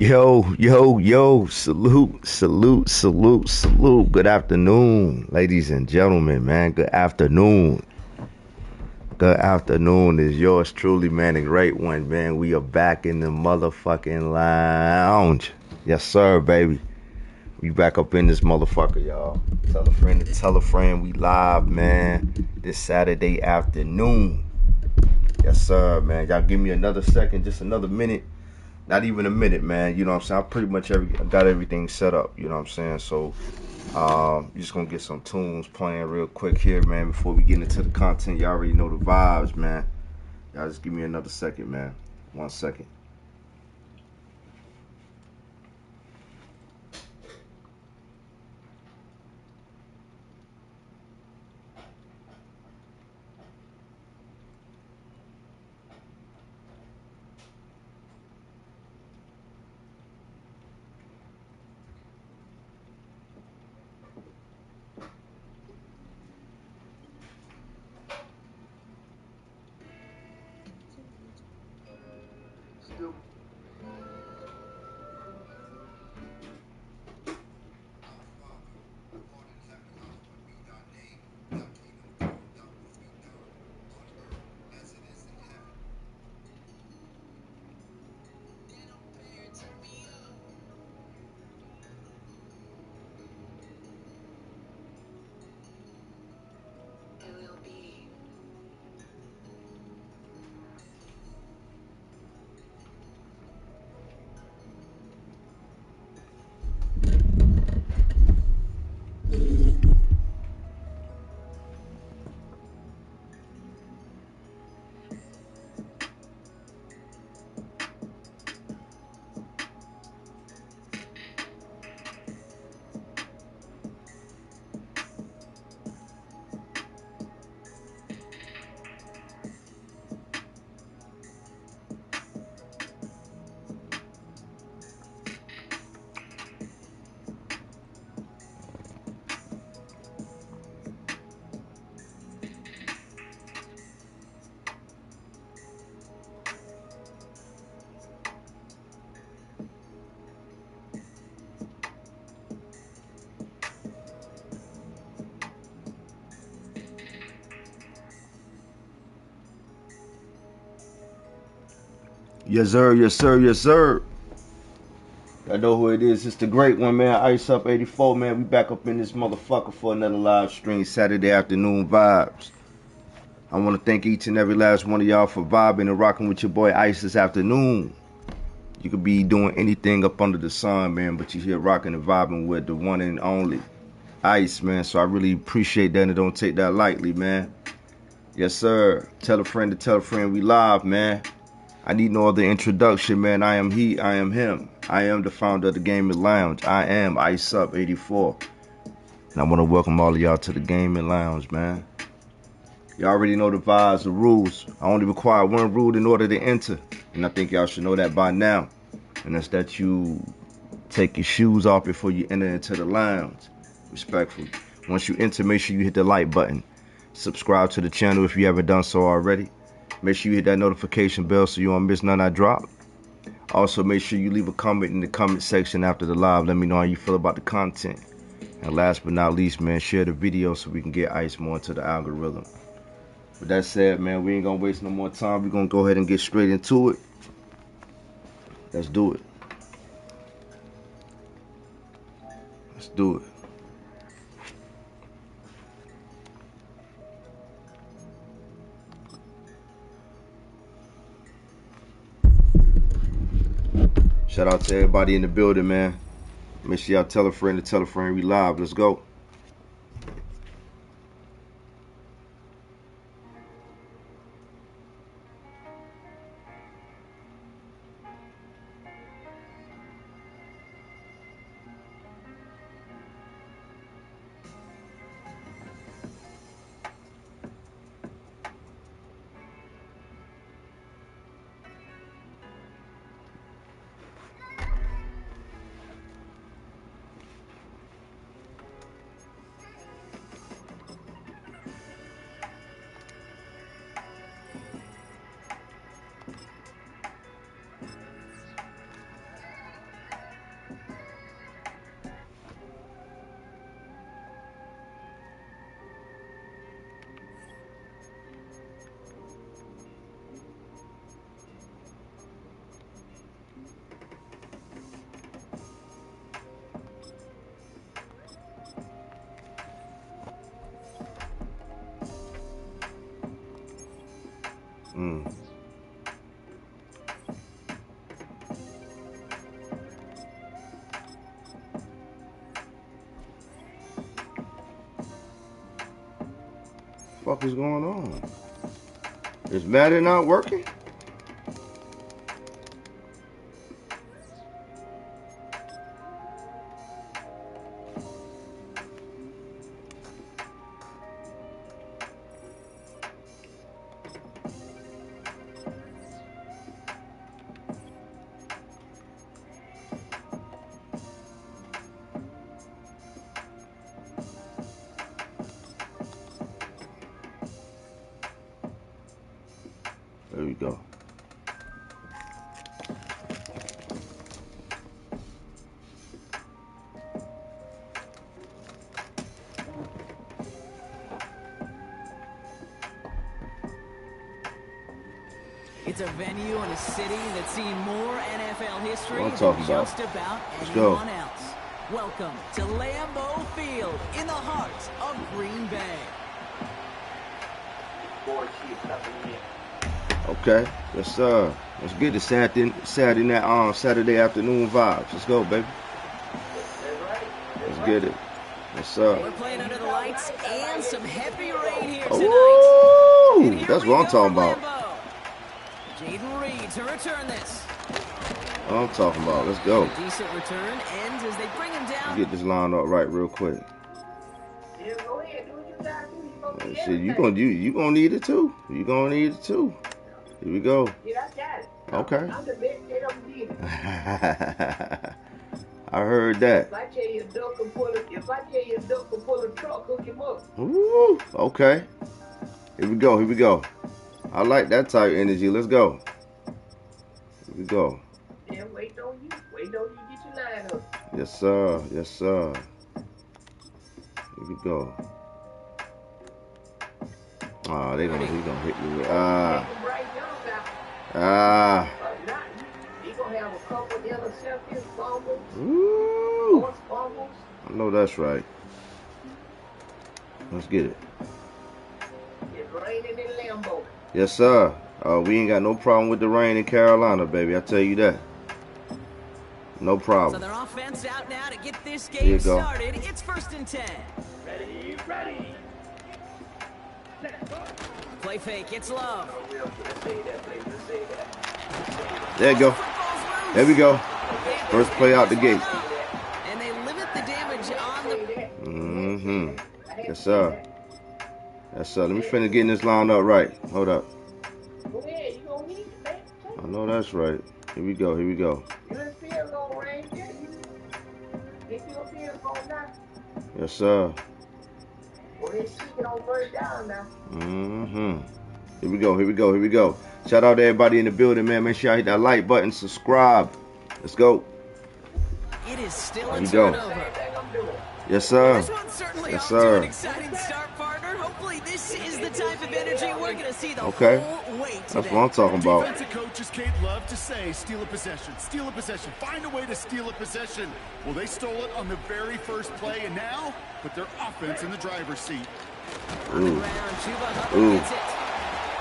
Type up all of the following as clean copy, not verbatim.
Yo, salute. Good afternoon, ladies and gentlemen, man. Good afternoon. Good afternoon is yours truly, man. A great one, man. We are back in the motherfucking lounge. Yes, sir, baby. We back up in this motherfucker, y'all. Tell a friend to tell a friend. We live, man. This Saturday afternoon. Yes, sir, man. Y'all give me another second, just another minute. Not even a minute, man. You know what I'm saying? I pretty much got everything set up. You know what I'm saying? So, just gonna get some tunes playing real quick here, man. Before we get into the content, y'all already know the vibes, man. Y'all just give me another second, man. 1 second. Yes, sir. Yes, sir. Yes, sir. I know who it is. It's the great one, man. Iceup84, man. We back up in this motherfucker for another live stream. Saturday afternoon vibes. I want to thank each and every last one of y'all for vibing and rocking with your boy Ice this afternoon. You could be doing anything up under the sun, man, but you're here rocking and vibing with the one and only Ice, man. So I really appreciate that and don't take that lightly, man. Yes, sir. Tell a friend to tell a friend we live, man. I need no other introduction, man. I am he, I am him. I am the founder of the Gaming Lounge. I am Iceup84. And I want to welcome all of y'all to the Gaming Lounge, man. Y'all already know the vibes, the rules. I only require one rule in order to enter. And I think y'all should know that by now. And that's that you take your shoes off before you enter into the lounge. Respectfully. Once you enter, make sure you hit the like button. Subscribe to the channel if you haven't done so already. Make sure you hit that notification bell so you don't miss none I drop. Also, make sure you leave a comment in the comment section after the live. Let me know how you feel about the content. And last but not least, man, share the video so we can get Ice more into the algorithm. With that said, man, we ain't gonna waste no more time. We're gonna go ahead and get straight into it. Let's do it. Let's do it. Shout out to everybody in the building, man. Make sure y'all tell a friend to tell a friend we live. Let's go. Fuck is going on? Is Madden not working? There we go. It's a venue and a city that's seen more NFL history What I'm talking than about. just about Let's go. anyone else. Welcome to Lambeau Field in the heart of Green Bay. Okay, yes sir. Let's get the Saturday afternoon vibes. Let's go, baby. Let's get it. Yes sir. We're playing under the lights and some heavy rain here tonight. Ooh, that's what I'm talking about. Jaden Reed to return this. What I'm talking about. Let's go. A decent return ends as they bring him down. Get this line up right real quick. Yeah, go ahead, do what you gotta do. You gonna get Shit, you gonna need it too. You gonna need it too. Here we go. Yeah, I got it. Okay. I'm the best they don't need it. I heard that. If I tell you a duck can pull a truck, hook him up. Ooh, okay. Here we go. Here we go. I like that type of energy. Let's go. Here we go. Yeah, wait on you. Wait on you get your line up. Yes, sir. Yes, sir. Here we go. Ah, he gonna hit me with He gonna have a couple interceptions, fumbles, Ooh. forced fumbles. I know that's right. Let's get it. It's raining in Lambeau. Yes, sir. We ain't got no problem with the rain in Carolina, baby. I tell you that. No So problem. their offense out now to get this Here you game go. started. It's 1st and 10. Ready. Play fake. It's Love. There you go. There we go. First play out the gate. And they limit the damage on the... Yes, sir. Yes, sir. Let me finish getting this line up right. Hold up. Go ahead, you gonna need it, man. I know that's right. Here we go. Here we go. You in field goal range, yeah. If you're field goal now, Yes, sir. go ahead, keep it on first down now. Here we go. Here we go. Here we go. Shout out to everybody in the building, man. Make sure y'all hit that like button, subscribe. Let's go. It is still Here a we go. turnover. Same thing I'm doing. Yes, sir. This one's certainly Yes, off sir. to an exciting start, partner. Hopefully this is the type of energy we're going to see the Okay. whole way That's today. what I'm talking about. Defensive coaches, Kate, love to say, steal a possession, find a way to steal a possession. Well, they stole it on the very first play, and now put their offense in the driver's seat. On the ground, Chuba Hubbard Ooh. gets it.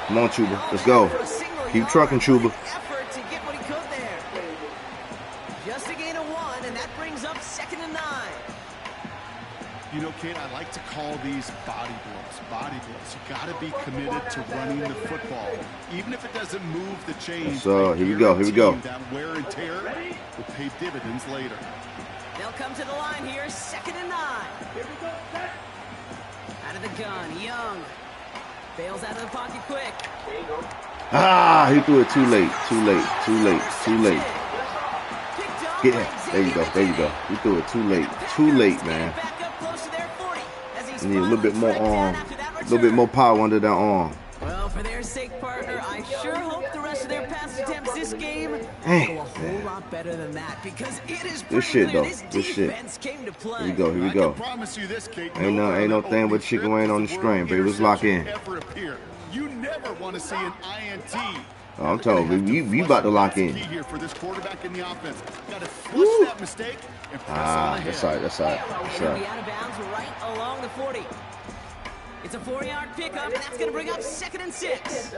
Come on, Chuba. Let's go. For a single Keep yard, trucking, Chuba. Effort to get what he could there. Just a gain of 1, and that brings up 2nd and 9. You know, Kate, I like to call these body blows. Body blows. You got to be committed to running the football, even if it doesn't move the chains. Yes, sir. Here we go. Here we go. That wear and tear will pay dividends later. They'll come to the line here, 2nd and 9. Out of the gun, Young. Bails out of the pocket quick. Ah, he threw it too late. Too late. Too late. Too late. Picked up Get by it. There you go. Xavier There you go. He threw it too late. Too late, man. Back up close to their 40 as he's You need a little bit more finally arm. tracked down after that A little bit return. more power under that arm. Well, for their sake, partner, I sure hope the rest of their pass attempts this game go a Hey, whole man. lot better than that, because it is Good pretty shit, clear though. this Good shit. defense came to play. Here we go. Here we I go. can promise you this, Kate. Ain't no thing but chicken wing on the string, baby. Let's lock in. Ever appear. You never want to see an INT. Oh, I'm telling you, we about to lock in. Key here for this quarterback in the offense. Got to flush that mistake and press on ahead. That's right. That's right. That's It'll be right. out of bounds right along the 40. It's a 4-yard pickup, and that's going to bring up 2nd and 6.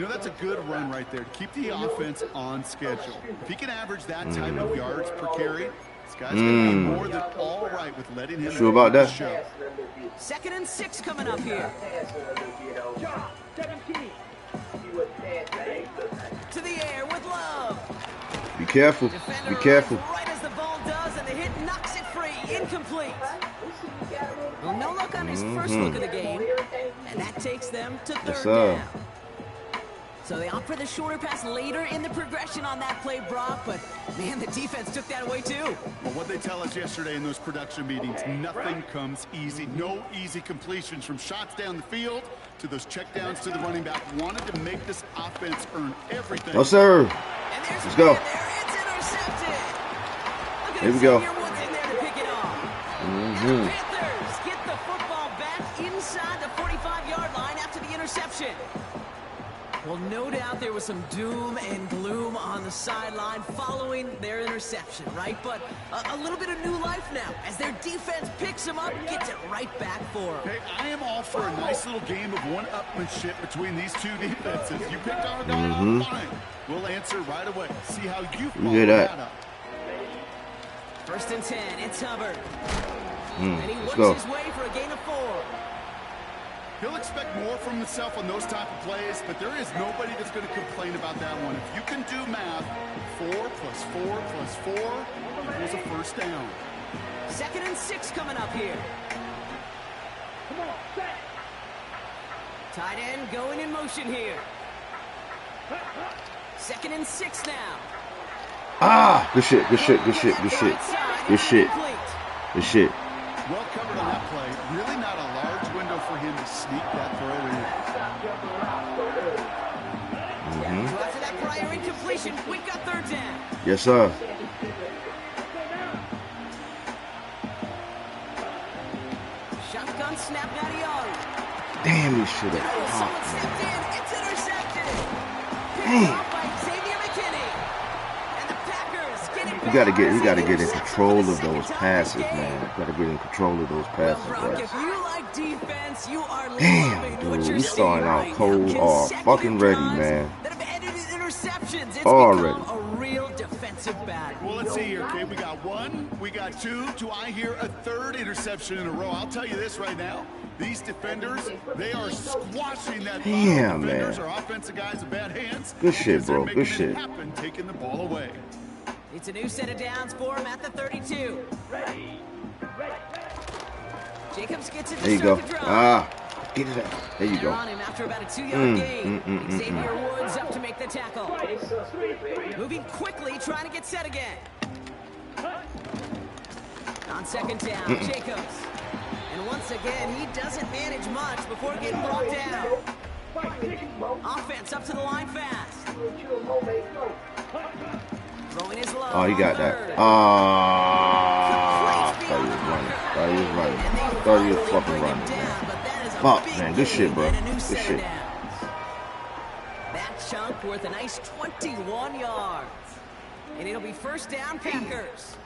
You know, that's a good run right there to keep the offense on schedule. If he can average that type of yards per carry, this guy's going to be more than all right with letting him sure about that? show. 2nd and 6 coming up here. To the air with Love. Be careful. Defender Be careful. right as the ball does, and the hit knocks it free. Incomplete. Well, no look on his first look of the game, and that takes them to 3rd down. So they opt for the shorter pass later in the progression on that play, Brock, but man, the defense took that away too. Well, what they tell us yesterday in those production meetings, nothing comes easy. No easy completions from shots down the field to those checkdowns to the running back. Wanted to make this offense earn everything. No, sir. Let's go. It's intercepted. Here we go. In there to pick it off. Panthers get the football back inside the 45-yard line after the interception. Well, no doubt there was some doom and gloom on the sideline following their interception, right? But a little bit of new life now as their defense picks them up, gets it right back for them. Hey, I am all for a nice little game of one-upmanship between these two defenses. You picked our guy, fine. We'll answer right away. See how you follow that up. 1st and 10, it's Hubbard. And he works his way for a gain of 4. He'll expect more from himself on those type of plays, but there is nobody that's going to complain about that one. If you can do math, 4 plus 4 plus 4 equals a 1st down. 2nd and 6 coming up here. Tight end going in motion here. 2nd and 6 now. Good shit, good shit, good shit, good shit. Good shit. Good shit. Well covered on that play. Really not a large window for him to sneak that throw in. After that prior incompletion, we've got 3rd down. Yes, sir. Shotgun snap, Young. Damn, he should have. Someone stepped in. It's intercepted. Damn. Off by Xavier McKinney. And the Packers get it back. You gotta get in control of those passes, man. You gotta get in control of those passes, Brock, right? if you like defense, you are Damn, loving what dude, you're we seeing starting out right cold now. off. Fucking ready, Consecutive man. drives that have ended in interceptions. It's Already. become a real defensive battle. Well, let's see here, okay? We got 1, we got 2. Do I hear a 3rd interception in a row? I'll tell you this right now. These defenders, they are squashing that ball. Damn, Defenders man. are offensive guys in bad hands. Good shit, bro. Good Good shit. Happen, taking the ball away. It's a new set of downs for him at the 32. Jacobs gets it to There you go. start the drive. Get it out. There you They're go. on him after about a 2-yard gain. Xavier Woods up to make the tackle. Moving quickly, trying to get set again. On 2nd down, Jacobs. And once again, he doesn't manage much before getting brought down. Offense up to the line fast. Throwing his low. Oh, he got that. Thought he was running. Thought he was fucking running, man. Fuck, man. Good shit, bro. Good shit. That chunk worth a nice 21 yards. And it'll be 1st down, Packers.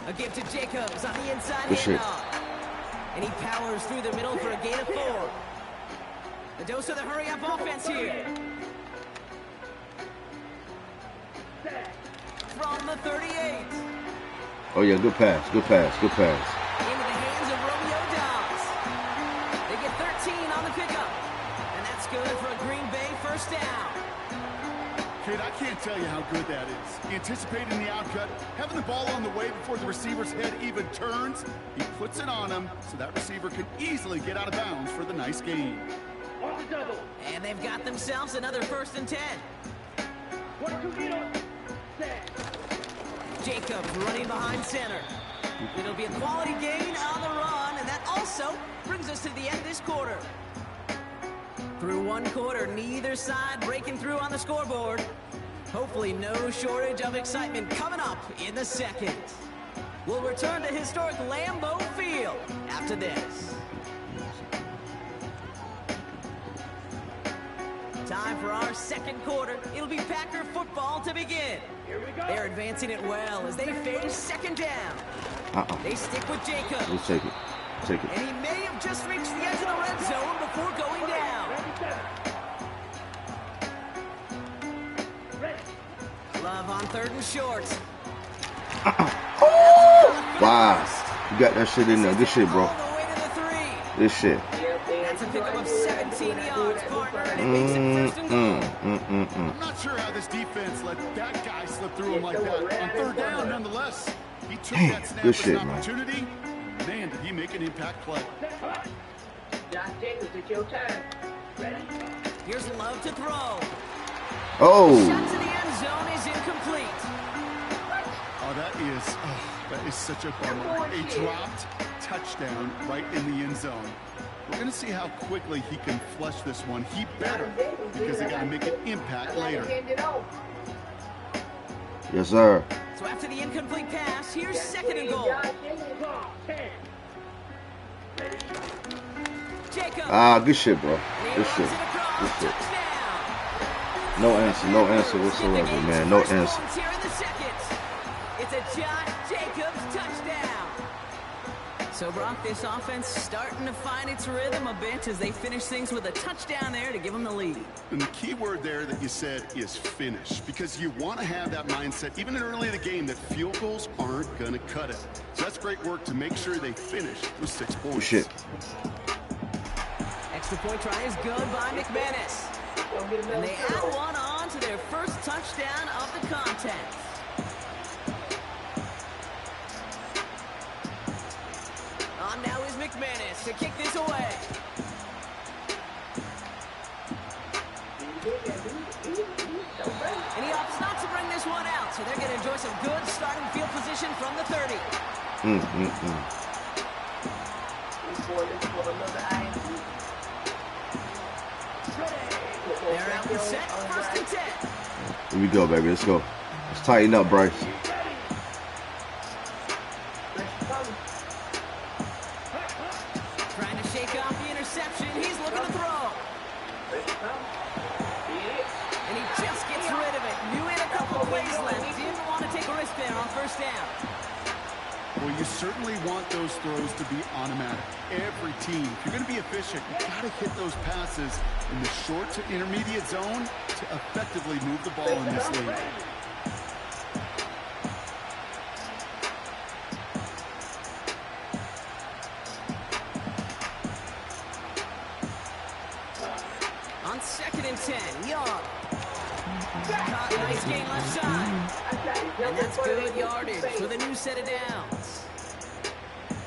A give to Jacobs on the inside handoff. And he powers through the middle for a gain of 4. The dose of the hurry-up offense here. From the 38. Oh, yeah, good pass, good pass, good pass. Into the hands of Romeo Dobbs. They get 13 on the pickup. And that's good for a Green Bay 1st down. Kid, I can't tell you how good that is. Anticipating the outcut, having the ball on the way before the receiver's head even turns, he puts it on him so that receiver can easily get out of bounds for the nice gain. And they've got themselves another 1st and 10. Jacobs running behind center. It'll be a quality gain on the run, and that also brings us to the end of this quarter. Through 1 quarter, neither side breaking through on the scoreboard. Hopefully no shortage of excitement coming up in the 2nd. We'll return to historic Lambeau Field after this. Time for our second quarter. It'll be Packer football to begin. They're advancing it well as they face second down. They stick with Jacobs. Let's take it. Take it. And he may have just reached the edge of the red zone before going down. Love on 3rd and short. Wow. You got that shit in there. Good shit, bro. All the way to the 3. This shit. That's a pickup of 17 yards, partner, and it makes it 1st and goal. I'm not sure how this defense let that guy slip through him like that. On 3rd down, nonetheless. He took that snap as an opportunity. Man, did he make an impact play. Josh Jacobs, it's your turn. Ready? Here's Love to throw. Oh. Shot to the end zone is incomplete. Oh, that is such a bummer. A dropped touchdown right in the end zone. We're going to see how quickly he can flush this one. He better, because they got to make an impact later. Yes, sir. So after the incomplete pass, here's 2nd and goal. Jacobs. Ah, good shit, bro. Good shit. Good shit. No answer whatsoever, man. No answer. Here in the second. It's a Josh Jacobs touchdown. So, Brock, this offense starting to find its rhythm a bit as they finish things with a touchdown there to give them the lead. And the key word there that you said is finish, because you want to have that mindset, even early in the game, that field goals aren't going to cut it. So that's great work to make sure they finish with 6 points. Good shit. Extra point try is good by McManus. And they add one on to their first touchdown of the contest. On now is McManus to kick this away. And he opts not to bring this one out, so they're going to enjoy some good starting field position from the 30. They're out and set, 1st and 10. Here we go, baby. Let's go. Let's tighten up, Bryce. Trying to shake off the interception. He's looking to throw. And he just gets rid of it. Knew he had a couple plays left. Didn't want to take a risk there on 1st down. Well, you certainly want those throws to be automatic. Every team, if you're going to be efficient, you got to hit those passes in the short to intermediate zone to effectively move the ball in this league. On 2nd and 10, Young. Caught a nice gain left side. And that's good yardage for the new set of downs.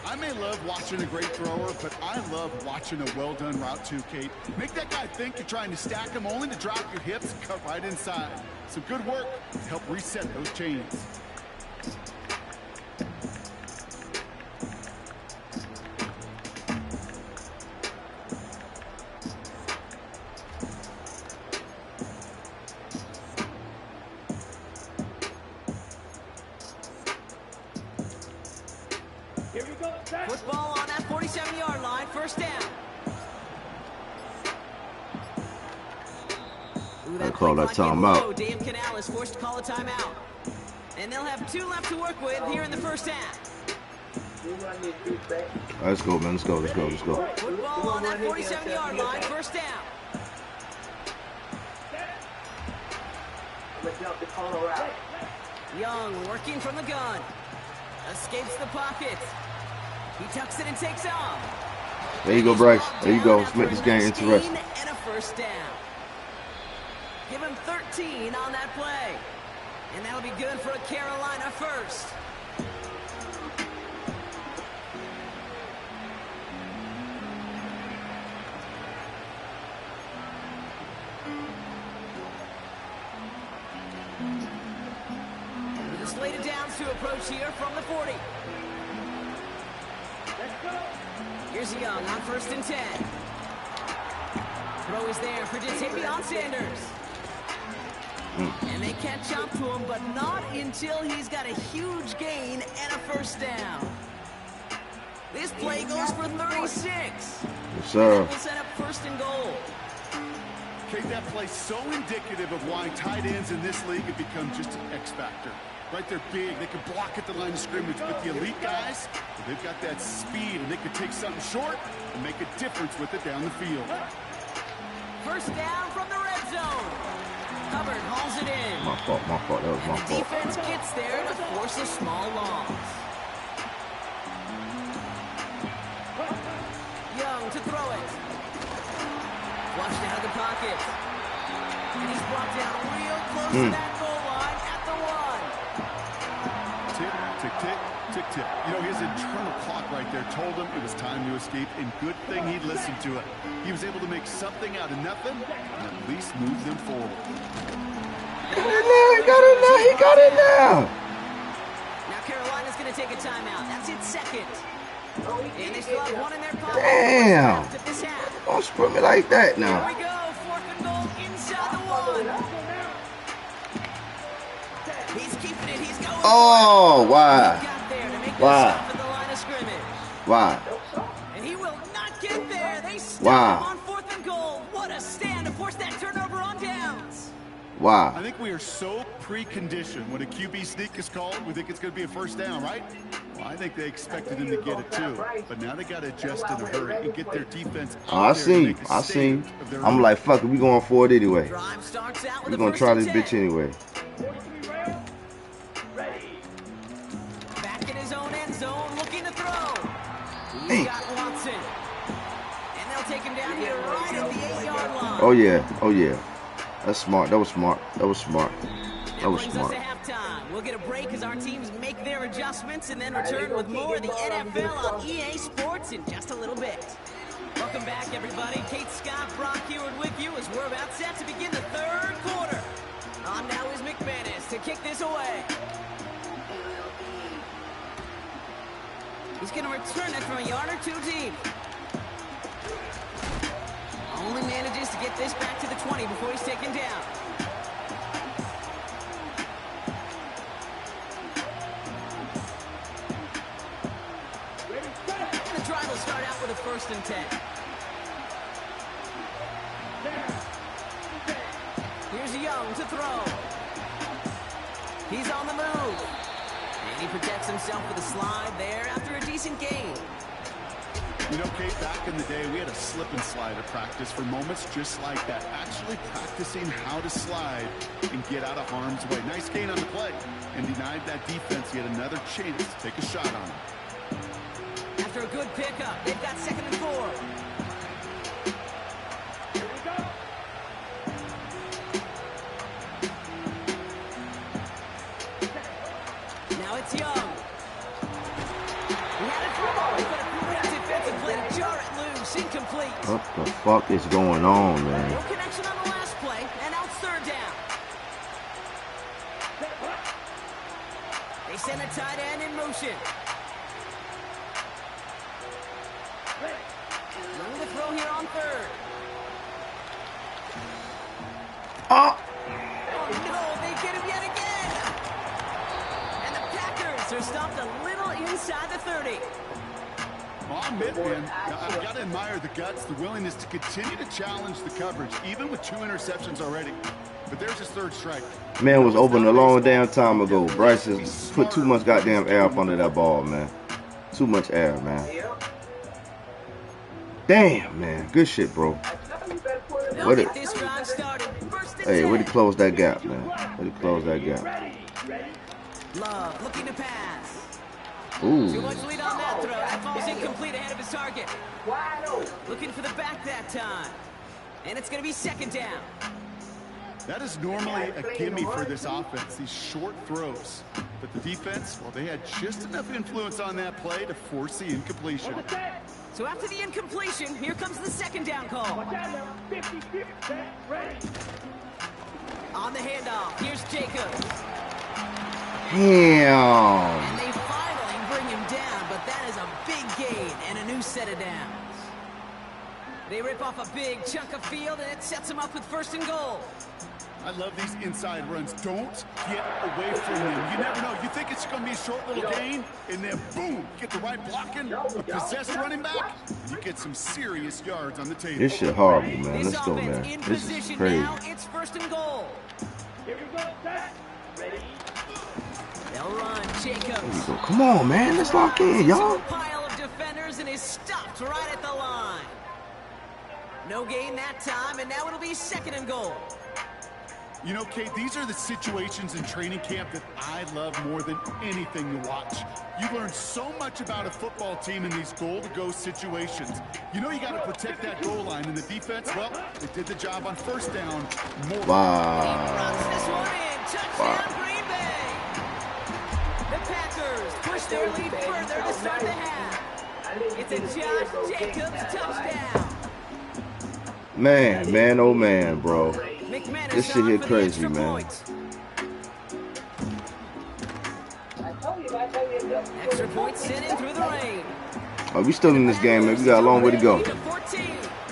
I may love watching a great thrower, but I love watching a well-done route too, Kate. Make that guy think you're trying to stack him only to drop your hips, cut right inside. Some good work to help reset those chains. Football on that 47-yard line, 1st down. I call that timeout. Dave Canal is forced to call a timeout. And they'll have 2 left to work with here in the 1st half. Let's go, man. Let's go. Football on that 47-yard line, 1st down. Young working from the gun. Escapes the pocket. He tucks it and takes off. There you go, Bryce. There you go. Let's make this game interesting. And a 1st down. Give him 13 on that play. And that'll be good for a Carolina 1st. The slate of downs to approach here from the 40. Here's Young on 1st and 10. Throw is there for Jatavion Sanders. And they catch up to him, but not until he's got a huge gain and a 1st down. This play goes for 36. Yes, sir. We'll set up 1st and goal. Okay, that play's so indicative of why tight ends in this league have become just an X factor. Right, they're big, they can block at the line of scrimmage, but the elite guys, well, they've got that speed, and they can take something short and make a difference with it down the field. First down from the red zone. Hubbard hauls it in. My fault, that was my And the fault. defense gets there to force a small loss. Young to throw it. Flushed out of the pocket. And he's brought down real close to that goal line at the 1. Tick, tick, tick, tick, tick. You know, his internal clock right there told him it was time to escape, and good thing he listened to it. He was able to make something out of nothing and at least move them forward. He got it now. Now Carolina's going to take a timeout. That's its second. And they still have one in their pocket. Damn. After this half. Don't screw me like that Here now. we go. 4th and goal inside the 1. He's keeping it. He's going. Oh, He why? got there to make the Why? stop at the line of scrimmage. Why? And he will not get there. They stop Wow. him on 4th and goal. What a stand to force that turnover on downs. I Why? think we are so preconditioned when a QB sneak is called, we think it's going to be a first down, right? Well, I think they expected him to get it too, but now they got to adjust in a hurry and get their defense out Oh, I there to seen. make a I seen. statement of their I'm own. like, fuck it, we going for it anyway. Drive starts out with We a gonna first try and this 10. bitch anyway. Back in his own end zone, looking to throw. He's Hey. got Watson. And they'll take him down here right at the 8-yard line. Oh yeah. Oh yeah. That's smart. That was smart. That was smart. That was brings smart. us to halftime. We'll get a break as our teams make their adjustments and then return with more of the NFL on EA Sports in just a little bit. Welcome back, everybody. Kate Scott, Brock Heward with you as we're about set to begin the 3rd quarter. On now is McManus to kick this away. He's going to return it from a yard or 2 deep. Only manages to get this back to the 20 before he's taken down. And the drive will start out with a 1st and 10. Here's Young to throw. He's on the move. And he protects himself with a slide there after a decent gain. You know, Kate, back in the day, we had a slip and slide at practice for moments just like that. Actually practicing how to slide and get out of harm's way. Nice gain on the play. And denied that defense yet another chance to take a shot on him. After a good pickup, they've got 2nd and 4. Now it's Young. He had it for a moment, but a great defensive play to jar it loose. Incomplete. What the fuck is going on, man? No connection on the last play, and now it's 3rd down. They send a tight end in motion. Young to throw here on 3rd. Oh, Oh no, they get him yet again. And the Packers are stopped a little inside the 30. Well, I'll admit, man, I've got to admire the guts, the willingness to continue to challenge the coverage, even with 2 interceptions already. But there's his 3rd strike. man was open a long damn time ago. Bryce has put too much goddamn air up under that ball, man. Too much air, man. Damn, man. Good shit, bro. They'll What get it- this drive started. 1st and Hey, 10. way to close that gap, man. Way to close that gap. Love looking to pass. Too Ooh. much lead on that throw. That falls incomplete ahead of his target. Looking for the back that time. And it's going to be 2nd down. That is normally a gimme for this offense, these short throws. But the defense, well, they had just enough influence on that play to force the incompletion. So after the incompletion, here comes the 2nd down call. On the handoff, here's Jacobs. Damn. And they finally bring him down, but that is a big gain and a new set of downs. They rip off a big chunk of field, and it sets them up with 1st and goal. I love these inside runs. Don't get away from them. You never know. You think it's going to be a short little gain, and then boom, get the right blocking, a possessed running back, and you get some serious yards on the table. This shit horrible, man. Let's go, man. This is crazy. Now it's 1st and goal. Here we go, Pat. Ready? They'll run. Jacobs. Here we go. Come on, man. Let's lock in, y'all. A pile of defenders and is stopped right at the line. No gain that time, and now it'll be 2nd and goal. You know, Kate, these are the situations in training camp that I love more than anything to watch. You learn so much about a football team in these goal-to-go situations. You know you got to protect that goal line, and the defense, well, they did the job on 1st down. More. Wow. He runs this one in. Touchdown, Green Bay. The Packers push their lead further to start the half. It's a Josh Jacobs touchdown. Man, oh man, bro. This shit here crazy, man. Extra points sent in through the rain. Oh, we still in this game, man. We got a long way to go.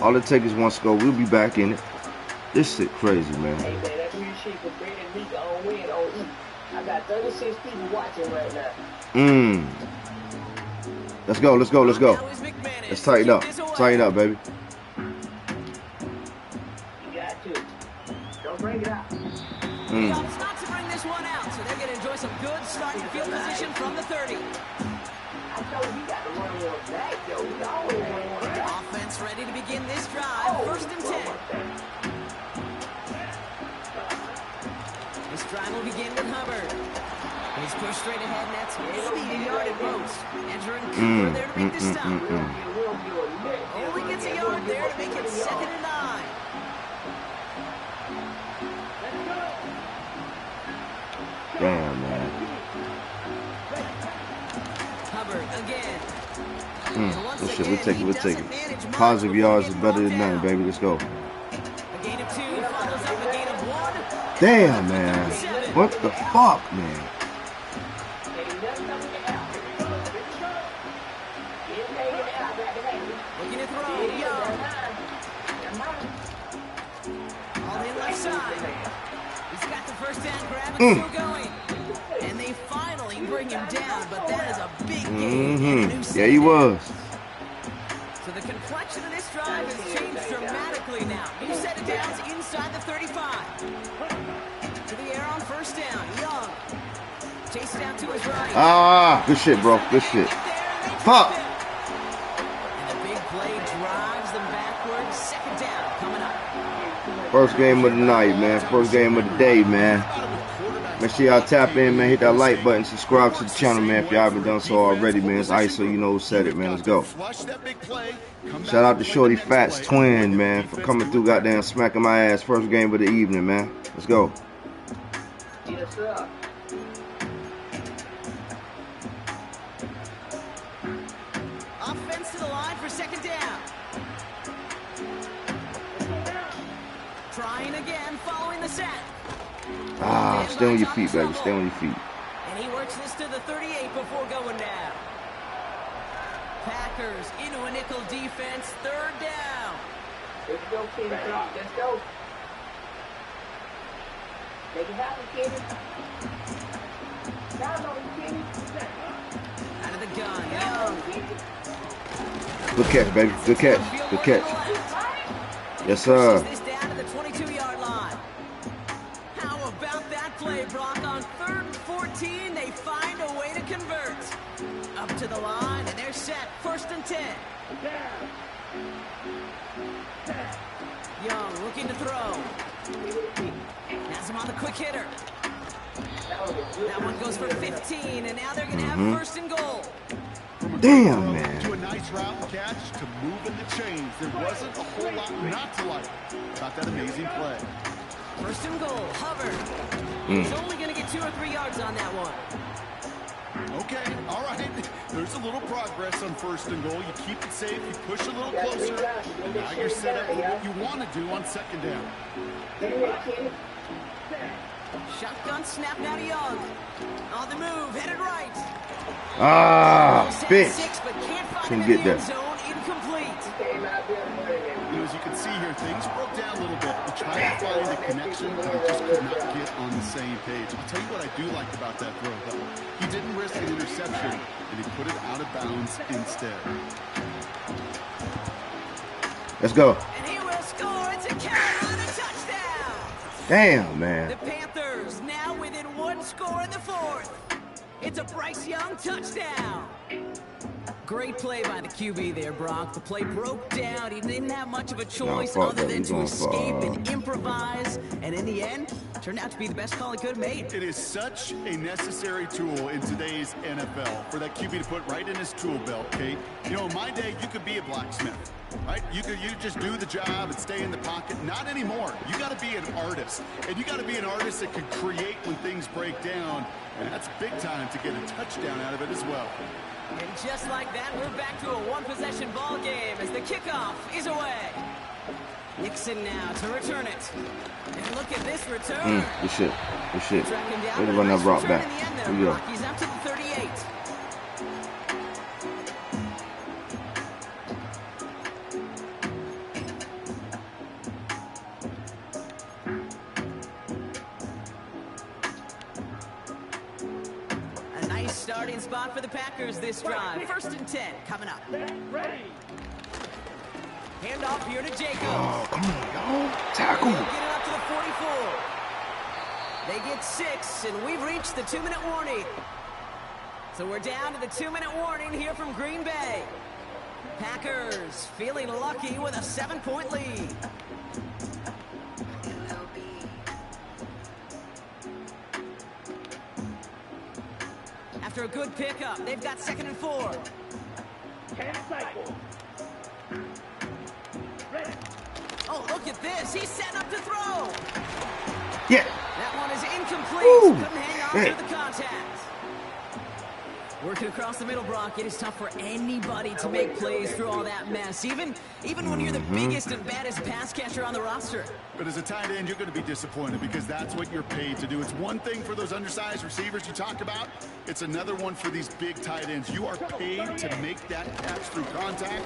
All it takes is one score. We'll be back in it. This shit crazy, man. Hey, man, that's what you shoot for Brandon Meek on win on E. I got 36 people watching right now. Let's go, let's go, let's go. Let's tighten up. Tighten up, baby. Bring it out. He opts not to bring this one out, so they're going to enjoy some good starting field position from the 30. I told you got to run one back, yo. We always run one back. Offense ready to begin this drive. 1st and 10. This drive will begin with Hubbard. He's pushed straight ahead, and that's maybe a yard at most. Andrew and Cooper there to make the stop. Only gets a yard there to make it 2nd and 9. Damn, man. Hubbard again. This shit, we'll take it. Positive yards is better than nothing, baby. Let's go. A gain of 2 follows up a gain of 1. Damn, man. What the fuck, man? Looking to throw. Young. All in left side. He's got the 1st down grab and still going. And they finally bring him down, but that is a big gain. Yeah, he was. So the complexion of this drive has changed dramatically now. New set of downs inside the 35. To the air on 1st down. Young. Chase down to his right. Ah, good shit, bro. Good shit. Fuck. And the big play drives them backwards. 2nd down coming up. First game of the night, man. First game of the day, man. Make sure y'all tap in, man. Hit that like button. Subscribe to the channel, man, if y'all haven't done so already, man. It's Ice, so you know who said it, man. Let's go. Shout out to Shorty Fats Twin, man, for coming through, goddamn smacking my ass. First game of the evening, man. Let's go. Yes, sir. Offense to the line for 2nd down. Trying again, following the sack. Ah, stay on your feet, baby. Stay on your feet. And he works this to the 38 before going down. Packers into a nickel defense, 3rd down. Let's go, Kenny. Let's go. Make it happen, Kenny. Down on you, Kenny. Out of the gun, Young. Good catch, baby. Good catch. Good catch. Yes, sir. This down to the 22-yard line. How about that play, Brock? On 3rd and 14, they find a way to convert. Up to the line, and they're set. 1st and 10. Young looking to throw. Has him on the quick hitter. That one goes for 15, and now they're going to have 1st and goal. Damn, man. To a nice route catch to moving the chains. There wasn't a whole lot not to like about that amazing play. 1st and goal, Hubbard. He's only going to get 2 or 3 yards on that one. Okay, all right. There's a little progress on 1st and goal. You keep it safe, you push a little closer. Now you're set up for what you want to do on 2nd down. Shotgun snap now to Young. On the move, headed right. Ah, bitch. Couldn't get that. Zone incomplete. As you can see here, things broke down a little bit. We tried tried to find a connection, but he just could not get on the same page. I'll tell you what I do like about that throw, though. He didn't risk an interception, and he put it out of bounds instead. Let's go. And he will score. It's a Carolina touchdown. Damn, man. The Panthers now within one score in the fourth. It's a Bryce Young touchdown. Great play by the QB there, Brock. The play broke down. He didn't have much of a choice other than to escape and improvise. And in the end, turned out to be the best call he could have made. It is such a necessary tool in today's NFL for that QB to put right in his tool belt, Kate. You know, in my day, you could be a blacksmith, right? You just do the job and stay in the pocket. Not anymore. You got to be an artist. And you got to be an artist that can create when things break down. And that's big time to get a touchdown out of it as well. And just like that, we're back to a one-possession ball game as the kickoff is away. Nixon now to return it. And look at this return. Good shit. Good shit. Tracking down, Way to but a run that nice route return back. in the end there, Here we go. Brock. He's out to the 38. Starting spot for the Packers this drive. 1st and 10 coming up. Ready. Hand off here to Jacobs. Oh, come on, y'all. Tackle. They'll get it up to the 44. They get 6, and we've reached the 2-minute warning. So we're down to the 2-minute warning here from Green Bay. Packers feeling lucky with a 7-point lead. After a good pickup, they've got 2nd and 4. Cycle. Ready. Oh, look at this. He's setting up to throw. Yeah. That one is incomplete. Woo. Couldn't hang on to the contact. Working across the middle, Brock, it is tough for anybody to make plays through all that mess, even when you're the biggest and baddest pass catcher on the roster. But as a tight end, you're going to be disappointed because that's what you're paid to do. It's one thing for those undersized receivers you talk about. It's another one for these big tight ends. You are paid to make that catch through contact.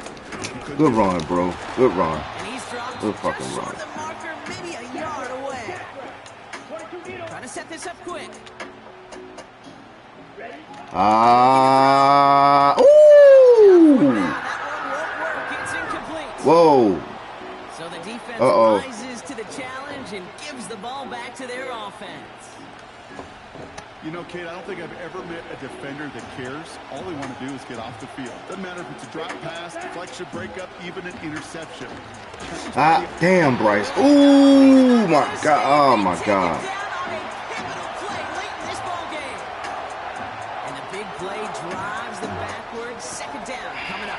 Good run, bro. Good run. And he's dropped Good just fucking short run. of the marker, maybe a yard away. Trying to set this up quick. Ooh. That one won't work. It's incomplete. Whoa. So the defense Uh-oh. rises to the challenge and gives the ball back to their offense. You know, Kate, I don't think I've ever met a defender that cares. All they want to do is get off the field. Doesn't matter if it's a drop pass, deflection, breakup, even an interception. Damn, Bryce. Ooh, my God. Oh, my God. Down on a pivotal play late in this ball game. And the big play drives them backwards. 2nd down coming up.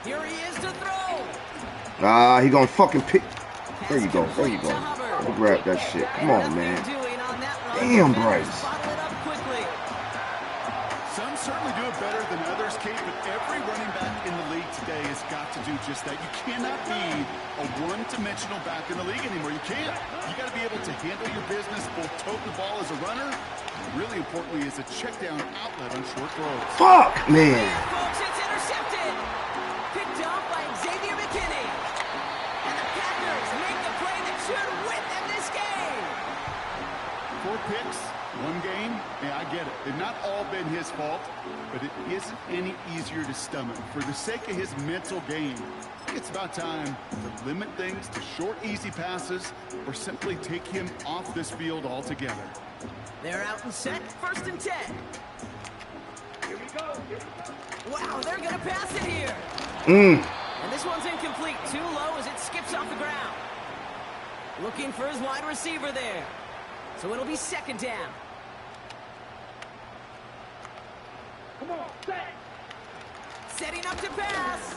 Here he is to throw. He gonna fucking pick. There you go. There you go. I'll grab that shit. Come on, man. Damn, Bryce. Some certainly do it better than others, Kate, but every running back in the league today has got to do just that. You cannot be a one-dimensional back in the league anymore. You can't. You got to be able to handle your business, both tote the ball as a runner, and really importantly, as a check-down outlet on short throws. Fuck, man. Folks, it's intercepted. Picked off by Xavier McKinney. And the Packers make the play that should win them this game. 4 picks, 1 game. Yeah, I get it. They've not all been his fault, but it isn't any easier to stomach. For the sake of his mental game, I think it's about time to limit things to short, easy passes or simply take him off this field altogether. They're out and set. 1st and 10. Here we go. Wow, they're going to pass it here. And this one's incomplete. Too low as it skips off the ground. Looking for his wide receiver there. So it'll be 2nd down. Come on, set. Setting up to pass.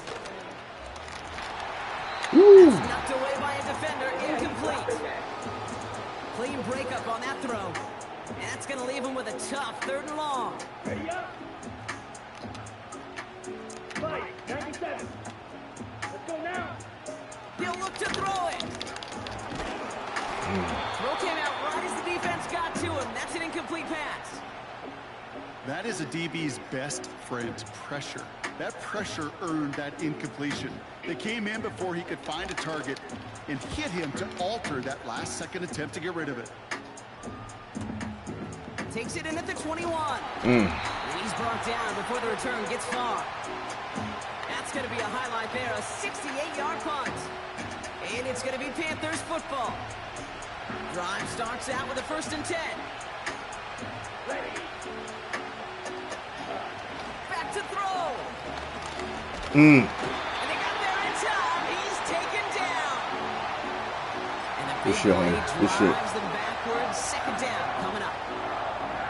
Woo. That's knocked away by a defender. Incomplete. Clean breakup on that throw. And that's going to leave him with a tough 3rd and long. Ready up. 97. Let's go now. He'll look to throw it. Throw came out right as the defense got to him. That's an incomplete pass. That is a DB's best friend, pressure. That pressure earned that incompletion. They came in before he could find a target and hit him to alter that last-second attempt to get rid of it. Takes it in at the 21. He's brought down before the return gets far. That's going to be a highlight there, a 68-yard punt. And it's going to be Panthers football. Drive starts out with a 1st and 10. Back to throw. And they got there in time. He's taken down. And the big play drives them backwards. 2nd down coming up.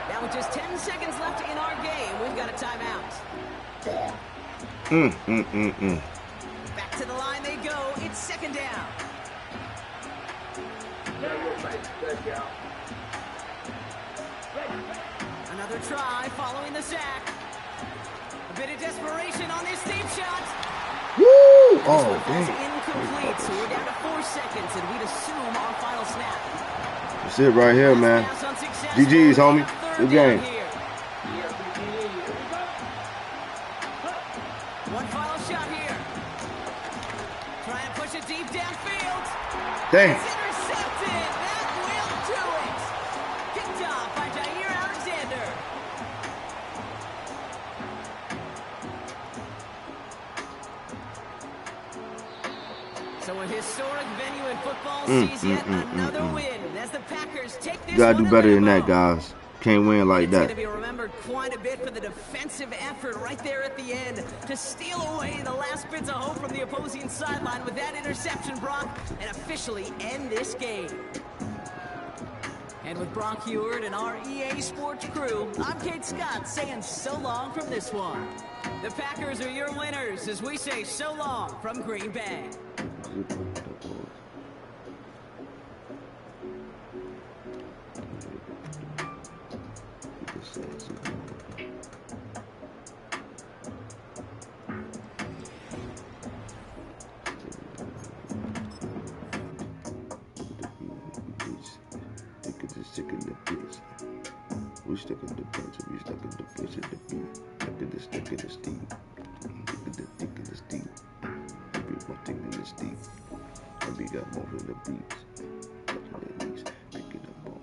Now with just 10 seconds left in our game, we've got a timeout. Back to the line they go. It's 2nd down. Another try following the sack. A bit of desperation on this deep shot. Woo! Oh, dang. Incomplete, so we're down to 4 seconds, and we'd assume our final snap. That's it right here, man. GG's, homie. Good game. One final shot here. Try and push it deep downfield. Dang. It's intercepted. That will do it. Kicked off by Jair Alexander. So a historic venue in football sees yet another win as the Packers take this. You gotta do better than that, guys. Can't win like that. It's going to be remembered quite a bit for the defensive effort right there at the end to steal away the last bits of hope from the opposing sideline with that interception, Brock, and officially end this game. And with Brock Heward and our EA Sports crew, I'm Kate Scott saying so long from this one. The Packers are your winners as we say so long from Green Bay. We stuck in the punch, we stuck in the push in the beat. Look at this, stick in the steep. Look at the thick in the steep. Every one thing in the steep. And we got more in the beats. At least picking up on.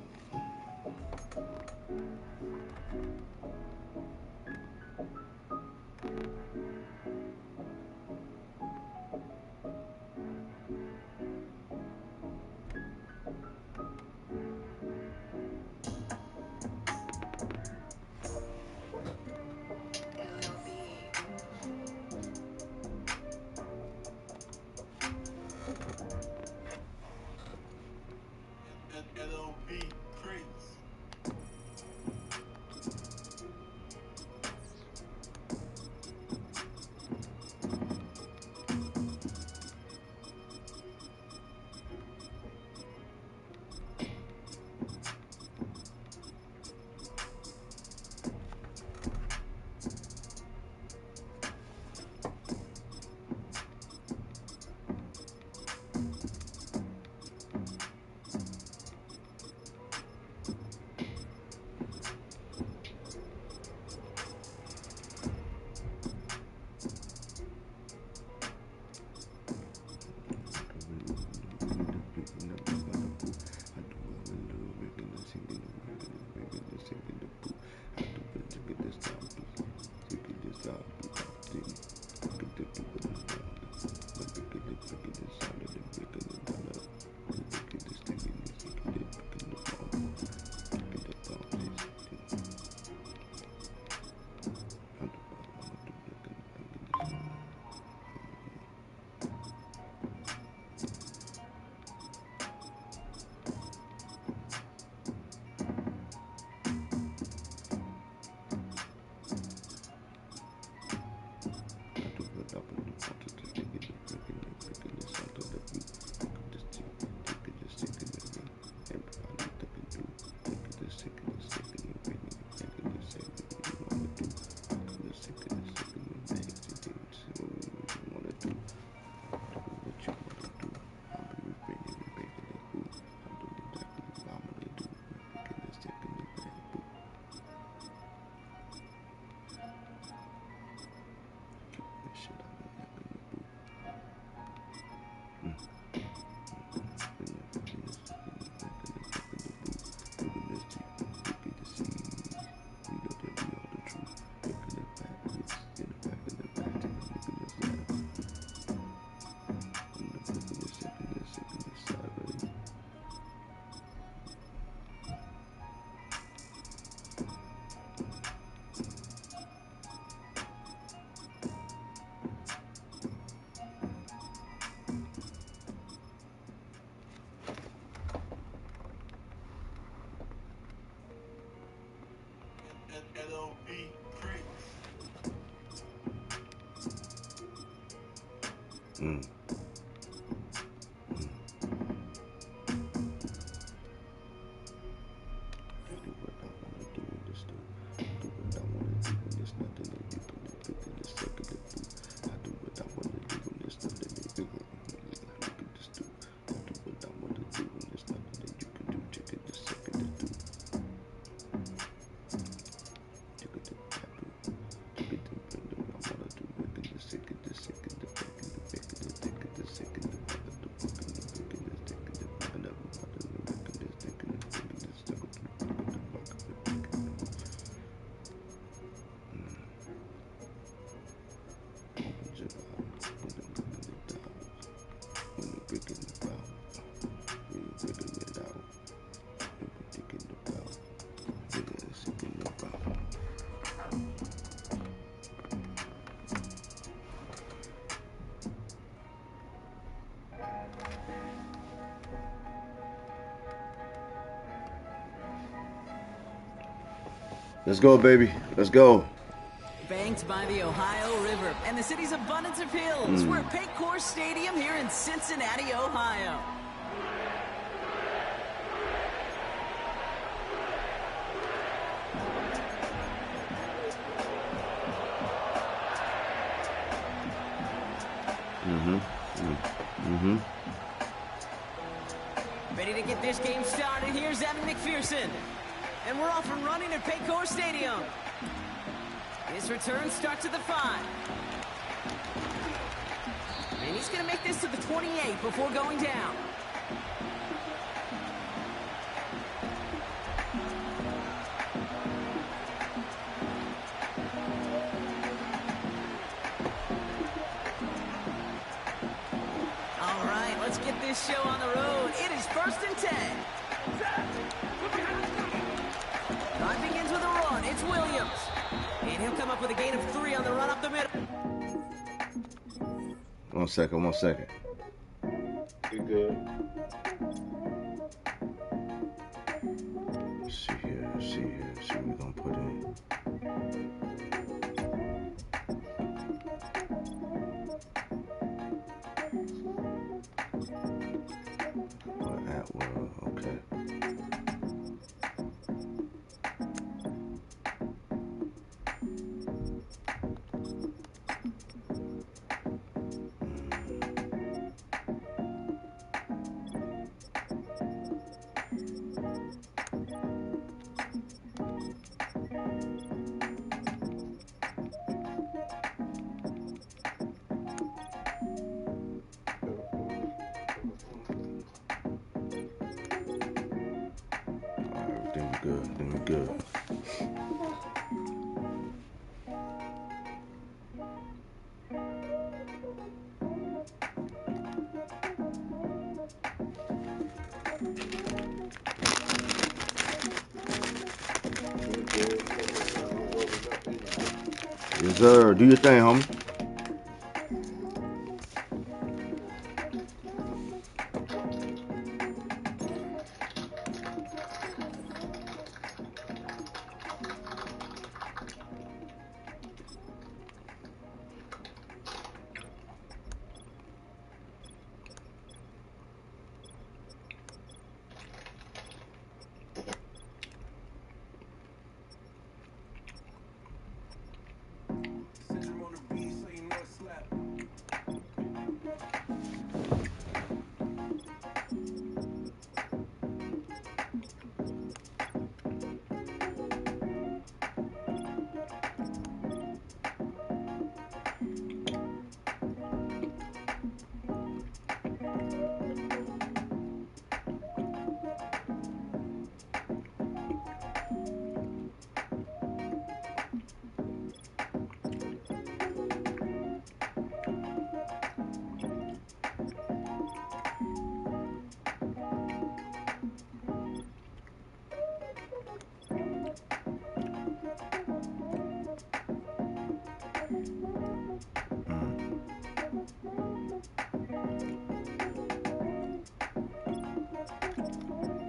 Let's go, baby. Let's go. Banked by the Ohio River and the city's abundance of hills. We're at Paycor Stadium here in Cincinnati, Ohio. Ready to get this game started. Here's Evan McPherson. And we're off and running at Paycor Stadium. His return starts at the 5. And he's going to make this to the 28 before going down. All right, let's get this show on the road. It is 1st and 10. Drive begins with a run. It's Williams. And he'll come up with a gain of 3 on the run up the middle. 1 second, 1 second. You good? See what we're gonna put in. Atwell, okay. Everything good. Yes, sir. Do your thing, homie.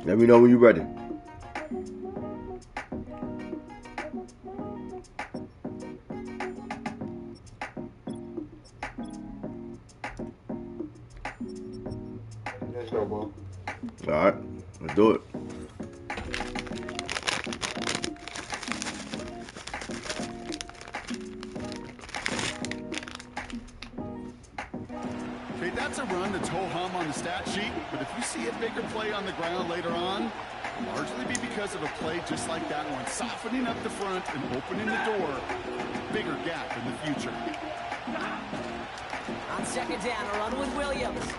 Let me know when you're ready. Let's go, bro. All right, let's do it. Okay, that's a run that's ho-hum on the stat sheet, but if you see a bigger play on the ground later on, it'll largely be because of a play just like that one, softening up the front and opening the door, bigger gap in the future. On 2nd down, a run with Williams.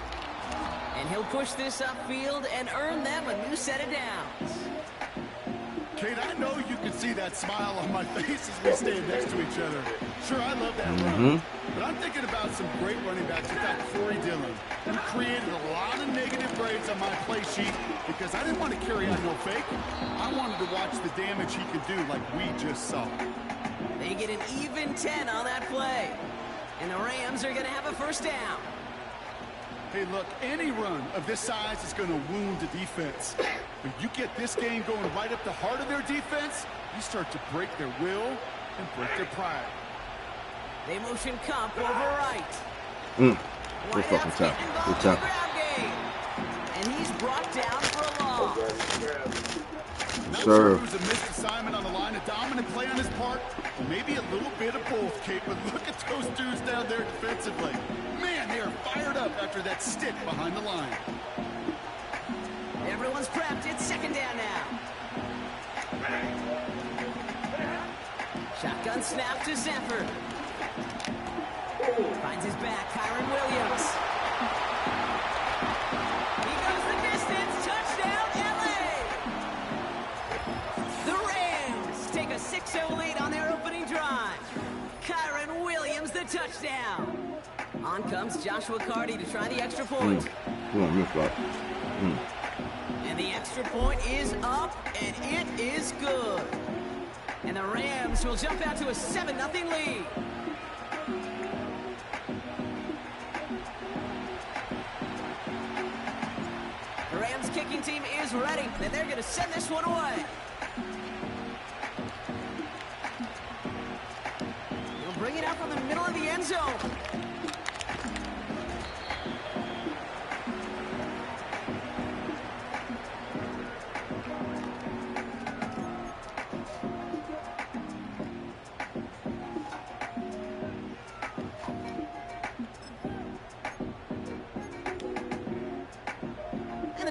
And he'll push this upfield and earn them a new set of downs. Kate, I know you can see that smile on my face as we stand next to each other. Sure, I love that run, but I'm thinking about some great running backs with that Corey Dillon, who created a lot of negative grades on my play sheet because I didn't want to carry out no fake. I wanted to watch the damage he could do like we just saw. They get an even 10 on that play. And the Rams are going to have a 1st down. Hey, look, any run of this size is going to wound the defense. But you get this game going right up the heart of their defense, you start to break their will and break their pride. They motion Kump over right. Good fucking time. Good time. And he's brought down for a loss. Not sure it was a missed assignment on the line, a dominant play on his part, or maybe a little bit of both, Kate, but look at those dudes down there defensively. Man, they are fired up after that stick behind the line. Everyone's prepped. It's second down now. Shotgun snap to Zephyr. Finds his back, Kyron Williams. He goes the distance. Touchdown, LA! The Rams take a 6-0 lead on their opening drive. Kyron Williams, the touchdown. On comes Joshua Carty to try the extra point. And the extra point is up, and it is good. And the Rams will jump out to a 7-0 lead. The Rams kicking team is ready, and they're going to send this one away. They'll bring it out from the middle of the end zone.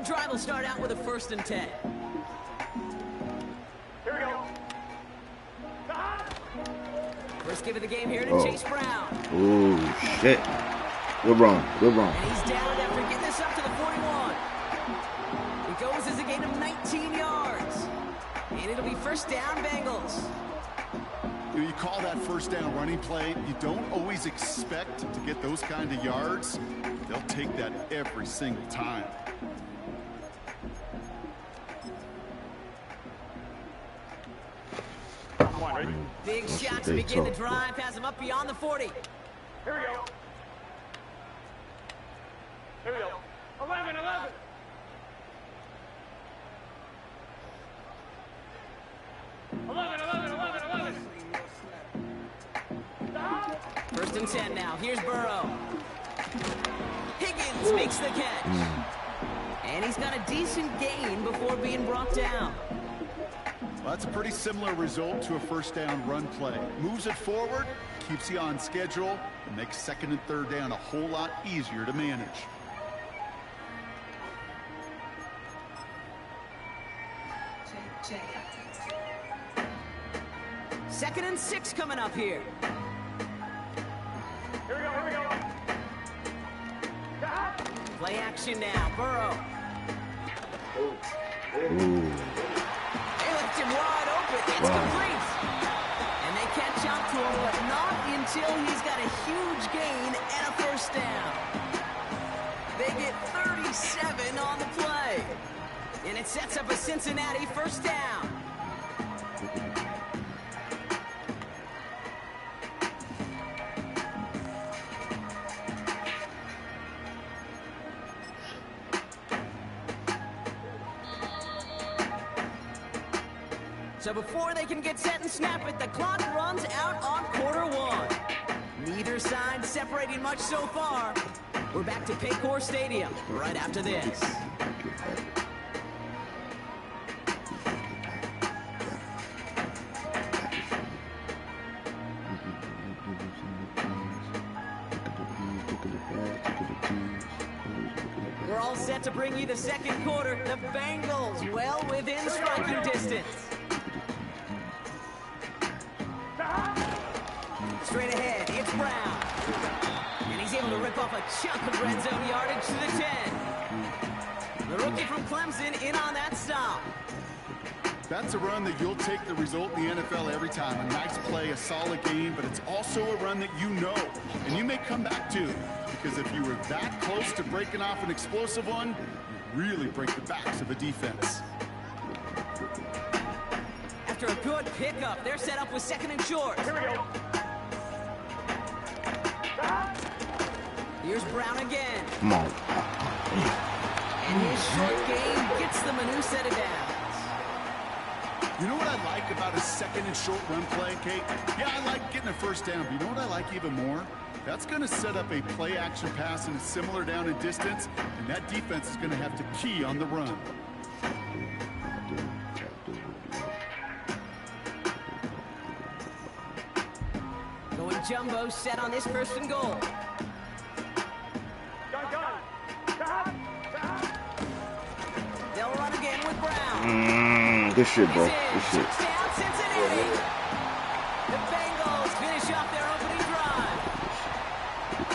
Drive will start out with a 1st and 10. Here we go. First give of the game here to Chase Brown. Oh, shit. We're wrong. And he's down after getting this up to the 41. It goes as a gain of 19 yards. And it'll be 1st down, Bengals. You call that 1st down running play. You don't always expect to get those kind of yards. They'll take that every single time. Big shot to begin the drive, has him up beyond the 40. Here we go. Here we go. 11. 1st and 10 now. Here's Burrow. Higgins makes the catch. And he's got a decent gain before being brought down. Well, that's a pretty similar result to a 1st down run play. Moves it forward, keeps you on schedule, and makes 2nd and 3rd down a whole lot easier to manage. Second and 6 coming up here. Here we go. Play action now. Burrow. They left him wide open. It's complete. And they catch up to him, but not until he's got a huge gain and a 1st down. They get 37 on the play. And it sets up a Cincinnati 1st down. So before they can get set and snap it, the clock runs out on Q1. Neither side separating much so far. We're back to Paycor Stadium right after this. We're all set to bring you the 2nd quarter. The Bengals well within striking distance. Straight ahead, it's Brown. And he's able to rip off a chunk of red zone yardage to the 10. The rookie from Clemson in on that stop. That's a run that you'll take the result in the NFL every time. A nice play, a solid game, but it's also a run that you know, and you may come back to. Because if you were that close to breaking off an explosive one, you really break the backs of a defense. After a good pickup, they're set up with 2nd and short. Here we go. Here's Brown again. Come on. And his short game gets them a new set of downs. You know what I like about a second and short run play, Kate? Yeah, I like getting a first down, but you know what I like even more? That's going to set up a play action pass in a similar down and distance, and that defense is going to have to key on the run. Going jumbo set on this 1st and goal. They'll run again with Brown. Good shit, bro. Good shit. Touchdown, Cincinnati. The Bengals finish off their opening drive.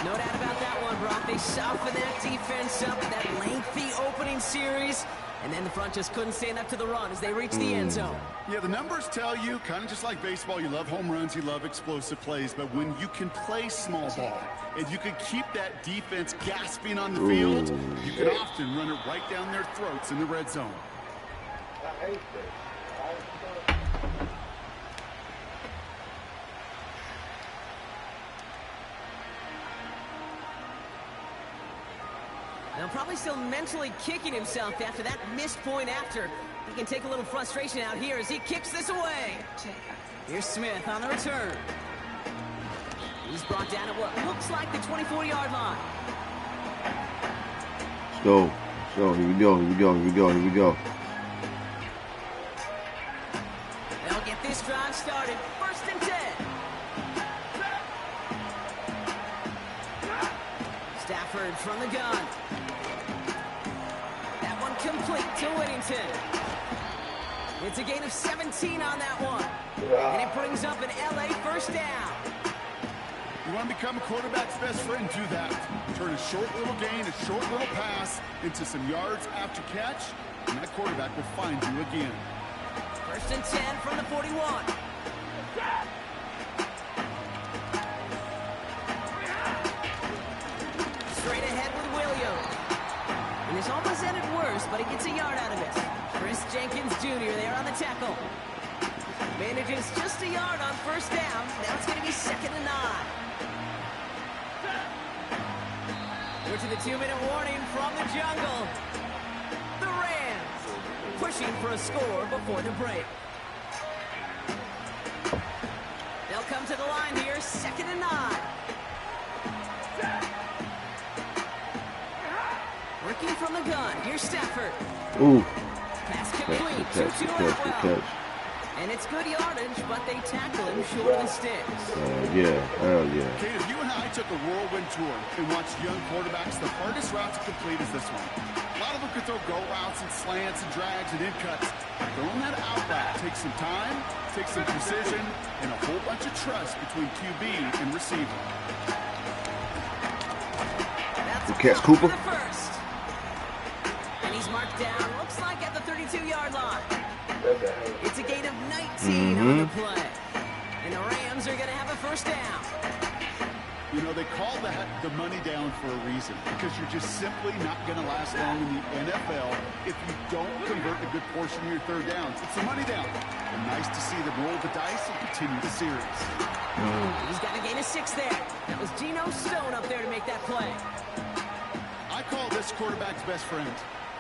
No doubt about that one, Brock. They softened that defense up in that lengthy opening series, and then the front just couldn't stand up to the run as they reached the end zone. Yeah, the numbers tell you, kind of just like baseball, you love home runs, you love explosive plays, but when you can play small ball and you can keep that defense gasping on the field, you can often run it right down their throats in the red zone. I hate this. Now probably still mentally kicking himself after that missed point after. He can take a little frustration out here as he kicks this away. Here's Smith on the return. He's brought down at what looks like the 24-yard line. Let's go. Let's go. Here we go. Here we go. Here we go. Here we go. They'll get this drive started. 1st and 10. Stafford from the gun. That one complete to Whittington. It's a gain of 17 on that one. And it brings up an LA 1st down. You want to become a quarterback's best friend, do that. Turn a short little gain, a short little pass into some yards after catch, and that quarterback will find you again. 1st and 10 from the 41. Straight ahead with Williams. And this almost ended worse, but he gets a yard out of it. Chris Jenkins Jr. there on the tackle. Manages just a yard on 1st down. Now it's going to be 2nd and 9. We're to the 2-minute warning from the jungle. The Rams pushing for a score before the break. They'll come to the line here, 2nd and 9. Working from the gun. Here's Stafford. Ooh. Pass complete. Good catch. And it's good yardage, but they tackle him short of the sticks. Yeah. Hell yeah. Kate, if you and I took a whirlwind tour and watched young quarterbacks, the hardest route to complete is this one. A lot of them could throw go routes and slants and drags and in cuts. Throwing that out route takes some time, takes some precision, and a whole bunch of trust between QB and receiver. That's Good catch, Cooper. The first. And he's marked down, looks like at the 32-yard line. It's a gain of 19 on the play. And the Rams are going to have a 1st down. You know, they call that the money down for a reason, because you're just simply not going to last long in the NFL if you don't convert a good portion of your 3rd downs. It's the money down. And nice to see them roll the dice and continue the series. He's got a gain of 6 there. That was Geno Stone up there to make that play. I call this quarterback's best friend.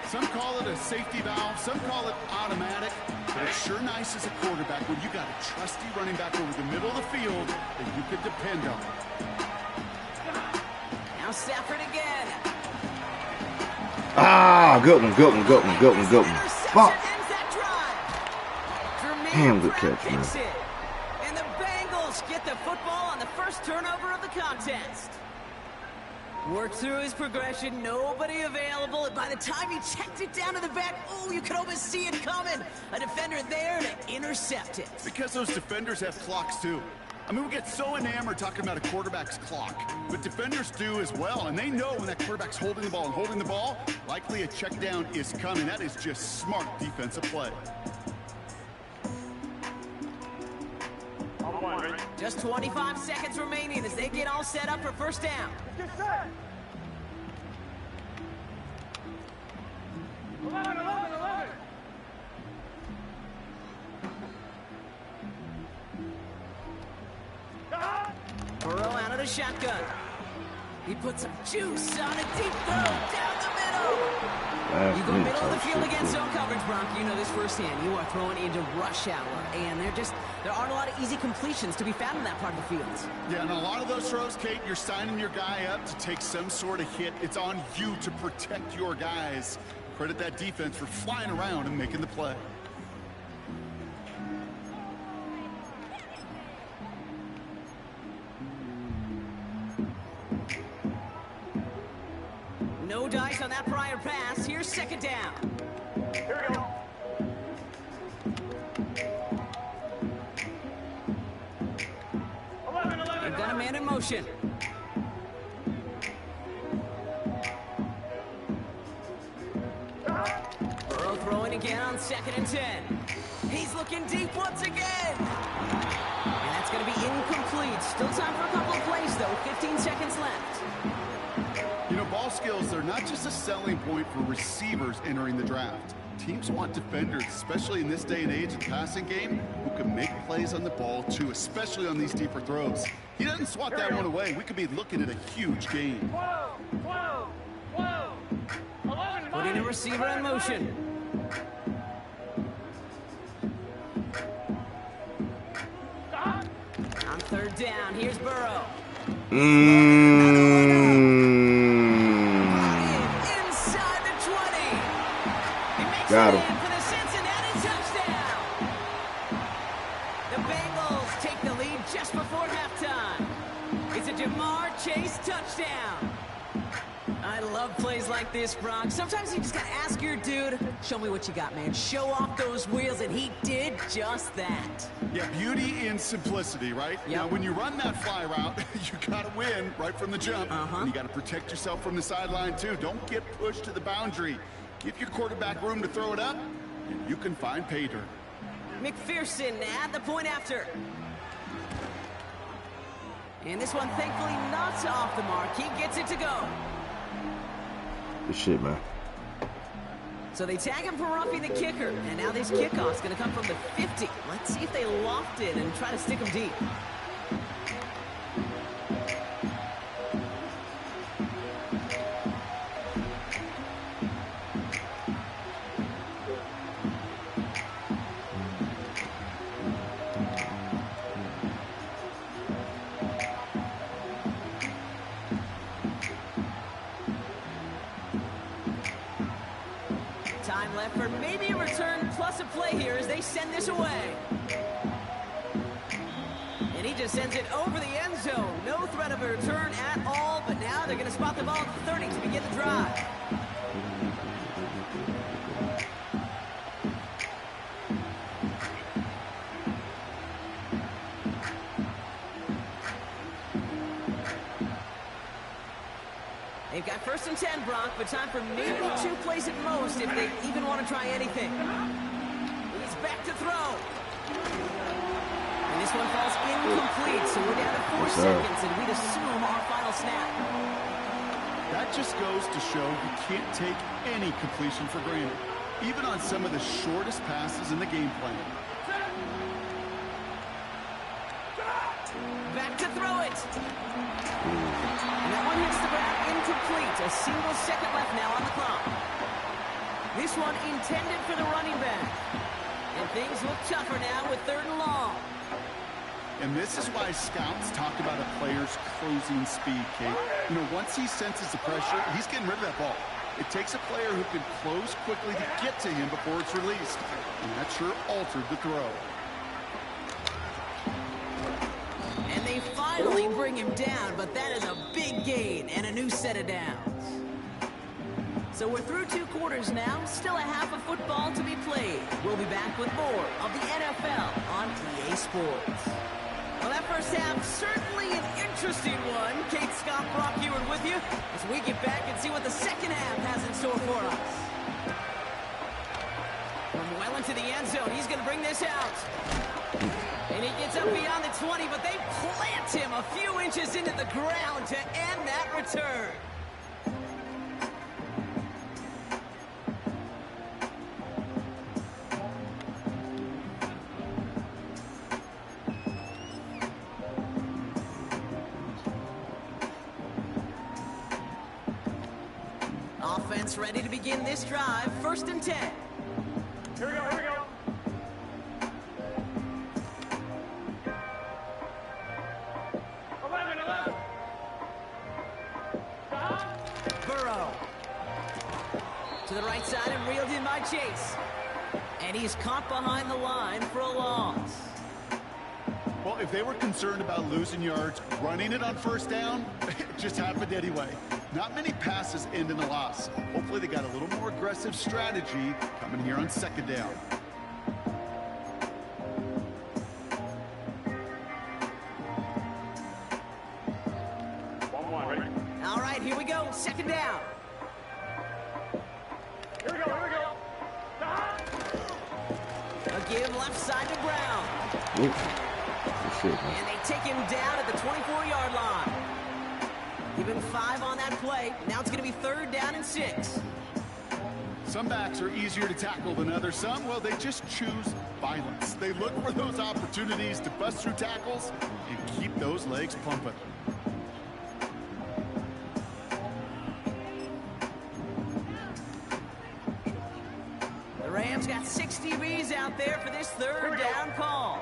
Some call it a safety valve, some call it automatic, but it's sure nice as a quarterback when you got a trusty running back over the middle of the field that you could depend on. Now Stafford again. Ah, good one. Fuck. Damn, good catch, man. And the Bengals get the football on the 1st turnover of the contest. Worked through his progression, nobody available, and by the time he checked it down to the back, oh, you could almost see it coming. A defender there to intercept it. Because those defenders have clocks too. I mean, we get so enamored talking about a quarterback's clock, but defenders do as well, and they know when that quarterback's holding the ball, likely a check down is coming. That is just smart defensive play. Just 25 seconds remaining as they get all set up for 1st down. Burrow out of the shotgun. He put some juice on a deep throw down the middle. Last You go minute middle of the type field shit, against too. zone coverage, Bronk. You know this firsthand. You are throwing into rush hour, and there aren't a lot of easy completions to be found in that part of the field. Yeah, and a lot of those throws, Kate, you're signing your guy up to take some sort of hit. It's on you to protect your guys. Credit that defense for flying around and making the play. No dice on that prior pass. Here's second down. Here we go. They've got a man in motion. Burrow throwing again on 2nd and 10. He's looking deep once again. And that's going to be incomplete. Still time for a couple of plays, though. 15 seconds left. You know, ball skills, they're not just a selling point for receivers entering the draft. Teams want defenders, especially in this day and age of the passing game, who can make plays on the ball, too, especially on these deeper throws. He doesn't swat that one away. We could be looking at a huge gain. Putting a receiver in motion. On 3rd down, here's Burrow. Inside the 20. He makes Got it him. in for the Cincinnati touchdown. The Bengals take the lead just before halftime. It's a Jamar Chase touchdown. I love plays like this, Bronx. Sometimes you just gotta ask your dude, show me what you got, man. Show off those wheels, and he did just that. Yeah, beauty in simplicity, right? Yep. Now, when you run that fly route, you got to win right from the jump. And you got to protect yourself from the sideline, too. Don't get pushed to the boundary. Give your quarterback room to throw it up, and you can find pay dirt. McPherson at the point after. And this one, thankfully, not off the mark. He gets it to go. Good shit, man. So they tag him for roughing the kicker, and now this kickoff's going to come from the 50. Let's see if they loft it and try to stick him deep. Time left for maybe a return plus a play here as they send this away. And he just sends it over the end zone. No threat of a return at all, but now they're going to spot the ball at the 30 to begin the drive. They've got 1st and 10, Bronk, but time for maybe 2 plays at most if they even want to try anything. He's back to throw. And this one falls incomplete, so we're down to 4 seconds, and we'd assume our final snap. That just goes to show you can't take any completion for granted, even on some of the shortest passes in the game plan. Back to throw it. And that one hits the ground incomplete. A single second left now on the clock. This one intended for the running back. And things look tougher now with 3rd and long. And this is why scouts talk about a player's closing speed, Kate. You know, once he senses the pressure, he's getting rid of that ball. It takes a player who can close quickly to get to him before it's released. And that sure altered the throw. And they finally bring him down, but that is a big gain and a new set of downs. So we're through 2 quarters now, still a half of football to be played. We'll be back with more of the NFL on EA Sports. Well, that first half, certainly an interesting one. Kate, Scott, Brock Ewart with you as we get back and see what the second half has in store for us. From well into the end zone, he's going to bring this out. And he gets up beyond the 20, but they plant him a few inches into the ground to end that return. Offense ready to begin this drive. 1st and 10. Here we go, here we go. Burrow. To the right side and reeled in by Chase. And he's caught behind the line for a loss. Well, if they were concerned about losing yards, running it on 1st down, it just happened anyway. Not many passes end in a loss. Hopefully they got a little more aggressive strategy coming here on 2nd down. All right, here we go. 2nd down. Here we go, here we go. A give left side to Brown. That's it, man. And they take him down at the 24-yard line. Give him 5 on that play. Now it's going to be 3rd down and 6. Some backs are easier to tackle than others. Some, well, they just choose violence. They look for those opportunities to bust through tackles and keep those legs pumping. The Rams got 6 DBs out there for this 3rd down call.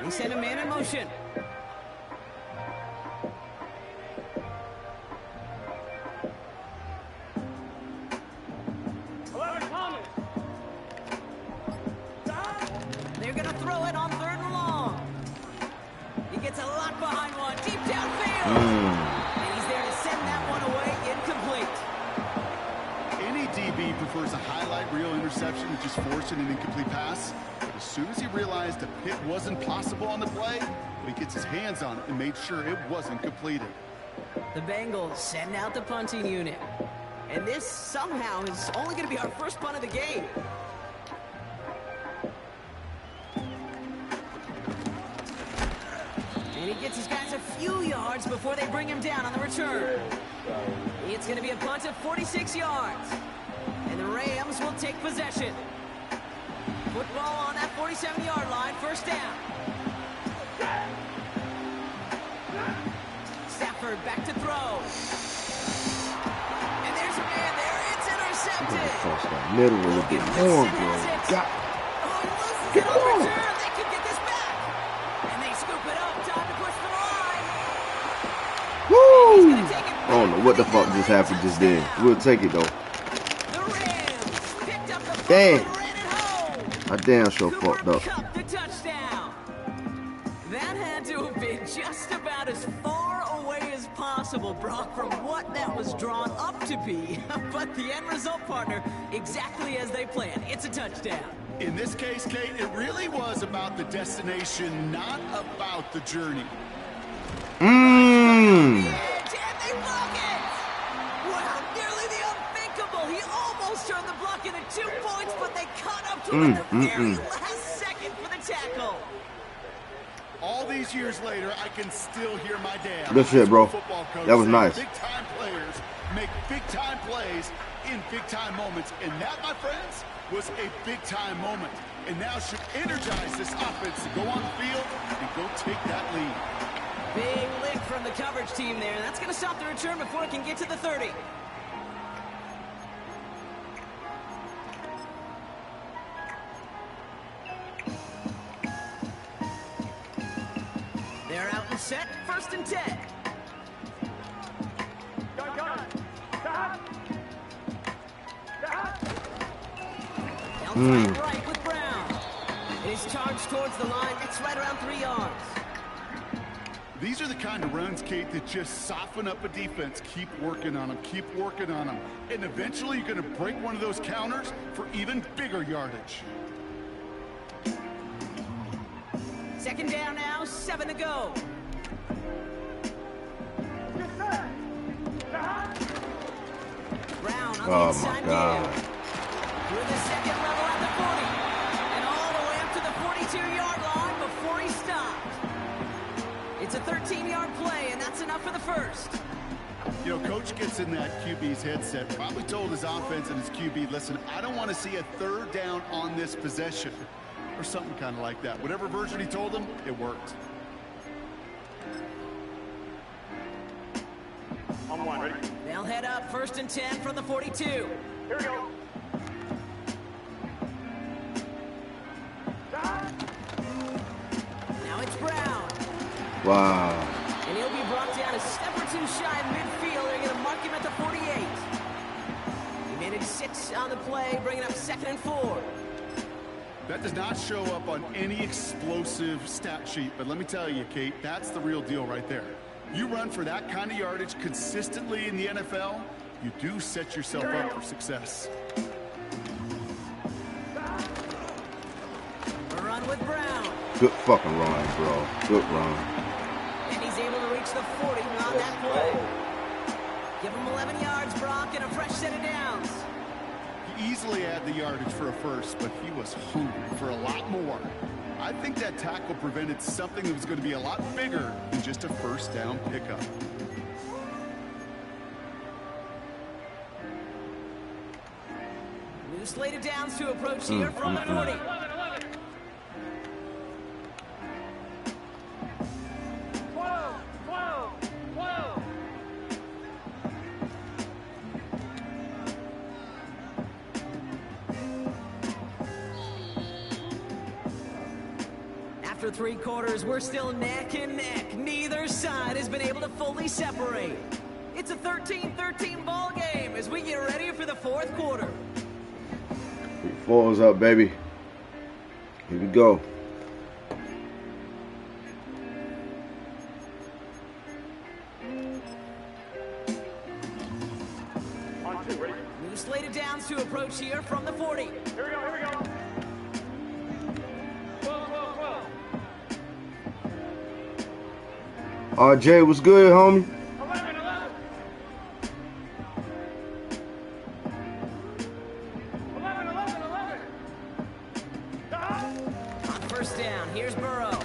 They send a man in motion. They're going to throw it on 3rd and long. He gets a lot behind one, deep downfield. And he's there to send that one away, incomplete. Any DB prefers a highlight reel interception to just forcing an incomplete pass. But as soon as he realized a hit wasn't possible on the play, he gets his hands on it and made sure it wasn't completed. The Bengals send out the punting unit. And this somehow is only going to be our first punt of the game. And he gets his guys a few yards before they bring him down on the return. It's going to be a punt of 46 yards. And the Rams will take possession. Football on that 47-yard line, 1st down. Stafford back to throw. And there's a man there. It's intercepted. Cross that middle a little bit more, bro. God. Oh, he loses it on return. They could get this back. And they scoop it up. Time to push the line. Woo! He's gonna take it I don't know what the fuck just happened just then. We'll take it, though. The Rams picked up the ball Damn. and ran it home. I damn sure Cooper fucked up. Kupp the touchdown. That had to have been just about as far away as possible, Brock, from what that was drawn up to be. But the end result, partner, exactly as they planned. It's a touchdown. In this case, Kate, it really was about the destination, not about the journey. And they block it! Wow, nearly the unthinkable. He almost turned the block into 2 points, but they caught up to him at the very last second for the tackle. All these years later, I can still hear my dad. Good shit, bro. Football coach That was saying nice. Big-time players make big-time plays in big-time moments. And that, my friends, was a big-time moment. And now should energize this offense to go on the field and go take that lead. Big lick from the coverage team there. That's going to stop the return before it can get to the 30. They're out and set. 1st and 10. They'll try it right with Brown. And he's charged towards the line. It's right around 3 yards. These are the kind of runs, Kate, that just soften up a defense. Keep working on them. Keep working on them. And eventually you're going to break one of those counters for even bigger yardage. 2nd down now, 7 to go. Brown on the inside near. Through the 2nd level at the 40. And all the way up to the 42-yard line before he stopped. It's a 13-yard play, and that's enough for the 1st. You know, Coach gets in that QB's headset, probably told his offense and his QB, listen, I don't want to see a 3rd down on this possession. Or something kind of like that. Whatever version he told him, it worked. On one, ready? They'll head up 1st and 10 from the 42. Here we go. Now it's Brown. Wow. And he'll be brought down a step or two shy of midfield. They're going to mark him at the 48. He managed 6 on the play, bringing up 2nd and 4. That does not show up on any explosive stat sheet, but let me tell you, Kate, that's the real deal right there. You run for that kind of yardage consistently in the NFL, you do set yourself up for success. A run with Brown. Good fucking run, bro. Good run. And he's able to reach the 40 on that play. Give him 11 yards, Brock, and a fresh set of downs. He easily had the yardage for a first, but he was hungry for a lot more. I think that tackle prevented something that was going to be a lot bigger than just a first down pickup. New slate of downs to approach here from the 40. After 3 quarters, we're still neck and neck. Neither side has been able to fully separate. It's a 13-13 ball game as we get ready for the 4th quarter. 4's up, baby. Here we go. On 2, ready? New slate of downs to approach here from the 40. Here we go, here we go. 12, 12, 12. RJ, what's good, homie? 11, 11. 11, 11, 11. On 1st down, here's Burrow.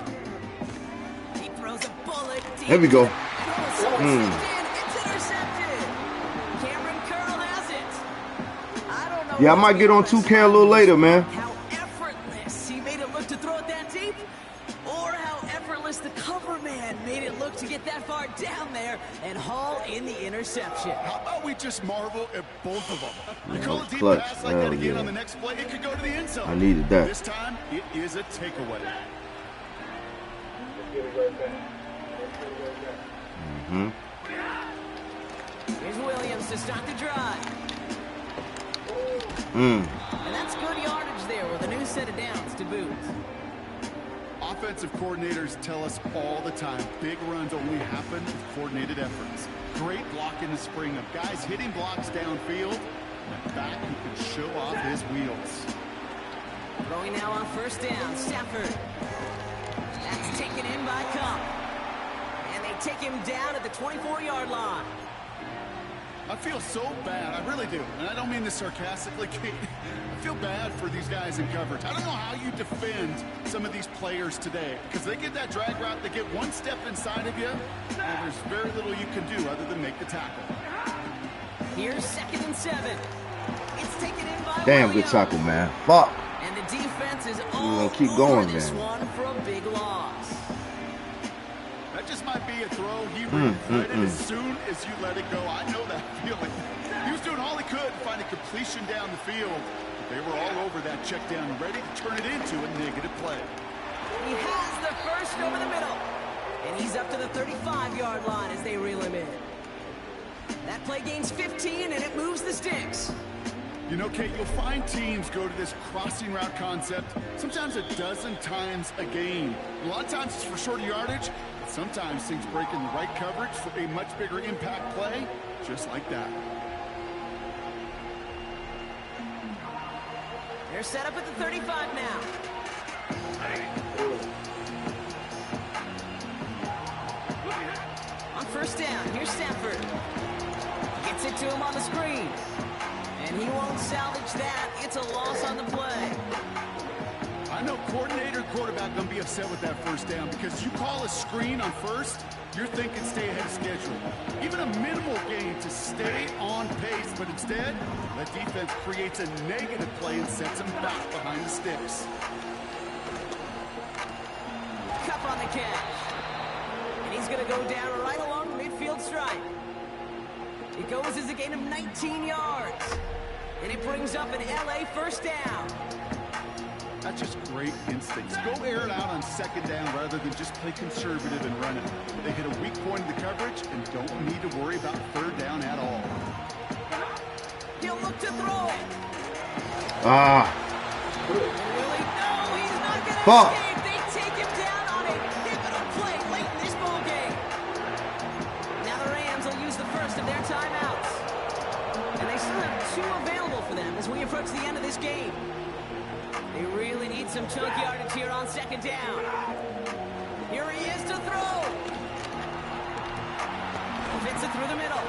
He throws a bullet deep. There we go. It's intercepted. Cameron Curl has it. I don't know. Yeah, I what's might get on being 2K a little later, man. How effortless he made it look to throw it that deep, or how effortless the cover man made it look to get that far down there and haul in the interception. How about we just marvel at both of them? You call a deep clutch. pass like that Hell again yeah. on the next play, it could go to the end zone. I needed that. This time, it is a takeaway. Here's Williams to start the drive. Mm. And that's good yardage there with a new set of downs to boot. Offensive coordinators tell us all the time, big runs only happen with coordinated efforts. Great block in the spring of guys hitting blocks downfield, and a back who can show off his wheels. Throwing now on 1st down, Stafford. That's taken in by Cup. And they take him down at the 24-yard line. I feel so bad, I really do, and I don't mean this sarcastically, Kate. I feel bad for these guys in coverage. I don't know how you defend some of these players today, because they get that drag route, they get one step inside of you, and there's very little you can do other than make the tackle. Here's 2nd and 7. It's taken in by Damn good Williams. tackle, man. Fuck. And the defense is gonna all keep over going, this man. one for a big loss. That just might be a throw he regretted as soon as you let it go. I know that feeling. He was doing all he could to find a completion down the field. They were all over that check down, ready to turn it into a negative play. He has the first over the middle. And he's up to the 35-yard line as they reel him in. That play gains 15, and it moves the sticks. You know, Kate, you'll find teams go to this crossing route concept sometimes a dozen times a game. A lot of times it's for shorter yardage. Sometimes things break in the right coverage for a much bigger impact play, just like that. They're set up at the 35 now. On 1st down, here's Stafford. Gets it to him on the screen. And he won't salvage that. It's a loss on the play. I know coordinator quarterback going to be upset with that first down because you call a screen on first, you're thinking stay ahead of schedule. Even a minimal gain to stay on pace, but instead, that defense creates a negative play and sets him back behind the sticks. Cup on the catch. And he's going to go down right along the midfield stripe. It goes as a gain of 19 yards. And it brings up an LA first down. That's just great instincts. Go air it out on second down rather than just play conservative and run it. They hit a weak point in the coverage and don't need to worry about third down at all. He'll look to throw it. Ah. Really? No, he's not going to Fuck. escape. They take him down on a pivotal play late in this ball game. Now the Rams will use the first of their timeouts. And they still have 2 available for them as we approach the end of this game. They really need some chunk yardage here on second down. Here he is to throw. Fits it through the middle.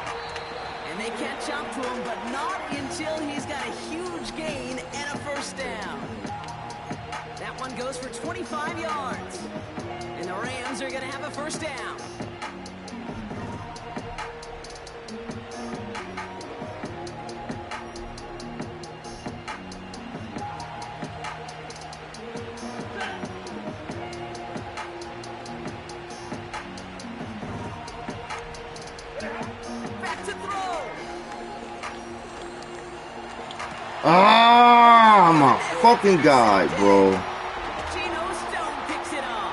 And they catch up to him, but not until he's got a huge gain and a first down. That one goes for 25 yards. And the Rams are going to have a first down. Back to throw. Ah, my fucking God, bro. Geno Stone picks it up.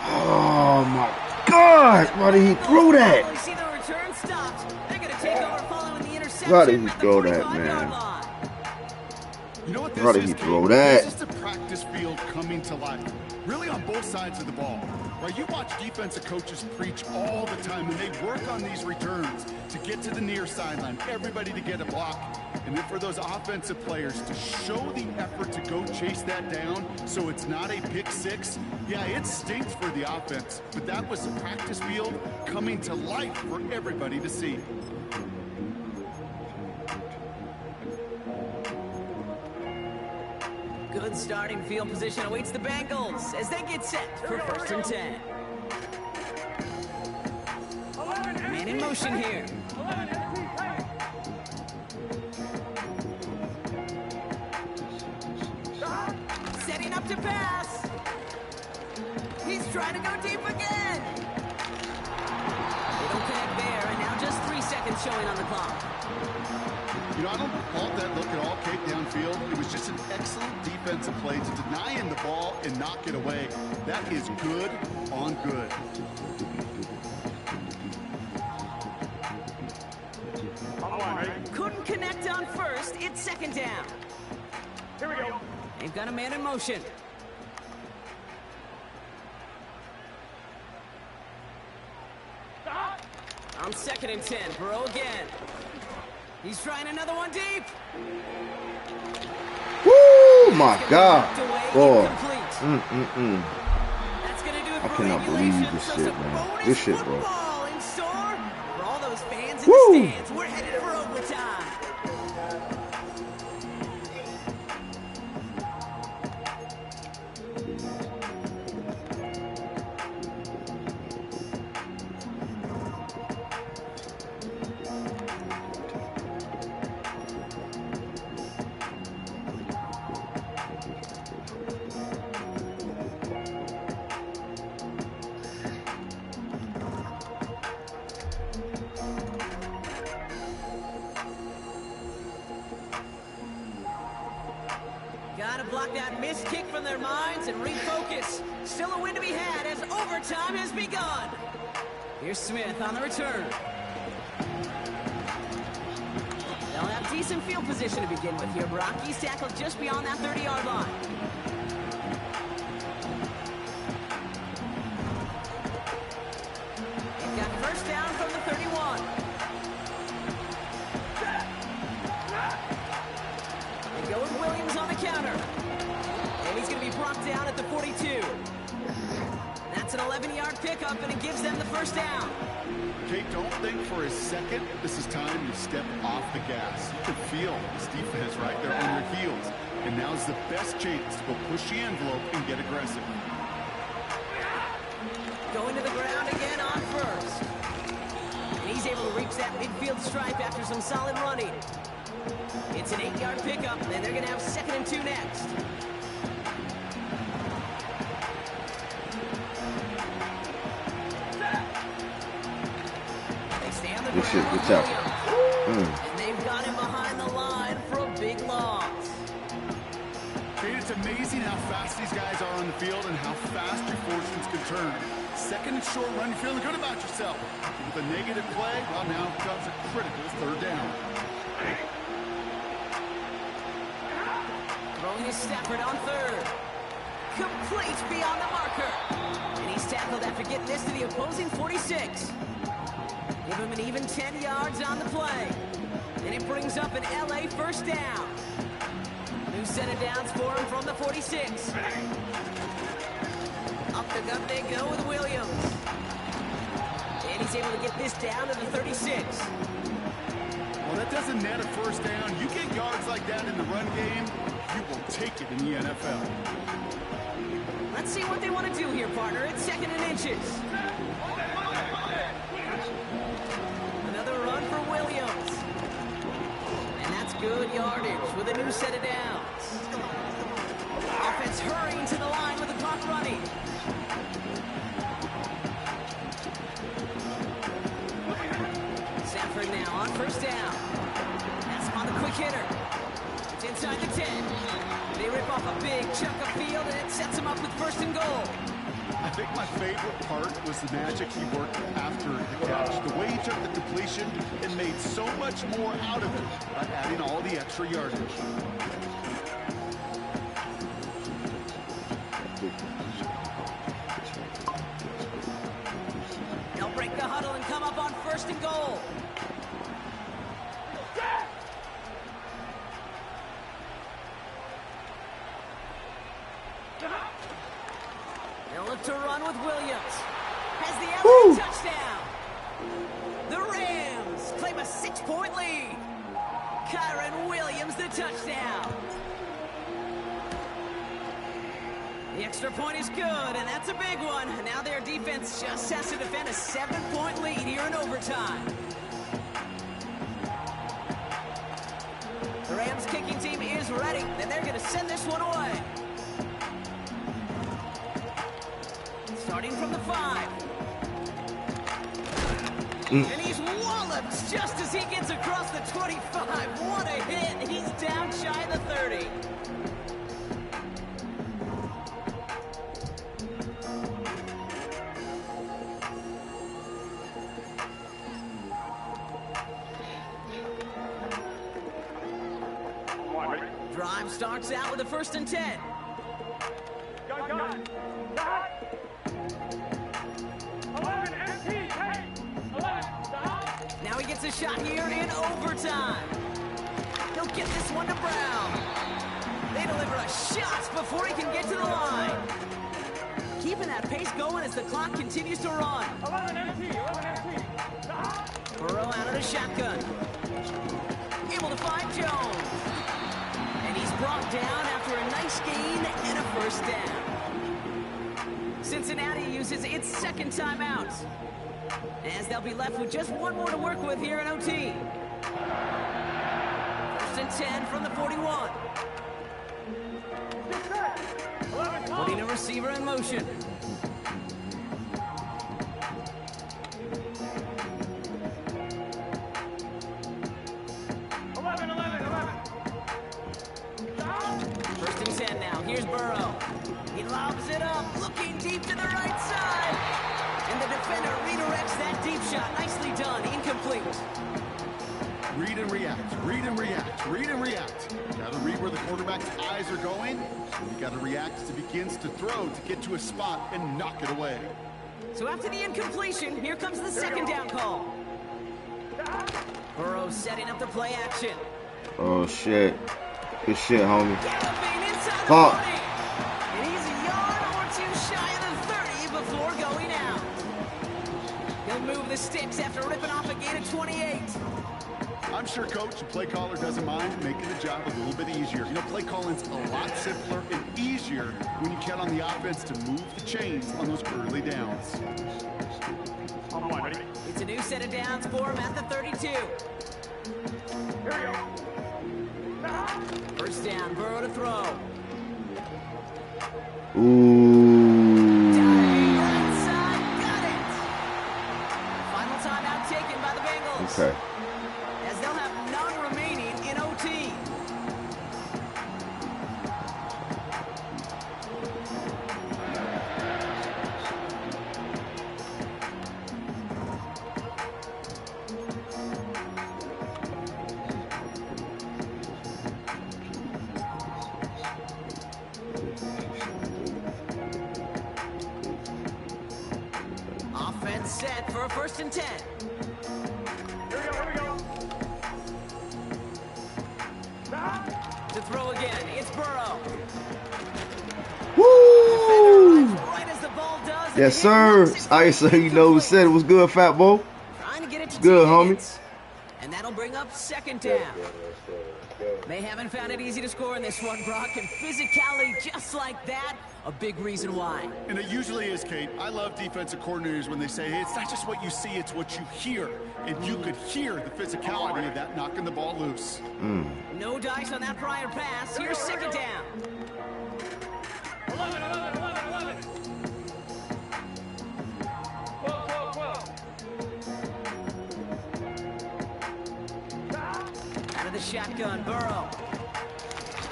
Oh my God! Why did he throw that? Well, you see the return stopped. They're going to take over following the interception. Why did he at the throw that, 45-yard man? line. You know what How this did is, he throw Kate? that? This is the practice field coming to life. Really on both sides of the ball. Right, you watch defensive coaches preach all the time, and they work on these returns to get to the near sideline, everybody to get a block. And then for those offensive players to show the effort to go chase that down so it's not a pick six. Yeah, it stinks for the offense, but that was the practice field coming to life for everybody to see. Good starting field position awaits the Bengals as they get set for first and 10. 11 Man in motion here. 11 empty, tight. Setting up to pass. He's trying to go deep again. They don't connect there, and now just 3 seconds showing on the clock. You know, I don't fault that look at all, Kate, downfield. It was just an excellent defensive play to deny him the ball and knock it away. That is good on good. Couldn't connect on first. It's second down. Here we go. They've got a man in motion. Stop. On second and 10, Burrow again. He's trying another one deep. Woo, my God. Knocked away, Boy. incomplete. That's gonna do it I for cannot believe regulation. this So shit, some man. bonus This shit, bro. football in store for all those fans in Woo. the stands. We're headed for overtime. Gotta block that missed kick from their minds and refocus. Still a win to be had as overtime has begun. Here's Smith on the return. They'll have decent field position to begin with here, Brock. He's tackled just beyond that 30-yard line. They've got first down from the 31. They go with Williams on the counter. And he's going to be brought down at the 42. That's an 11-yard pickup, and it gives them the first down. Kate, don't think for a second this is time to step off the gas. You can feel this defense right there on your heels. And now's the best chance to go push the envelope and get aggressive. Going to the ground again on first. And he's able to reach that midfield stripe after some solid running. It's an 8-yard pickup, and they're going to have second and 2 next. They stay on the This shit. Good tackle. And they've got him behind the line for a big loss. It's amazing how fast these guys are on the field and how fast your fortunes can turn. Second and short run, you're feeling good about yourself. With a negative play, well, now comes a critical third down. Throwing his Stafford on third. Complete beyond the marker. And he's tackled after getting this to the opposing 46. Give him an even 10 yards on the play. And it brings up an LA first down. New set of downs for him from the 46. Up the gut they go with Williams. And he's able to get this down to the 36. Well, that doesn't net a first down. You get yards like that in the run game, you will take it in the NFL. Let's see what they want to do here, partner. It's second and inches. Another run for Williams. And that's good yardage with a new set of downs. Offense hurrying to the line with the clock running. Stafford now on first down. That's on the quick hitter. It's inside the 10. They rip off a big chunk of field, and it sets him up with first and goal. I think my favorite part was the magic he worked after the catch. The way he took the completion and made so much more out of it by adding all the extra yardage. They'll break the huddle and come up on first and goal. They'll look to run with Williams. Has the LA touchdown. The Rams claim a 6-point lead. Kyron Williams the touchdown. The extra point is good, and that's a big one. Now their defense just has to defend a 7-point lead here in overtime. The Rams kicking team is ready, and they're going to send this one away. Starting from the 5. And he's walloped just as he gets across the 25. What a hit. He's down shy of the 30. Drive starts out with a 1st and 10. Gun. Stop. 11 empty. Hey. 11. Stop. Now he gets a shot here in overtime. He'll get this one to Brown. They deliver a shot before he can get to the line. Keeping that pace going as the clock continues to run. 11 empty. Stop. Burrow out of the shotgun. Able to find Jones. And he's brought down after a nice gain and a first down. Cincinnati uses its second timeout, as they'll be left with just one more to work with here in OT. 1st and 10 from the 41. Putting a receiver in motion. First and 10 now. Here's Burrow. He lobs it up, looking deep to the right side. And the defender redirects that deep shot. Nicely done. Incomplete. Read and react, read and react, read and react. You gotta read where the quarterback's eyes are going. You gotta react as he begins to throw to get to a spot and knock it away. So after the incompletion, here comes the second down call. Burrow setting up the play action. Oh, shit. Good shit, homie. Galloping inside the Fuck. 40. And he's a yard or two shy of the 30 before going out. He'll move the sticks after ripping off a gain of 28. I'm sure coach, the play caller doesn't mind making the job a little bit easier. You know, play calling's a lot simpler and easier when you count on the offense to move the chains on those early downs. It's a new set of downs for him at the 32. First down, Burrow to throw. Diving right side, got it. Final timeout taken by the Bengals. Okay. set for a 1st and 10. Here we go. To throw again, it's Burrow. Woo! Right as the ball does. Yes, sir. Ice, you know who said it was good, fat boy. Trying to get it to Good, T. homie. Higgins. And that'll bring up 2nd down. They haven't found it easy to score in this one, Brock, and physicality just like that, a big reason why. And it usually is, Kate. I love defensive coordinators when they say, hey, it's not just what you see, it's what you hear. And you could hear the physicality of that knocking the ball loose. No dice on that prior pass. Here's 2nd down. 11. 12. Out of the shotgun, Burrow.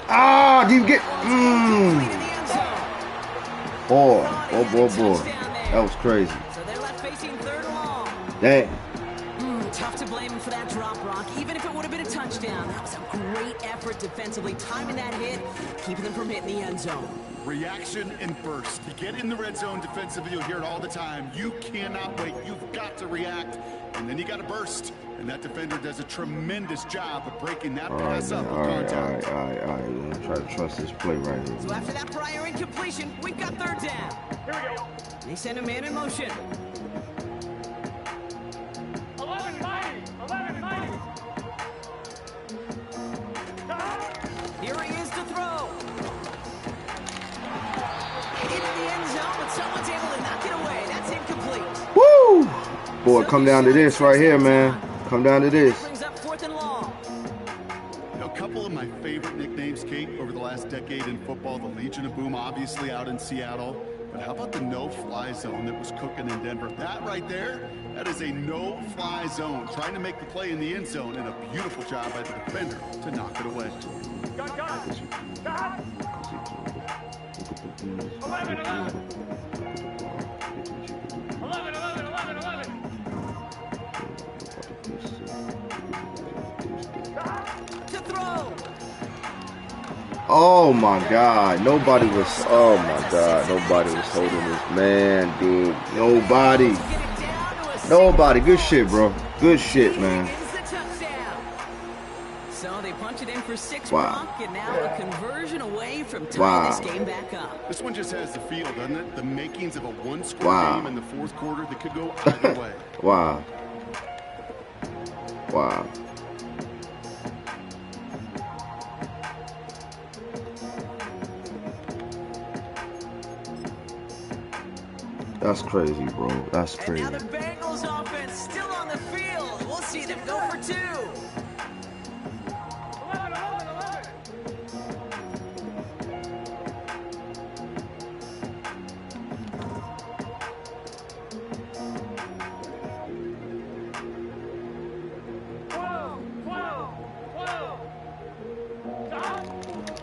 Ah, do you get? Complete in the end zone. Boy. That was crazy. So they're left facing 3rd and long. Dang. Tough to blame him for that drop, Brock. Even if it would have been a touchdown, that was a great effort defensively, timing that hit, keeping them from hitting the end zone. Reaction and burst. You get in the red zone defensively, you'll hear it all the time. You cannot wait. You've got to react, and then you got to burst. And that defender does a tremendous job of breaking that pass up with contact. All right. We're gonna try to trust this play right here. So after that prior incompletion, we've got 3rd down. Here we go. They send a man in motion. 11 mighty. Here he is to throw. Into the end zone, but someone's able to knock it away. That's incomplete. Woo! Boy, come down to this right here, man. Come down to this. Brings up 4th and long. You know, a couple of my favorite nicknames, Kate, over the last decade in football. The Legion of Boom, obviously, out in Seattle. But how about the no-fly zone that was cooking in Denver? That right there, that is a no-fly zone. Trying to make the play in the end zone, and a beautiful job by the defender to knock it away. Gun. 11. To throw. Oh my God! Nobody was. Oh my God! Nobody was holding this man, dude. Nobody. Get it down to a Nobody. Good shit, bro. Good shit, man. It's the touchdown. So they punch it in for 6, Wow. Brock, and now a conversion away from tying Wow. this game back up. This one just has the feel, doesn't it? The makings of a one-score Wow. game in the 4th quarter that could go either way. Wow. That's crazy, bro. That's And crazy. now the Bengals offense still on the field. We'll see them go for 2. 11.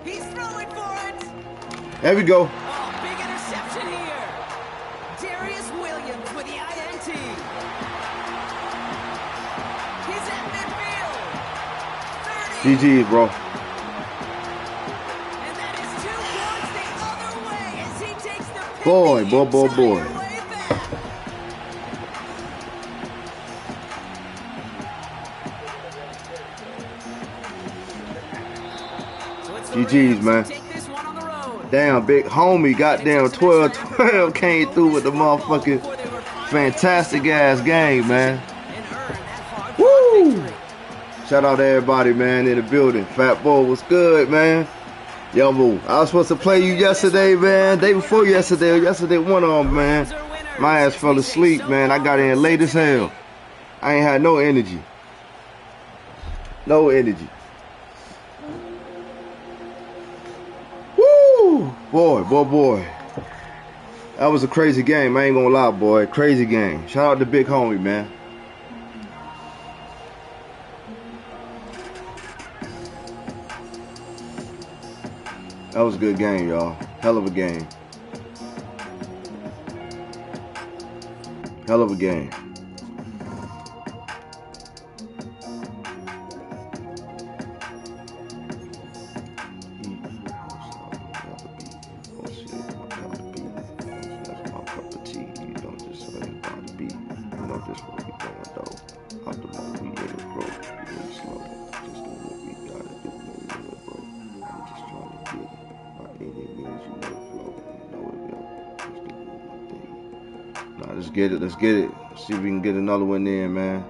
He's throwing for it. There we go. Oh, big interception here. Darius Williams with the INT. He's at midfield. 30. GG, bro. And that is 2 points the other way as he takes the pick Boy. the entire way back. So it's the GG's, Rams who man. take this one on the road. Damn, big homie. Goddamn 12-12 came through with the motherfucking fantastic ass game, man. Woo! Shout out to everybody, man, in the building. Fat Boy was good, man. Yo, boo. I was supposed to play you yesterday, man. Day before yesterday. Yesterday, one of them, man. My ass fell asleep, man. I got in late as hell. I ain't had no energy. No energy. Woo! Boy. That was a crazy game. I ain't gonna lie, boy. Crazy game. Shout out to big homie, man. That was a good game, y'all. Hell of a game. Hell of a game. Let's get it. Let's get it. See if we can get another one in, man.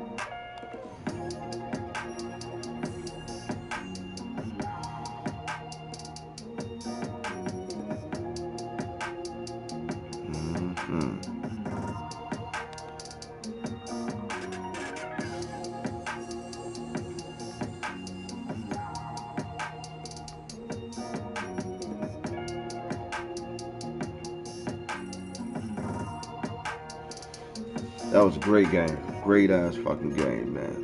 That was a great game. Great ass fucking game, man.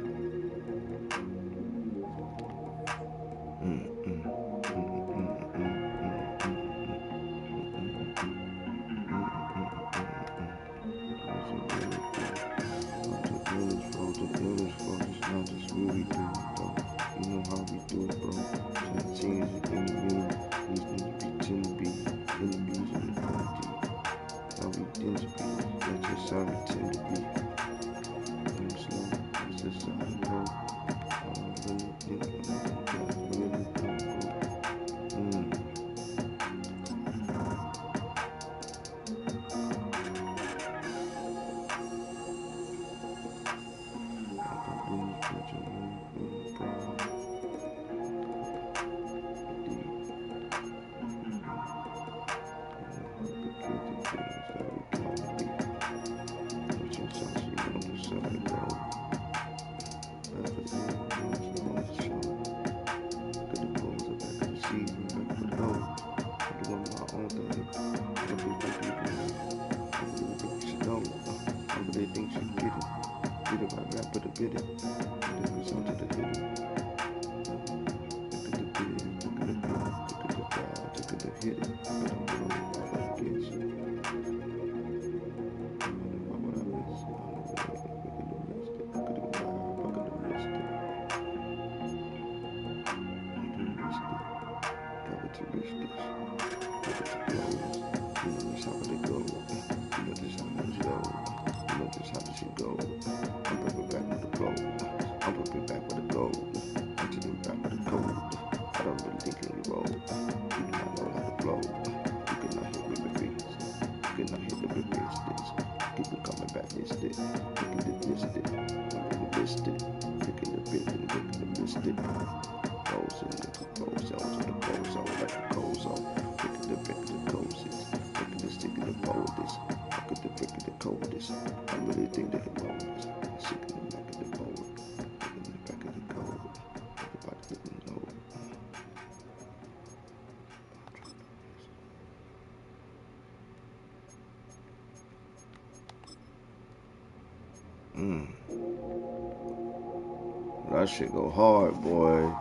That shit go hard, boy.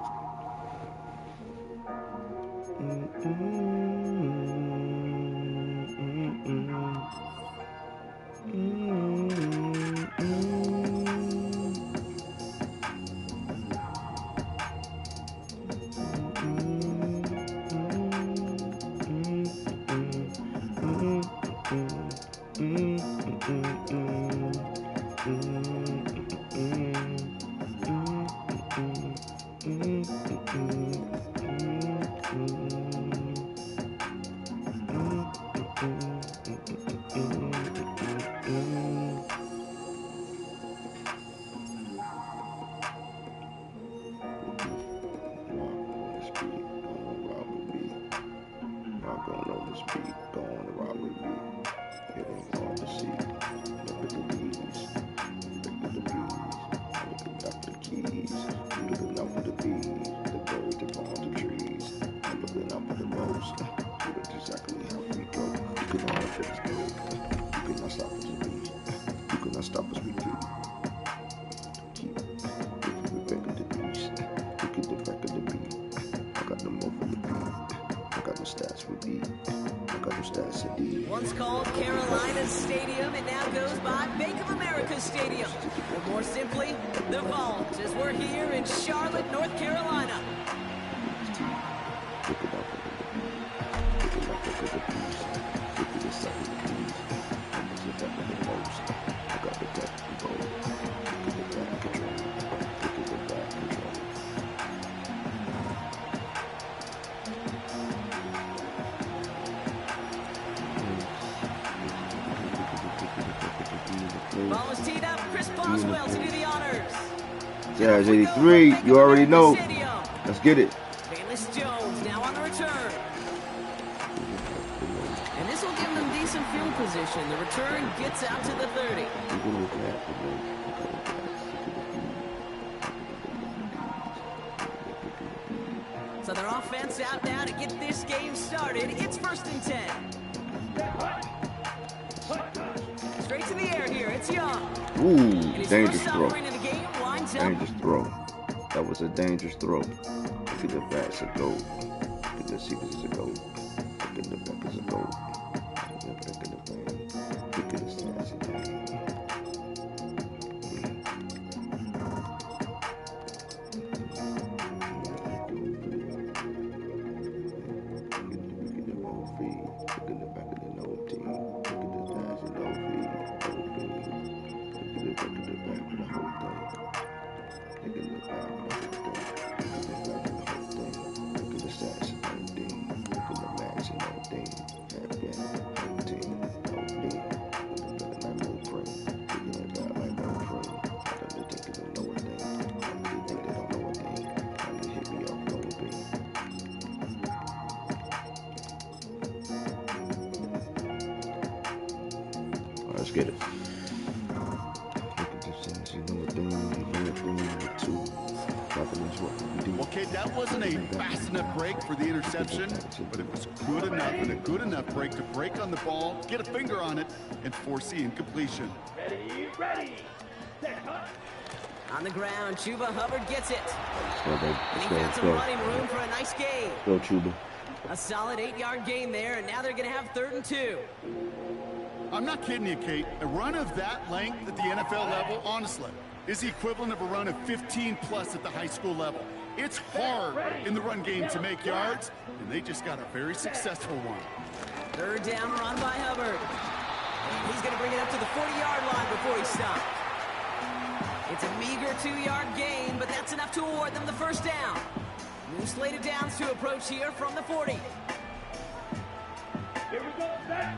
Once called Carolina's Stadium, it now goes by Bank of America Stadium. Or more simply, the Vault, as we're here in Charlotte, North Carolina. Roswell to do the honors. Jazz 83, you already know. Let's get it. Bayless Jones now on the return. And this will give them decent field position. The return gets out to the 30. So their offense out now to get this game started. It's 1st and 10. Straight to the air here. It's Young. Ooh, dangerous throw. Dangerous throw. That was a dangerous throw. Look at the back's a goal. Look at the secrets is a goal. Look at the back is a goal. Look at the back. Look at the stats again. Let's get it. Okay, that wasn't a fast enough break for the interception, but it was good enough and a good enough break to break on the ball, get a finger on it, and force the incompletion. Ready. On the ground, Chuba Hubbard gets it. Let's go, baby. And he got some running room for a nice gain. Go, Chuba. A solid 8-yard gain there, and now they're going to have 3rd and 2. I'm not kidding you, Kate. A run of that length at the NFL level, honestly, is the equivalent of a run of 15+ at the high school level. It's hard in the run game to make yards, and they just got a very successful one. 3rd down run by Hubbard. He's going to bring it up to the 40-yard line before he stops. It's a meager 2-yard gain, but that's enough to award them the 1st down. New slated downs to approach here from the 40. Here we go, set.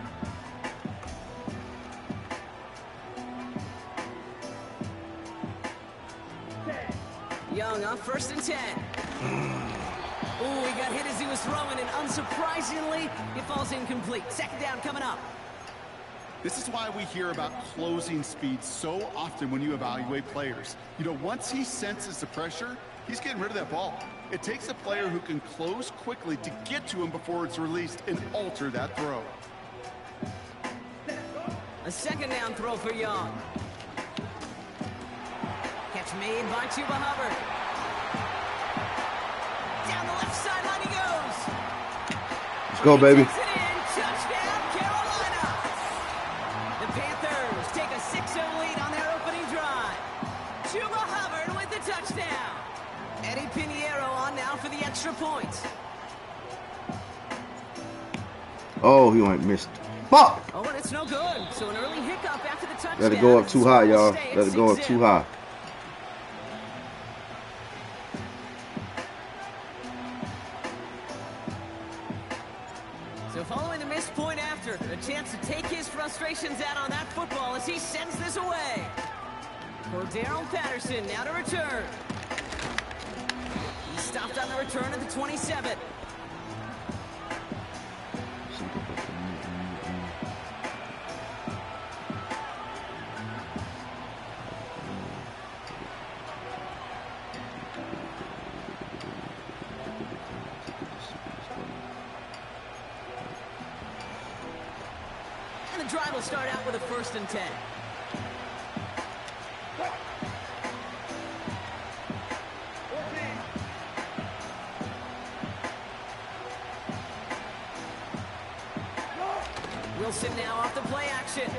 Young on 1st and 10. Ooh, he got hit as he was throwing, and unsurprisingly, it falls incomplete. 2nd down coming up. This is why we hear about closing speed so often when you evaluate players. You know, once he senses the pressure, he's getting rid of that ball. It takes a player who can close quickly to get to him before it's released and alter that throw. A 2nd down throw for Young. Catch made by Chuba Hubbard. Down the left sideline he goes. Let's go, baby. Touchdown, Carolina. The Panthers take a 6-0 lead on their opening drive. Chuba Hubbard with the touchdown. Eddie Pinheiro on now for the extra point. Oh, he went missed. Fuck! Oh, and it's no good. So an early hiccup after the touchdown. Let it go up too high, y'all. Let it go up too high. So following the missed point after, a chance to take his frustrations out on that football as he sends this away. For Darrell Patterson now to return. He stopped on the return at the 27. And the drive will start out with a 1st and 10. Wilson now off the play action.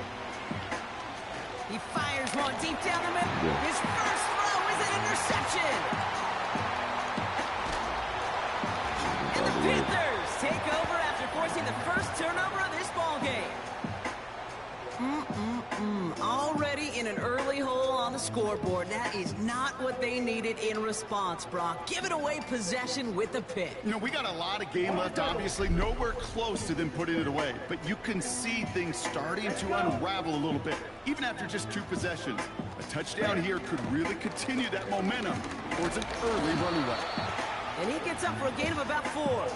He fires one deep down the middle. Yeah. His first throw is an interception. And the Panthers take over after forcing the first turnover of this ball game. Already in an early hole on the scoreboard. That is not what they needed in response, Brock. Giving away possession with the pick. You know, we got a lot of game left, obviously. Nowhere close to them putting it away. But you can see things starting to unravel a little bit, even after just 2 possessions. A touchdown here could really continue that momentum towards an early runaway. And he gets up for a gain of about 4.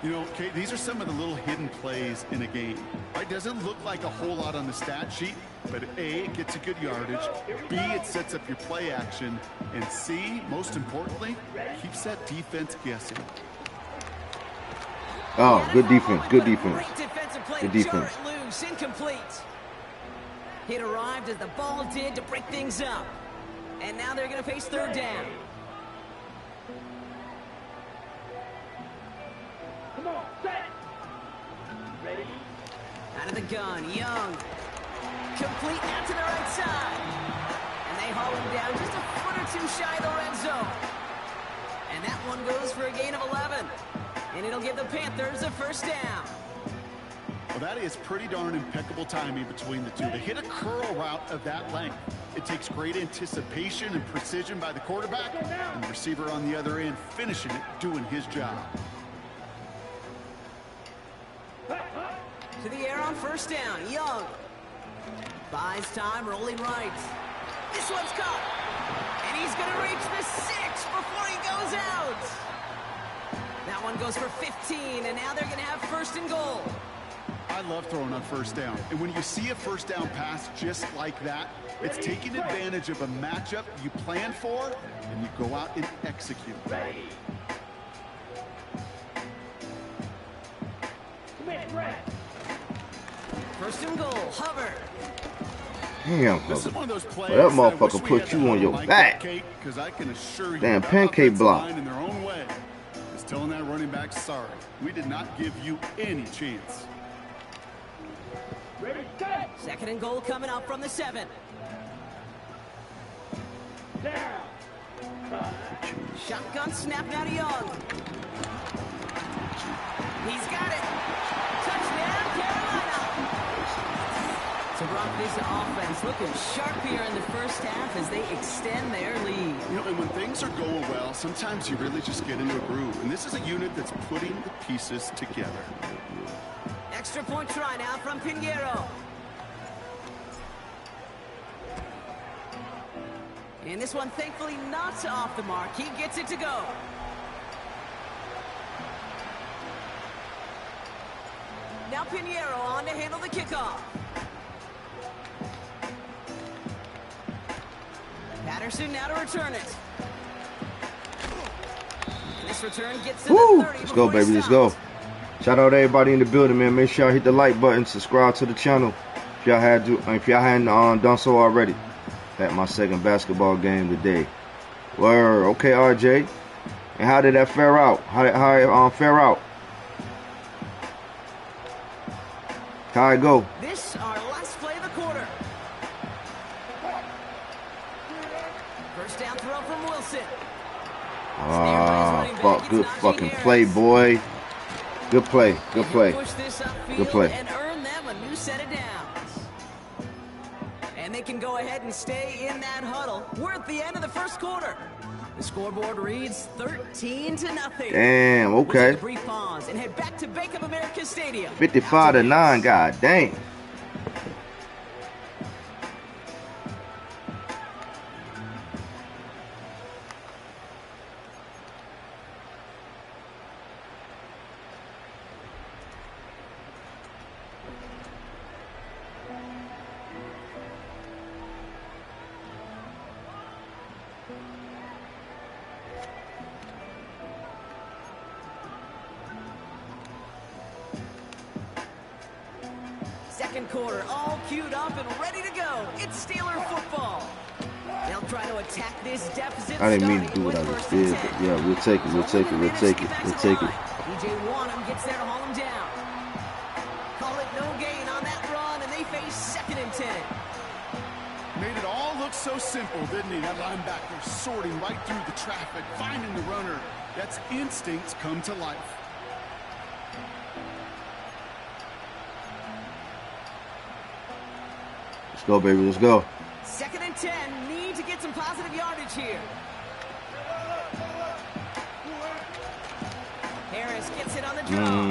You know, Kate, these are some of the little hidden plays in a game. It doesn't look like a whole lot on the stat sheet, but A, it gets a good yardage, B, it sets up your play action, and C, most importantly, keeps that defense guessing. Oh, good defense, good defense. Great defensive play. Good defense. Jar it loose, incomplete. It arrived as the ball did to break things up. And now they're going to face 3rd down. Come on, set. Ready? Out of the gun, Young. Complete out to the right side. And they haul him down just a foot or 2 shy of the red zone. And that one goes for a gain of 11. And it'll give the Panthers a 1st down. Well, that is pretty darn impeccable timing between the two. To hit a curl route of that length, it takes great anticipation and precision by the quarterback, and the receiver on the other end finishing it, doing his job. To the air on 1st down, Young. Buys time, rolling right. This one's caught. And he's going to reach the 6 before he goes out. That one goes for 15, and now they're going to have 1st and goal. I love throwing on 1st down. And when you see a 1st down pass just like that, it's taking advantage of a matchup you plan for, and you go out and execute. Ready. Commit, red. 1st and goal, Hubbard. Damn, This is one of those plays well, that I wish motherfucker we put had you the on your like back. Kate, 'cause I can assure you Damn, that pancake offensive block. line in their own way is telling that running back, sorry, we did not give you any chance. Ready, set. 2nd and goal coming up from the 7. Down. Shotgun snap now to Young. He's got it. Touchdown, Carolina. So Brock, this offense looking sharp here in the 1st half as they extend their lead. You know, and when things are going well, sometimes you really just get into a groove. And this is a unit that's putting the pieces together. Extra point try now from Pinheiro. And this one thankfully not off the mark. He gets it to go. Now Pinheiro on to handle the kickoff. Patterson now to return it. And this return gets to Woo! the 30. Let's go, before he baby. Let's go. stops. Shout out to everybody in the building, man. Make sure y'all hit the like button, subscribe to the channel if y'all hadn't done so already. At my 2nd basketball game today. Word. Okay, RJ. And how did that fare out? How fare out? How it go? This our last play of the quarter. 1st down throw from Wilson. Ah, fuck. Good fucking play, boy. Good play. Good play. Push this upfield Good play. and earn them a new set of downs. And they can go ahead and stay in that huddle. We're at the end of the 1st quarter. The scoreboard reads 13-0. Damn, We'll okay. take a brief pause and head back to Bank of America Stadium. 55-9, god dang. Second quarter, all queued up and ready to go. It's Steeler football. They'll try to attack this deficit. I didn't mean to do what I just did, but yeah, we'll take it, we'll take it, we'll take it, we'll take it. DJ Wanham gets there to haul him down. Call it no gain on that run, and they face 2nd and 10. Made it all look so simple, didn't he? That linebacker sorting right through the traffic, finding the runner. That's instincts come to life. Let's go, baby. Let's go. 2nd and 10. Need to get some positive yardage here. Harris gets it on the draw.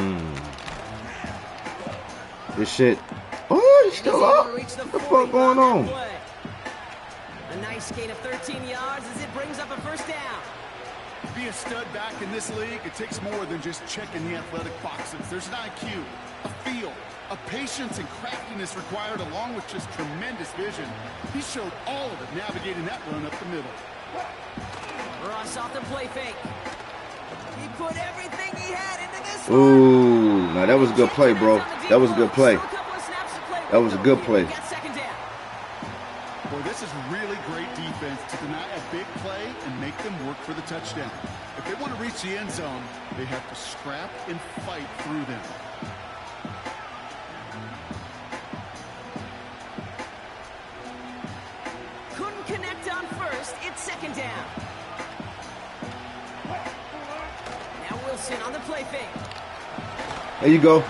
This shit. Oh, he's still up. What the fuck going on? A nice gain of 13 yards as it brings up a 1st down. To be a stud back in this league, it takes more than just checking the athletic boxes. There's an IQ, a feel, a patience and craftiness required along with just tremendous vision. He showed all of it navigating that run up the middle. Ross off the play fake. He put everything he had into this one. Ooh, now that was a good play, bro. That was a good play. That was a good play. Boy, this is really great defense to deny a big play and make them work for the touchdown. If they want to reach the end zone, they have to scrap and fight through them. Couldn't connect on 1st. It's 2nd down. Now Wilson on the play fake. There you go.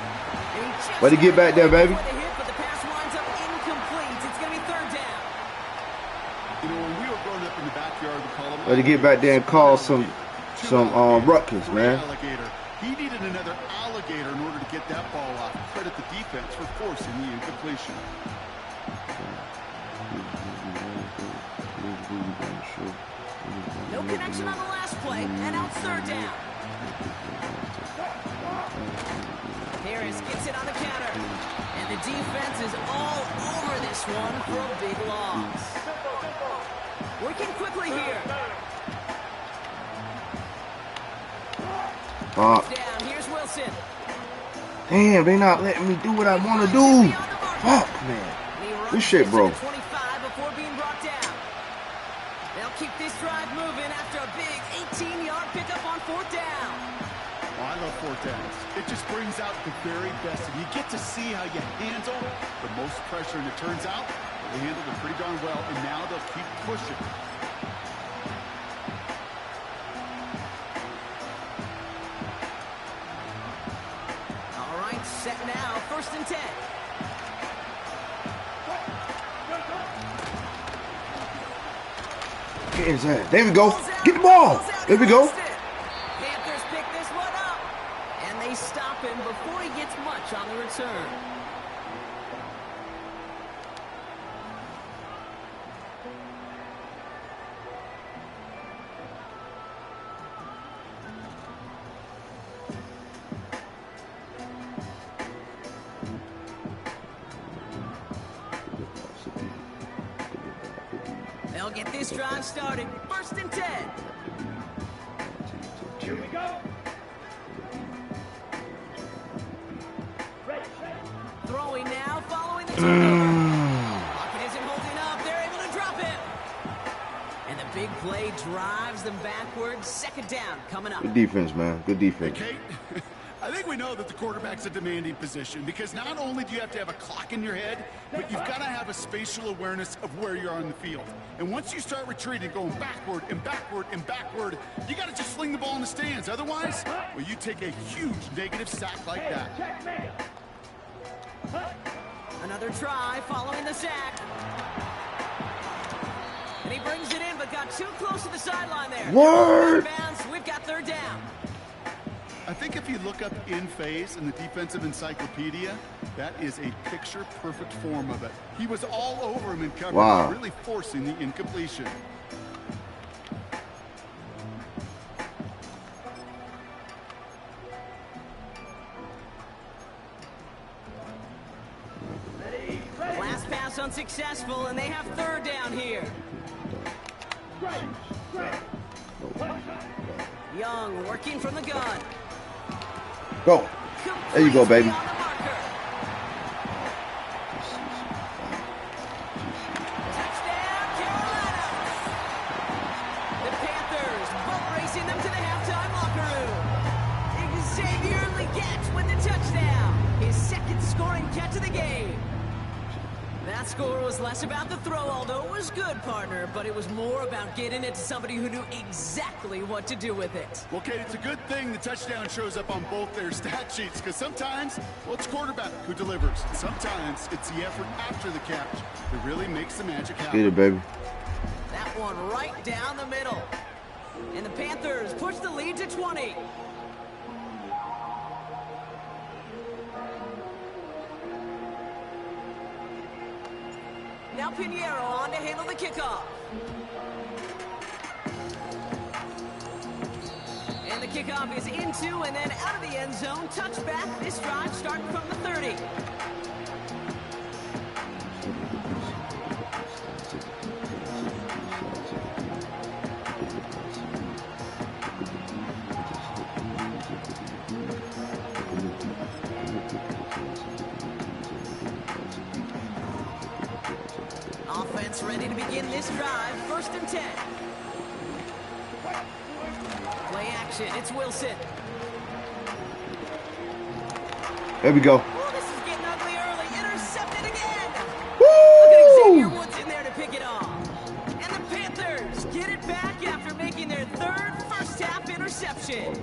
Way to get back there, baby. But the pass winds up incomplete. It's going to be 3rd down. You know, when we were growing up in the backyard, we call them. Way to get back there and call some ruckus, man. Alligator. He needed another alligator in order to get that ball off. Credit the defense for forcing the incompletion. No connection on the last play, and now it's 3rd down. Harris gets it on the counter, and the defense is all over this one for a big loss. Working quickly here. Down, here's Wilson. Damn, they not letting me do what I want to do. Fuck, man. This shit, bro. 25 before being brought down. They'll keep this drive moving after a big 18-yard pickup on 4th down. Oh, I love 4th downs. It just brings out the very best, and you get to see how you handle the most pressure, and it turns out they handled it pretty darn well, and now they'll keep pushing. All right, set now, 1st and 10. Get his ass. There we go. Get the ball. There we go. Panthers pick this one up, and they stop him before he gets much on the return. They'll get this drive started. 1st and 10. Here we go. Ready. Throwing now, following the turnover. Pocket isn't holding up. They're able to drop him. And the big play drives them backwards. 2nd down coming up. Good defense, man. Good defense. Kate, I think we know that the quarterback's a demanding position because not only do you have to have a clock in your head, but you've got to have a spatial awareness of where you are on the field. And once you start retreating, going backward and backward and backward, you got to just sling the ball in the stands. Otherwise, well, you take a huge negative sack like that. Another try following the sack. And he brings it in, but got too close to the sideline there. Word! We've got 3rd down. I think if you look up in phase in the defensive encyclopedia, that is a picture-perfect form of it. He was all over him in coverage, wow, really forcing the incompletion. Last pass unsuccessful, and they have 3rd down here. Young working from the gun. Go. There you go, baby. Touchdown, Carolina. The Panthers boat racing them to the halftime locker room. Xavier Legette with the touchdown. His 2nd scoring catch of the game. That score was last. Less about the throw, although it was good, partner, but it was more about getting it to somebody who knew exactly what to do with it. Well, Kate, it's a good thing the touchdown shows up on both their stat sheets, because sometimes, well, it's quarterback who delivers. And sometimes it's the effort after the catch that really makes the magic happen. Get it, baby. That one right down the middle. And the Panthers push the lead to 20. Now Pinheiro on to handle the kickoff. And the kickoff is into and then out of the end zone. Touchback. This drive starting from the 30. Offense ready to begin this drive. 1st and 10. Play action. It's Wilson. There we go. Oh, this is getting ugly early. Intercepted again. Woo! Look at Xavier Woods in there to pick it off. And the Panthers get it back after making their 3rd first-half interception.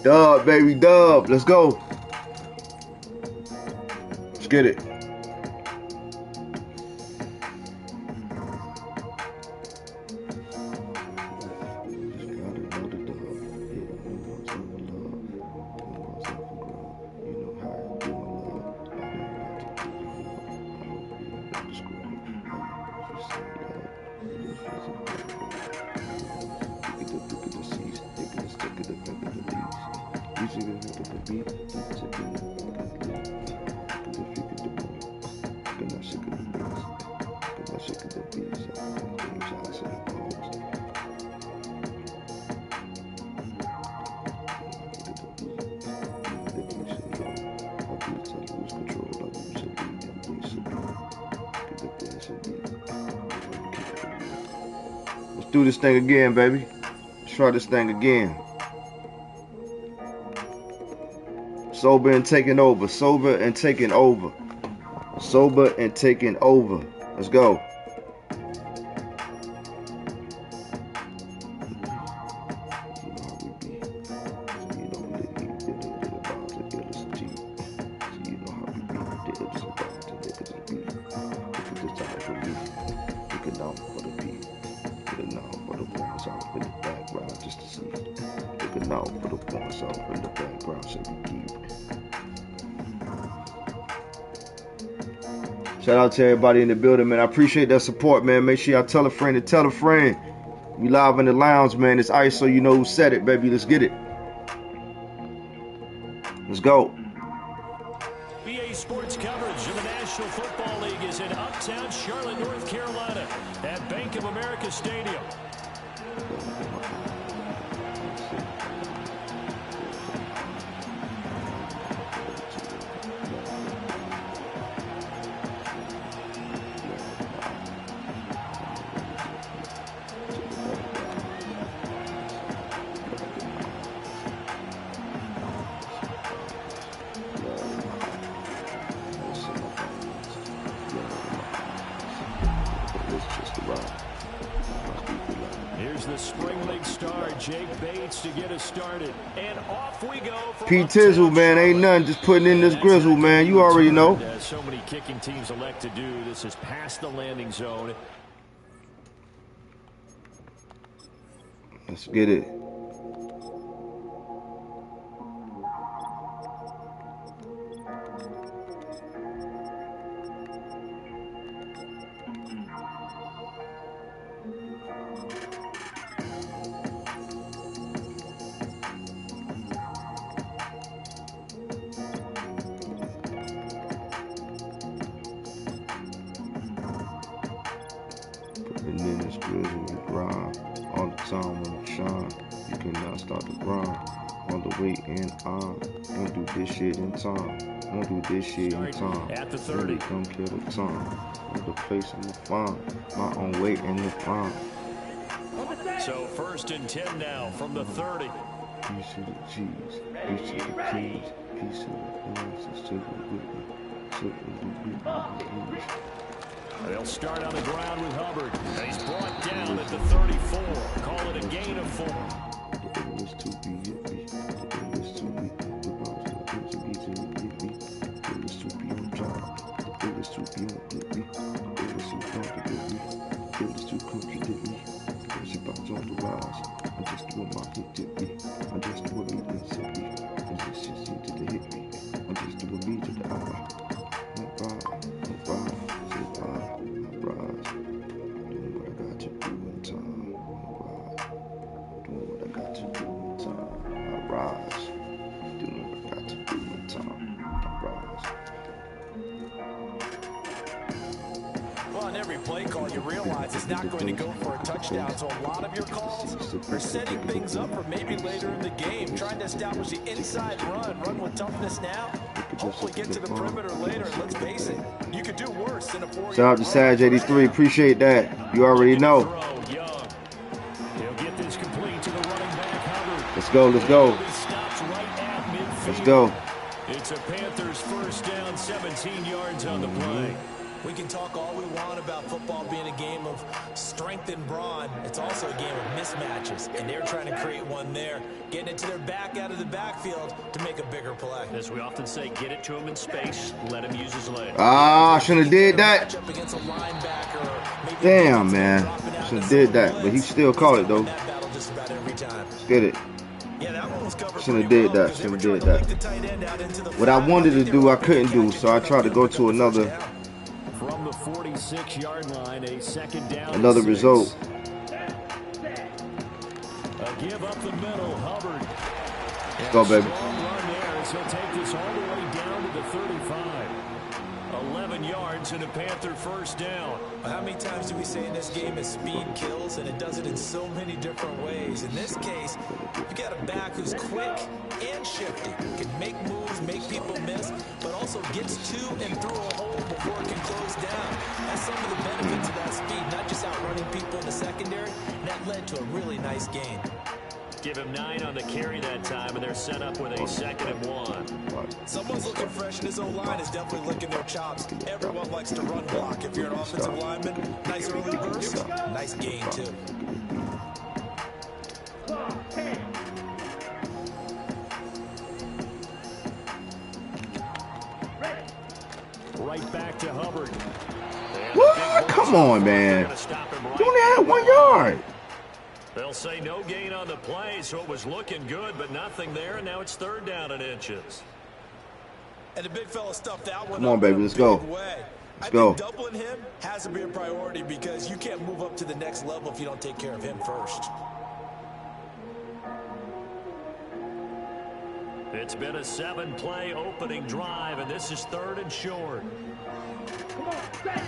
Dub, baby, dub. Let's go. Let's get it. Let's do this thing again, baby. Let's try this thing again. Sober and taking over. Sober and taking over. Sober and taking over. Let's go. Shout out to everybody in the building, man. I appreciate that support, man. Make sure y'all tell a friend and tell a friend. We live in the lounge, man. It's Ice, so you know who said it, baby. Let's get it. Let's go. BA Sports coverage of the National Football League is in uptown Charlotte, North Carolina at Bank of America Stadium. Here's the Spring League star, Jake Bates, to get us started. And off we go. P. Tizzle, man, ain't nothing. Just putting in this grizzle, man. You already know. As so many kicking teams elect to do, this is past the landing zone. Let's get it. And then it's grizzle, we grind all the time when it shine. You cannot stop the grind all the way in on. Won't do this shit in time. Won't do this shit in time. At the 30. Really don't kill the time. All the place I'ma find my own way in the find. So 1st and 10 now from the 30. Piece of the cheese, piece of the cheese, piece of the oranges, They'll start on the ground with Hubbard. And he's brought down at the 34. Call it a gain of 4. On every play call, you realize it's not going to go for a touchdown, so a lot of your calls are setting things up for maybe later in the game, trying to establish the inside run with toughness now, hopefully get to the perimeter later, and let's face it, you could do worse than a 4-yard. Shout out to Sag83, appreciate that. You already know. Let's go, let's go. Let's go. It's a Panthers 1st down, 17 yards on the play. We can talk all we want about football being a game of strength and brawn. It's also a game of mismatches, and they're trying to create one there, getting it to their back out of the backfield to make a bigger play. As we often say, get it to him in space, let him use his legs. Ah, shouldn't have did that. Damn, man. Shouldn't have did that, but he still called it, though. Let's get it. Shouldn't have did that, shouldn't have did that. What I wanted to do, I couldn't do, so I tried to go to another. From the 46-yard line, a 2nd down. Another result. A give up the middle, Hubbard. Let's go, baby. He'll take this all the way down to the 35. 11 yards and a Panther 1st down. How many times do we say in this game is speed kills, and it does it in so many different ways. In this case, you got a back who's quick and shifty, can make moves, make people miss, but also gets to and through a hole before it can close down. That's some of the benefits of that speed, not just outrunning people in the secondary, and that led to a really nice gain. Give him 9 on the carry that time, and they're set up with a 2nd and 1. Someone's looking fresh, and his O-line is definitely licking their chops. Everyone likes to run block. If you're an offensive lineman, nice early burst, nice gain, too. Right back to Hubbard. What? Come on, man. You only had 1 yard. They'll say no gain on the play, so it was looking good, but nothing there, and now it's 3rd down and inches. And the big fella stuffed that one. Come on, baby, let's go. Let's go. Doubling him has to be a priority because you can't move up to the next level if you don't take care of him first. It's been a 7-play opening drive, and this is 3rd and short. Come on, set.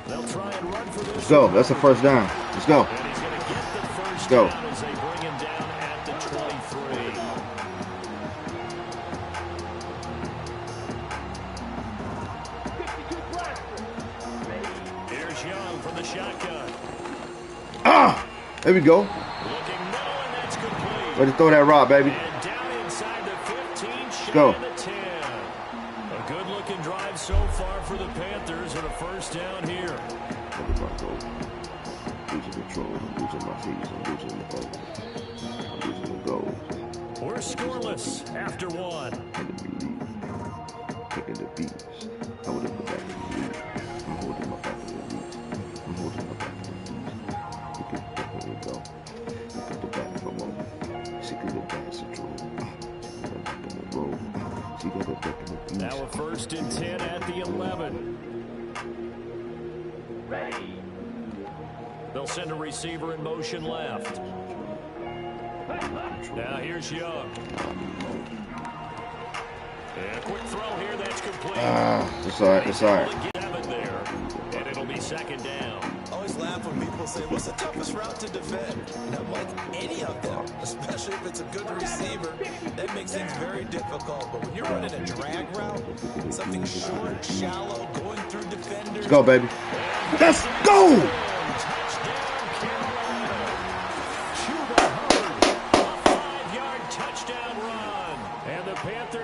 They'll try and run for this. Let's go. That's a 1st down. Let's go. And he's going to get the 1st go. down as they bring him down at the 23. Here's Young from the shotgun. Ah! There we go. Looking middle, and that's complete. Way to throw that rock, baby. And down inside the 15, shy go. of the 10. A good-looking drive so far for the Panthers, and a 1st down here. Losing control, I'm losing my feet, I'm losing the ball. I'm losing the goal. We're scoreless after 1. Taking the beats. I would have put back in the lead. I'm holding my back in the lead. I'm holding my back in the lead. You can definitely go. Look at the back for a moment. She could have back control. She got back in the roll. She got it back in the beats. Now a 1st and 10 at the 11. Ready. They'll send a receiver in motion left. Now here's Young. And a quick throw here, that's complete. It's all right, it's all right. There, and it'll be 2nd down. I always laugh when people say, what's the toughest route to defend? And I'm like, any of them, especially if it's a good receiver. That makes things very difficult. But when you're running a drag route, something short, shallow, going through defenders. Let's go, baby. Let's go!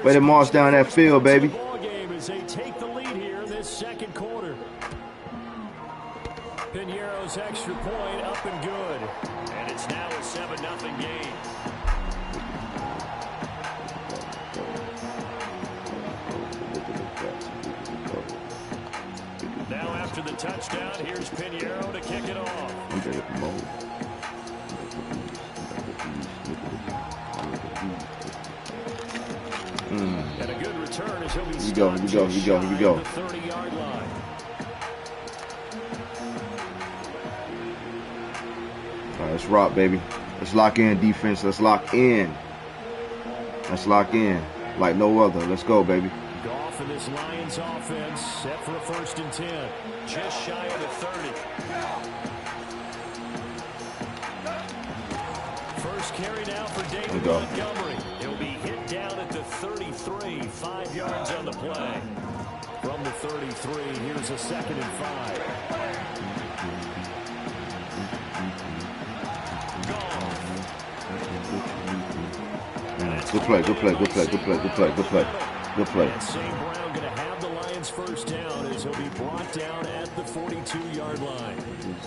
Way to march down that field, baby. They take the lead here in this second quarter. Piñeiro's extra point up and good. And it's now a 7-0 game. Now after the touchdown, here's Piñeiro to kick it off. And a good return as he'll be stopped just shy of the 30-yard line. All right, let's rock, baby. Let's lock in defense. Let's lock in. Let's lock in like no other. Let's go, baby. Goff and this Lions offense set for a 1st and 10. Just shy of the 30. First carry now for David Montgomery. He'll be hit down at the 33, 5 yards on the play. From the 33, here's a 2nd and 5. Good play, good play, good play, good play, good play, good play, good play. And St. Brown going to have the Lions first down as he'll be brought down at the 42-yard line.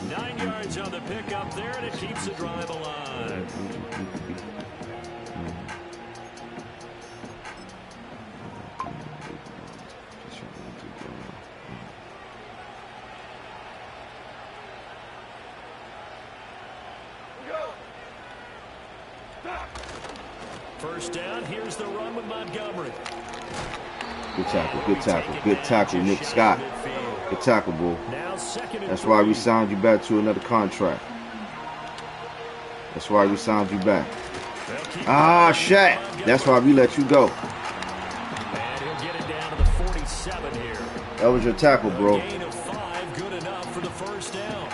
9 yards on the pickup there, and it keeps the drive alive. First down, here's the run with Montgomery. Good tackle, good tackle, good tackle, Nick Scott. Good tackle, bro. That's why we signed you back to another contract. That's why we signed you back. Ah, shit. That's why we let you go. And he'll get it down to the 47 here. That was your tackle, bro. A gain of 5, good enough for the first down.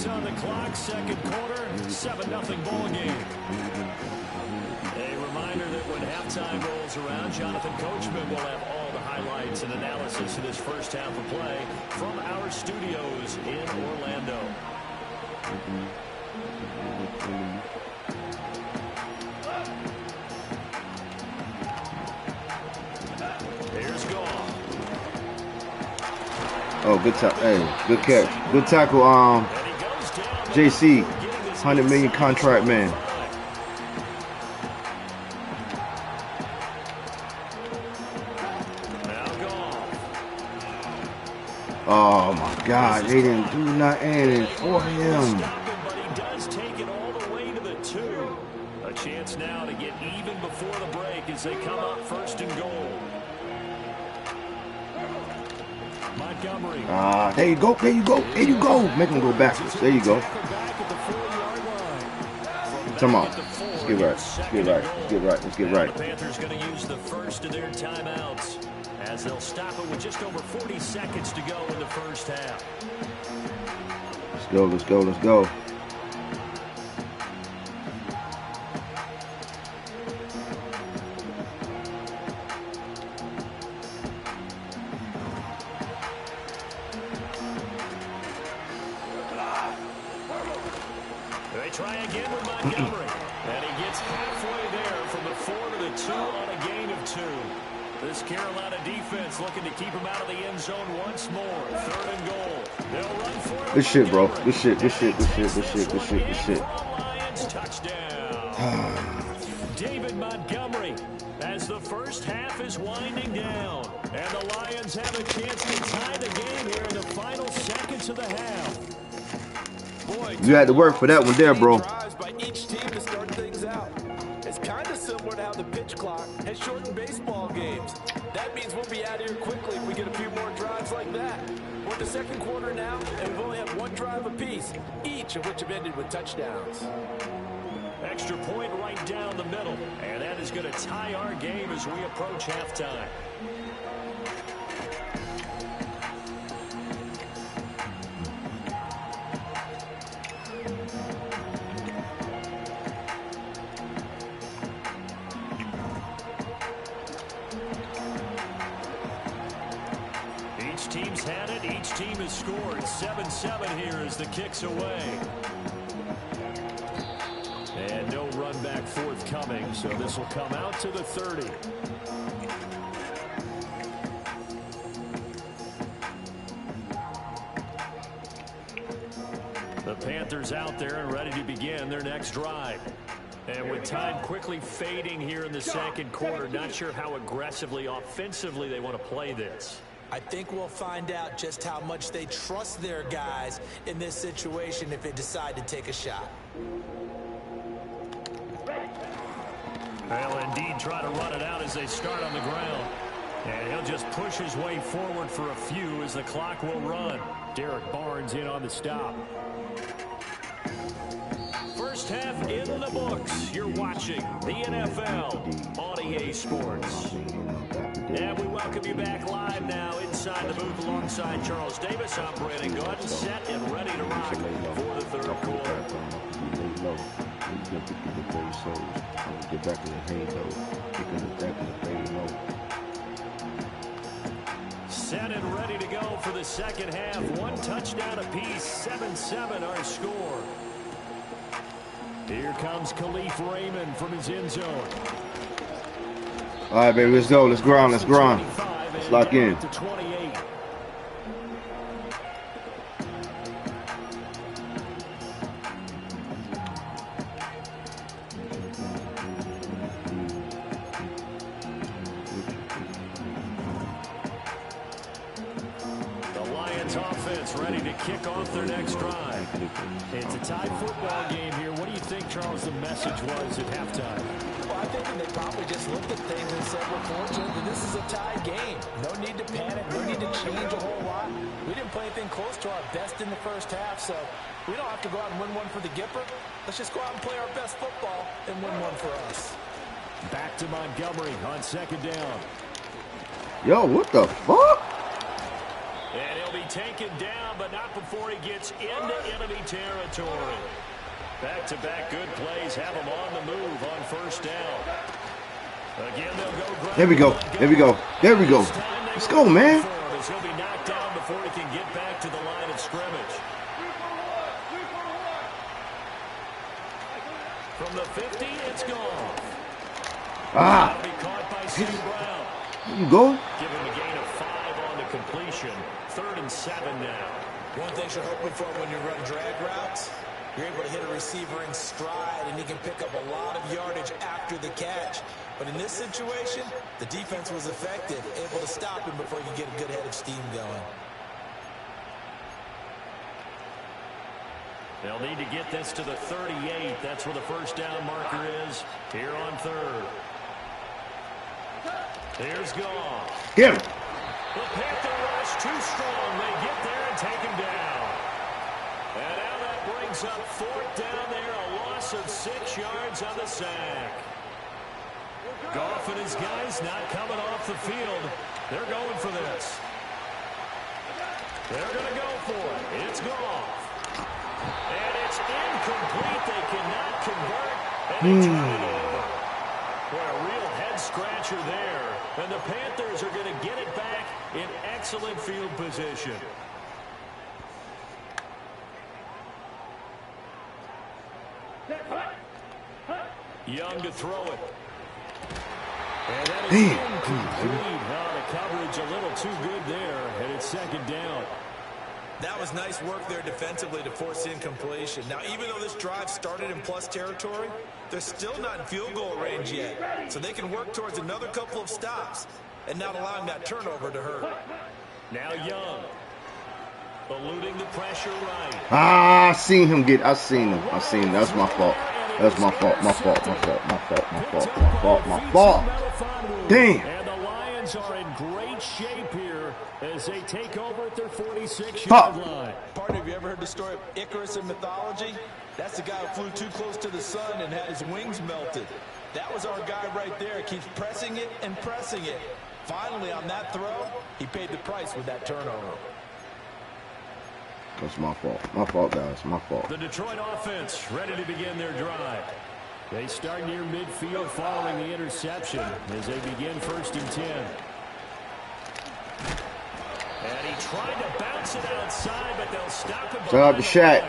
On the clock, second quarter, 7-0 ball game. A reminder that when halftime rolls around, Jonathan Coachman will have all the highlights and analysis of this first half of play from our studios in Orlando. Here's Goff. Oh, good tackle. Hey, good catch. Good tackle, JC, $100 million contract man. Oh my God, they didn't do nothing for him. But he does take it all the way to the 2. A chance now to get even before the break as they come up 1st and goal. Montgomery. There you go, there you go, there you go. Make him go backwards. There you go. Come on. Let's get right. Let's get right. Let's get right. Let's get right. The Panthers going to use the first of their timeouts as they'll stop it with just over 40 seconds to go in the first half. Let's go, let's go, let's go. They try again with Montgomery. And he gets halfway there from the 4 to the 2 on a gain of 2. This Carolina defense looking to keep him out of the end zone once more. 3rd and goal. They'll run for it. Good shit, bro. Good shit, good shit, good shit, good shit, good shit, good shit. Lions touchdown. David Montgomery as the first half is winding down. And the Lions have a chance to tie the game here in the final seconds of the half. Boy, You had to work for that one there, bro. drives by each team to start things out. It's kind of similar to how the pitch clock has shortened baseball games. That means we'll be out of here quickly if we get a few more drives like that. We're in the second quarter now, and we've only had one drive apiece. Each each of which have ended with touchdowns. Extra point right down the middle. And that is going to tie our game as we approach halftime. Each team's had it. Each team has scored. 7-7 here as the kick's away. And no run back forthcoming, so this will come out to the 30. The Panthers out there and ready to begin their next drive. And with time quickly fading here in the second quarter, not sure how aggressively, offensively they want to play this. I think we'll find out just how much they trust their guys in this situation if they decide to take a shot. They'll indeed try to run it out as they start on the ground. And he'll just push his way forward for a few as the clock will run. Derek Barnes in on the stop. First half in the books. You're watching the NFL on EA Sports. And we welcome you back live now inside the booth alongside Charles Davis. I'm Brandon Gordon, set and ready to rock for the third quarter. Set and ready to go for the second half. One touchdown apiece, 7-7 our score. Here comes Khalif Raymond from his end zone. All right, baby, let's go. Let's grind. Let's grind. Let's lock in. To 28. Offense ready to kick off their next drive. It's a tied football game here. What do you think, Charles, the message was at halftime? Well, I think they probably just looked at things and said, we're fortunate that this is a tied game. No need to panic. No need to change a whole lot. We didn't play anything close to our best in the first half, so we don't have to go out and win one for the Gipper. Let's just go out and play our best football and win one for us. Back to Montgomery on second down. Yo, what the fuck? And he'll be taken down, but not before he gets into enemy territory. Back-to-back good plays have him on the move on first down. Again, they'll go. There we go. There we go. There we go. Let's go, man. He'll be knocked down before he can get back to the line of scrimmage. From the 50, it's gone. Ah. That'll be caught by St. Brown. There you go. Give him a gain of 5 on the completion. 3rd and 7 now. One thing you're hoping for when you run drag routes, you're able to hit a receiver in stride, and he can pick up a lot of yardage after the catch. But in this situation, the defense was effective, able to stop him before he could get a good head of steam going. They'll need to get this to the 38. That's where the first down marker is here on 3rd. Here's Goff. Get him. The Panther rush too strong. They get there and take him down. And now that brings up 4th down there. A loss of 6 yards on the sack. Goff and his guys not coming off the field. They're going for this. They're going to go for it. It's Goff. And it's incomplete. They cannot convert. And they turn it over. What a real head-scratcher there. And the Panthers are going to get it back in excellent field position. Young to throw it. And that is incomplete. Now the coverage a little too good there, and it's 2nd down. That was nice work there defensively to force incompletion. Now, even though this drive started in plus territory, they're still not in field goal range yet. So they can work towards another couple of stops and not allowing that turnover to hurt. Now Young. Eluding the pressure right. Ah, I seen him get. I seen him. That's my fault. That's my fault. My fault. Damn. Lions are in great shape here as they take over at their 46-yard line. Partner, have you ever heard the story of Icarus in mythology? That's the guy who flew too close to the sun and had his wings melted. That was our guy right there. Keeps pressing it and pressing it. Finally, on that throw, he paid the price with that turnover. That's my fault. My fault, guys. My fault. The Detroit offense ready to begin their drive. They start near midfield following the interception as they begin 1st and 10. And he tried to bounce it outside, but they'll stop him. Shout out to Shaq.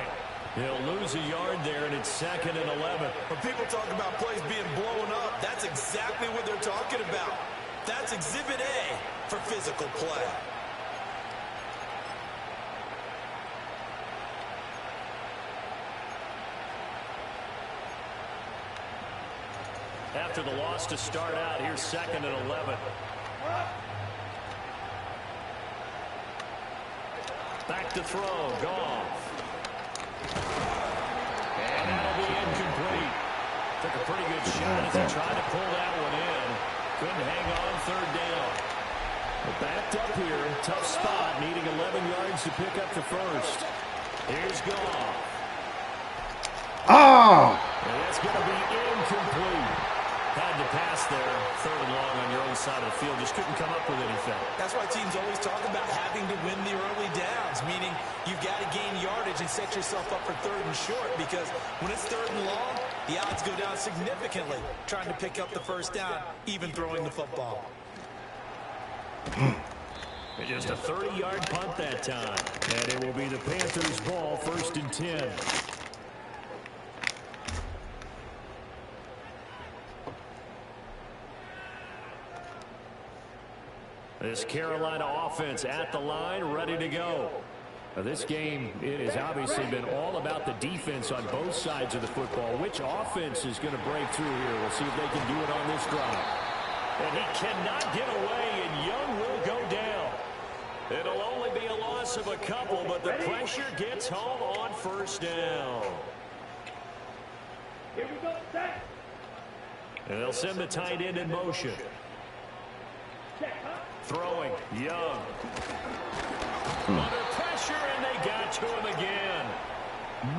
He'll lose a yard there, and it's 2nd and 11. When people talk about plays being blown up, that's exactly what they're talking about. That's Exhibit A for physical play. After the loss to start out, here's 2nd and 11. Back to throw, Goff. And that'll be incomplete. Took a pretty good shot as he tried to pull that one in. Couldn't hang on 3rd down. But backed up here, tough spot, needing 11 yards to pick up the first. Here's Goff. Ah! And that's going to be incomplete. Had to pass there, 3rd and long on your own side of the field. Just couldn't come up with anything. That's why teams always talk about having to win the early downs, meaning you've got to gain yardage and set yourself up for 3rd and short, because when it's 3rd and long, the odds go down significantly trying to pick up the first down, even throwing the football. Just a 30-yard punt that time. And it will be the Panthers' ball, 1st and 10. This Carolina offense at the line, ready to go. Now this game, it has obviously been all about the defense on both sides of the football. Which offense is going to break through here? We'll see if they can do it on this drive. And he cannot get away, and Young will go down. It'll only be a loss of a couple, but the pressure gets home on 1st down. Here we go, set. And they'll send the tight end in motion. Throwing, Young. Under pressure, and they got to him again.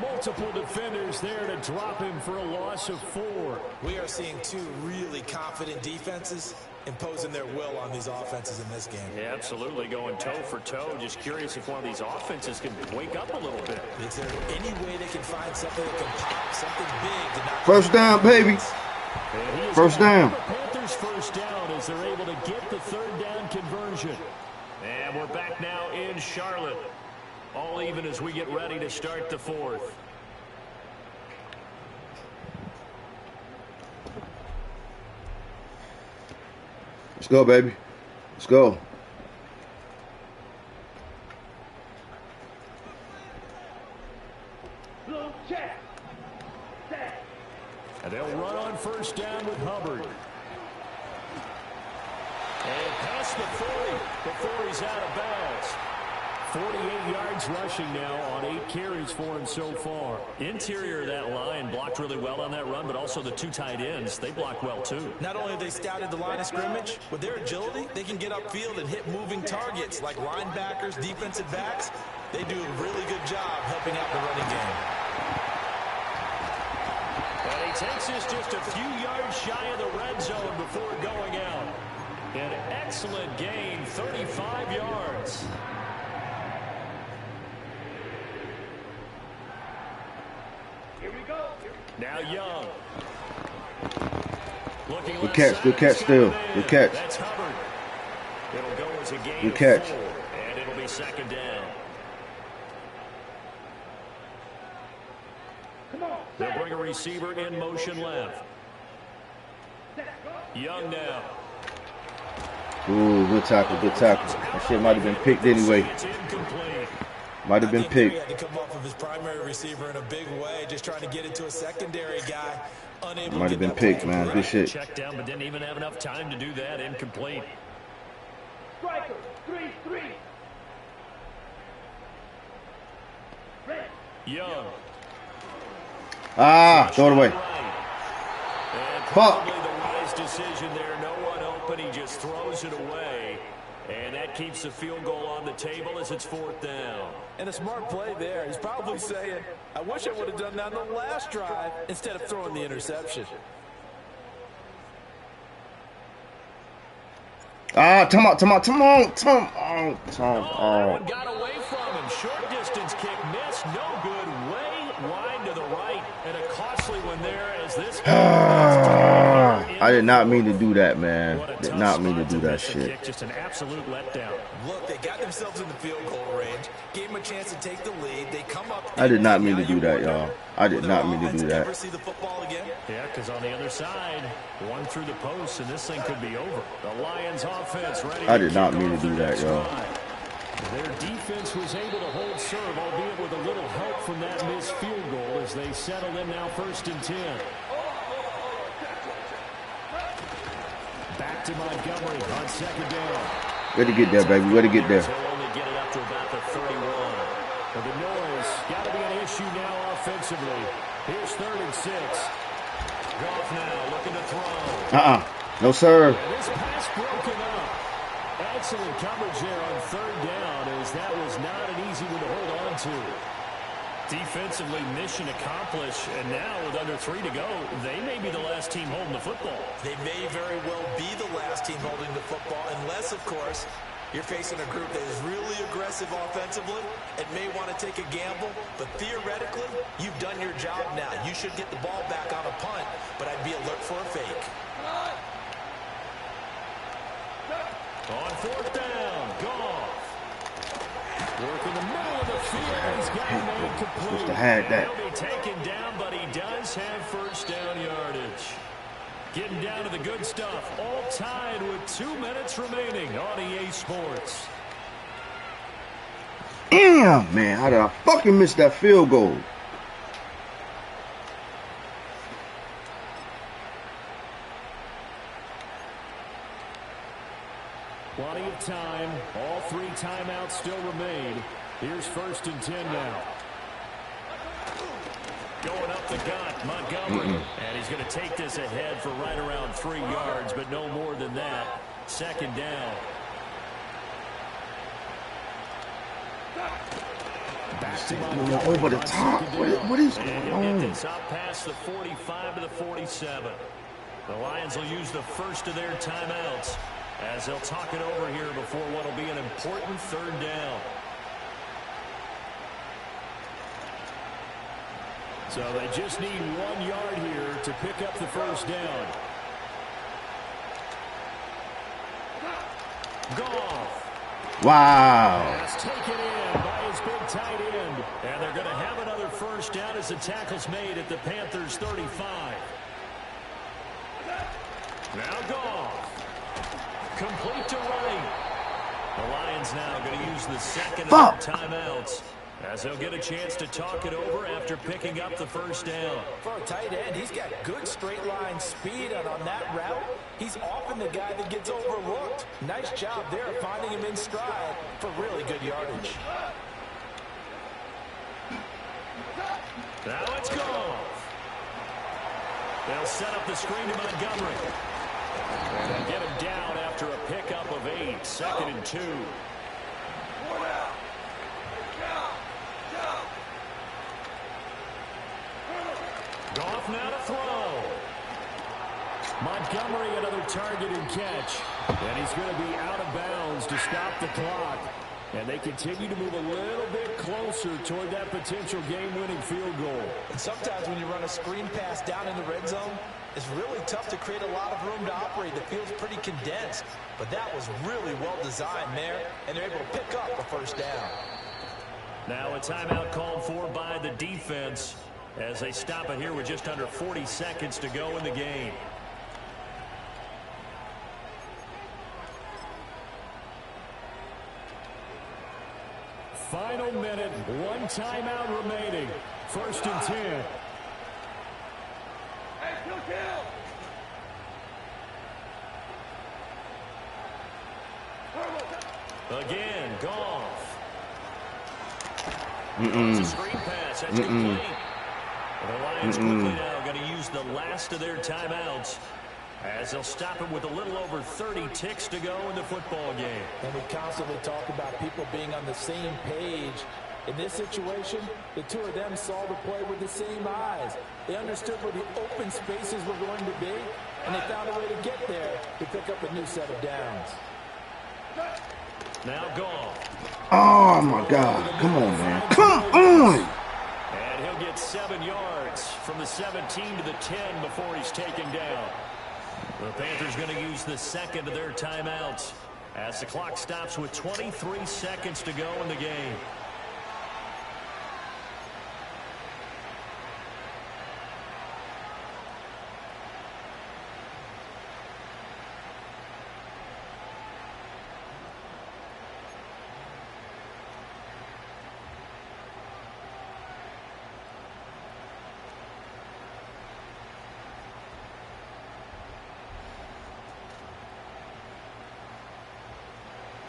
Multiple defenders there to drop him for a loss of 4. We are seeing two really confident defenses imposing their will on these offenses in this game. Yeah, absolutely, going toe for toe. Just curious if one of these offenses can wake up a little bit. Is there any way they can find something that can pop, something big to knock 1st down, baby. 1st down. Panthers 1st down as they're able to get the 3rd down conversion. And we're back now in Charlotte. All even as we get ready to start the 4th. Let's go, baby. Let's go. Blue check. Set. And they'll run on 1st down with Hubbard. And past the 40 before he's out of bounds. 48 yards rushing now on 8 carries for him so far. Interior of that line blocked really well on that run, but also the 2 tight ends, they blocked well too. Not only have they scouted the line of scrimmage, with their agility, they can get upfield and hit moving targets like linebackers, defensive backs. They do a really good job helping out the running game. And he takes this just a few yards shy of the red zone before going out. An excellent gain, 35 yards. Here we go. Now Young. Looking Good catch, good catch still. Good catch. That's Hubbard. It'll go as a gain Good catch. of 4, and it'll be 2nd down. Come on. They'll bring a receiver in motion left. Young now. Ooh, good tackle, good tackle. That shit might have been picked anyway. It's incomplete. Might have been He picked. had to come off of his primary receiver in a big way, just trying to get it to a secondary guy. Unable Might to have get been that picked, ball. man. Good shit. Checked down, but didn't even have enough time to do that. Incomplete. Striker. 3-3. Red. Young. Ah, throw it away. And Fuck. probably the wise decision there. No one open. up, and he just throws it away. And that keeps the field goal on the table as it's 4th down. And a smart play there. He's probably saying, I wish I would have done that on the last drive instead of throwing the interception. Ah, come on. That one got away from him. Short distance kick missed. No good. Way wide to the right. And a costly one there as this. I did not mean to do that, man. Did not mean to do that shit. Kick, just an absolute letdown. Look, they got themselves in the field goal range. Gave them a chance to take the lead. They come up. I did not mean to do that, y'all. I did not mean to do that. Ever see the football again? Yeah, because on the other side, one through the post, and this thing could be over. The Lions offense ready. I did not mean to do that, y'all. Their defense was able to hold serve, albeit with a little help from that missed field goal as they settle in now 1st and 10. Back to Montgomery on 2nd down. Way to get there, baby. Way to get there. They'll only get it up to about the 31. But the noise got to be an issue now offensively. Here's 3rd and 6. Goff now looking to throw. No, sir. And this pass broken up. Excellent coverage there on 3rd down as that was not an easy one to hold on to. Defensively, mission accomplished, and now with under 3 to go, they may be the last team holding the football. They may very well be the last team holding the football, unless, of course, you're facing a group that is really aggressive offensively and may want to take a gamble, but theoretically, you've done your job now. You should get the ball back on a punt, but I'd be alert for a fake. On 4th down, Goff. Working the middle of the field. He's got a man complete. Must have had that. He'll be taken down, but he does have 1st down yardage. Getting down to the good stuff. All tied with 2 minutes remaining on EA Sports. Damn, man. How did I fucking miss that field goal? Plenty of time. All 3 timeouts still remain. Here's 1st and 10 now. Going up the gut, Montgomery. And he's going to take this ahead for right around 3 yards, but no more than that. 2nd down. Back to Montgomery. Over the top. What is going on? Get this up past the 45 to the 47. The Lions will use the first of their timeouts as they'll talk it over here before what will be an important 3rd down. So they just need 1 yard here to pick up the 1st down. Goff. Wow. That's taken in by his big tight end. And they're going to have another 1st down as the tackle's made at the Panthers' 35. Now Goff. Complete to right. The Lions now going to use the 2nd of their timeouts as they'll get a chance to talk it over after picking up the 1st down. For a tight end, he's got good straight line speed, and on that route, he's often the guy that gets overlooked. Nice job there finding him in stride for really good yardage. Now let's go. They'll set up the screen to Montgomery. And they'll get him down after a pickup of 8. 2nd and 2. Goff now to throw. Montgomery another target and catch. And he's going to be out of bounds to stop the clock. And they continue to move a little bit closer toward that potential game-winning field goal. And sometimes when you run a screen pass down in the red zone, it's really tough to create a lot of room to operate. The field's pretty condensed. But that was really well designed there, and they're able to pick up the 1st down. Now a timeout called for by the defense as they stop it here with just under 40 seconds to go in the game. Final minute, 1 timeout remaining. 1st and 10. Again, Goff. It's a screen pass. That's complete. The Lions quickly now going to use the last of their timeouts as they'll stop it with a little over 30 ticks to go in the football game. And we constantly talk about people being on the same page. In this situation, the two of them saw the play with the same eyes. They understood where the open spaces were going to be, and they found a way to get there to pick up a new set of downs. Now gone. Oh, my God. Come on, man. Come on. And he'll get 7 yards from the 17 to the 10 before he's taken down. The Panthers going to use the second of their timeouts as the clock stops with 23 seconds to go in the game.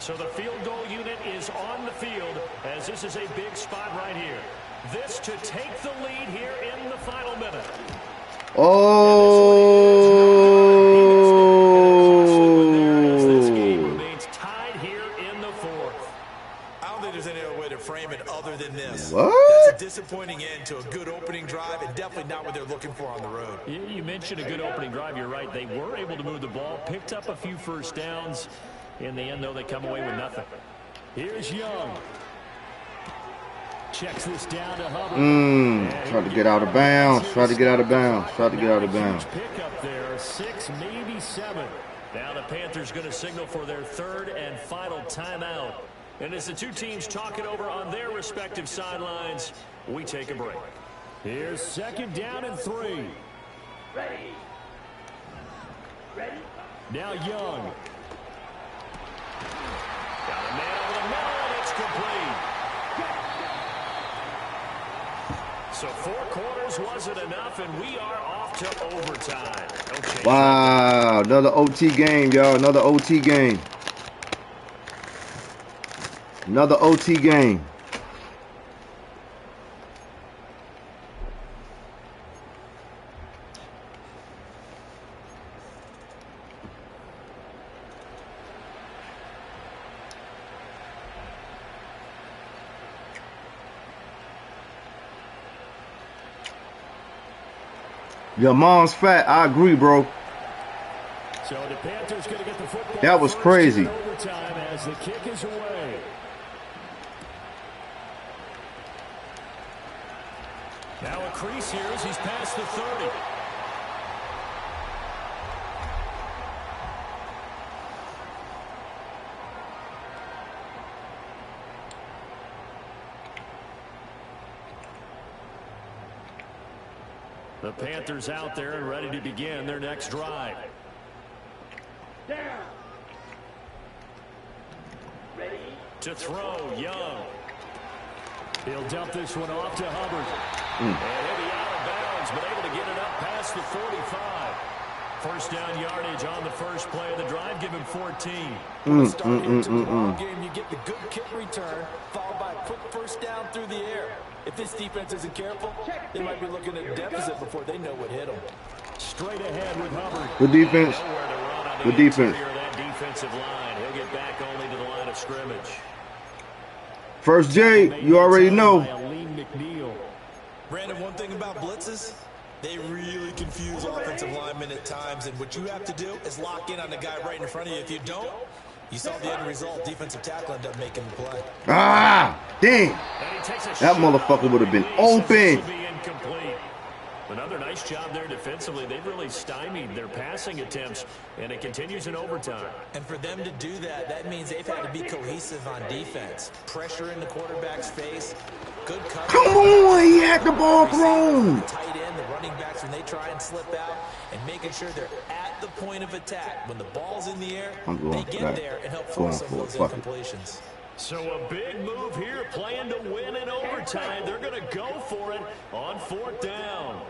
So the field goal unit is on the field as this is a big spot right here. This to take the lead here in the final minute. Oh. This game remains tied here in the fourth. I don't think there's any other way to frame it other than this. What? That's a disappointing end to a good opening drive and definitely not what they're looking for on the road. You mentioned a good opening drive. You're right. They were able to move the ball, picked up a few first downs. In the end, though, they come away with nothing. Here's Young. Checks this down to Hubbard. Tried to get out of bounds. Tried to get out of bounds. Tried to get out of bounds. Pick up there, 6, maybe 7. Now the Panthers going to signal for their third and final timeout. And as the two teams talk it over on their respective sidelines, we take a break. Here's 2nd down and 3. Ready. Ready. Now Young. Got a man over the middle, and it's complete. So 4 quarters wasn't enough, and we are off to overtime. Wow, another OT game, y'all. Another OT game. Another OT game. Your mom's fat. I agree, bro. So the Panthers going to get the football. That was crazy. Overtime as the kick is away. Now a crease here as he's past the 30. The Panthers out there and ready to begin their next drive. Down. Ready. To throw, Young. He'll dump this one off to Hubbard. And he'll be out of bounds, but able to get it up past the 45. First down yardage on the first play of the drive. Give him 14. Game, you get the good kick return, followed by a quick first down through the air. If this defense isn't careful, they might be looking at a deficit before they know what hit them. Straight ahead with Hubbard. Good defense. Good defense. That defensive line. He'll get back only to the line of scrimmage. First J, you already know. Brandon, one thing about blitzes, they really confuse offensive linemen at times, and what you have to do is lock in on the guy right in front of you. If you don't, you saw the end result. Defensive tackle ended up making the play. Ah, dang. That motherfucker would have been open. Another nice job there defensively. They've really stymied their passing attempts, and it continues in overtime. And for them to do that, that means they've had to be cohesive on defense. Pressure in the quarterback's face. Good coverage. Come on, he had the ball thrown. Tight end, the running backs when they try and slip out, and making sure they're at the point of attack. When the ball's in the air, they get there and help force some of those incompletions. So a big move here, playing to win in overtime. They're going to go for it on 4th down.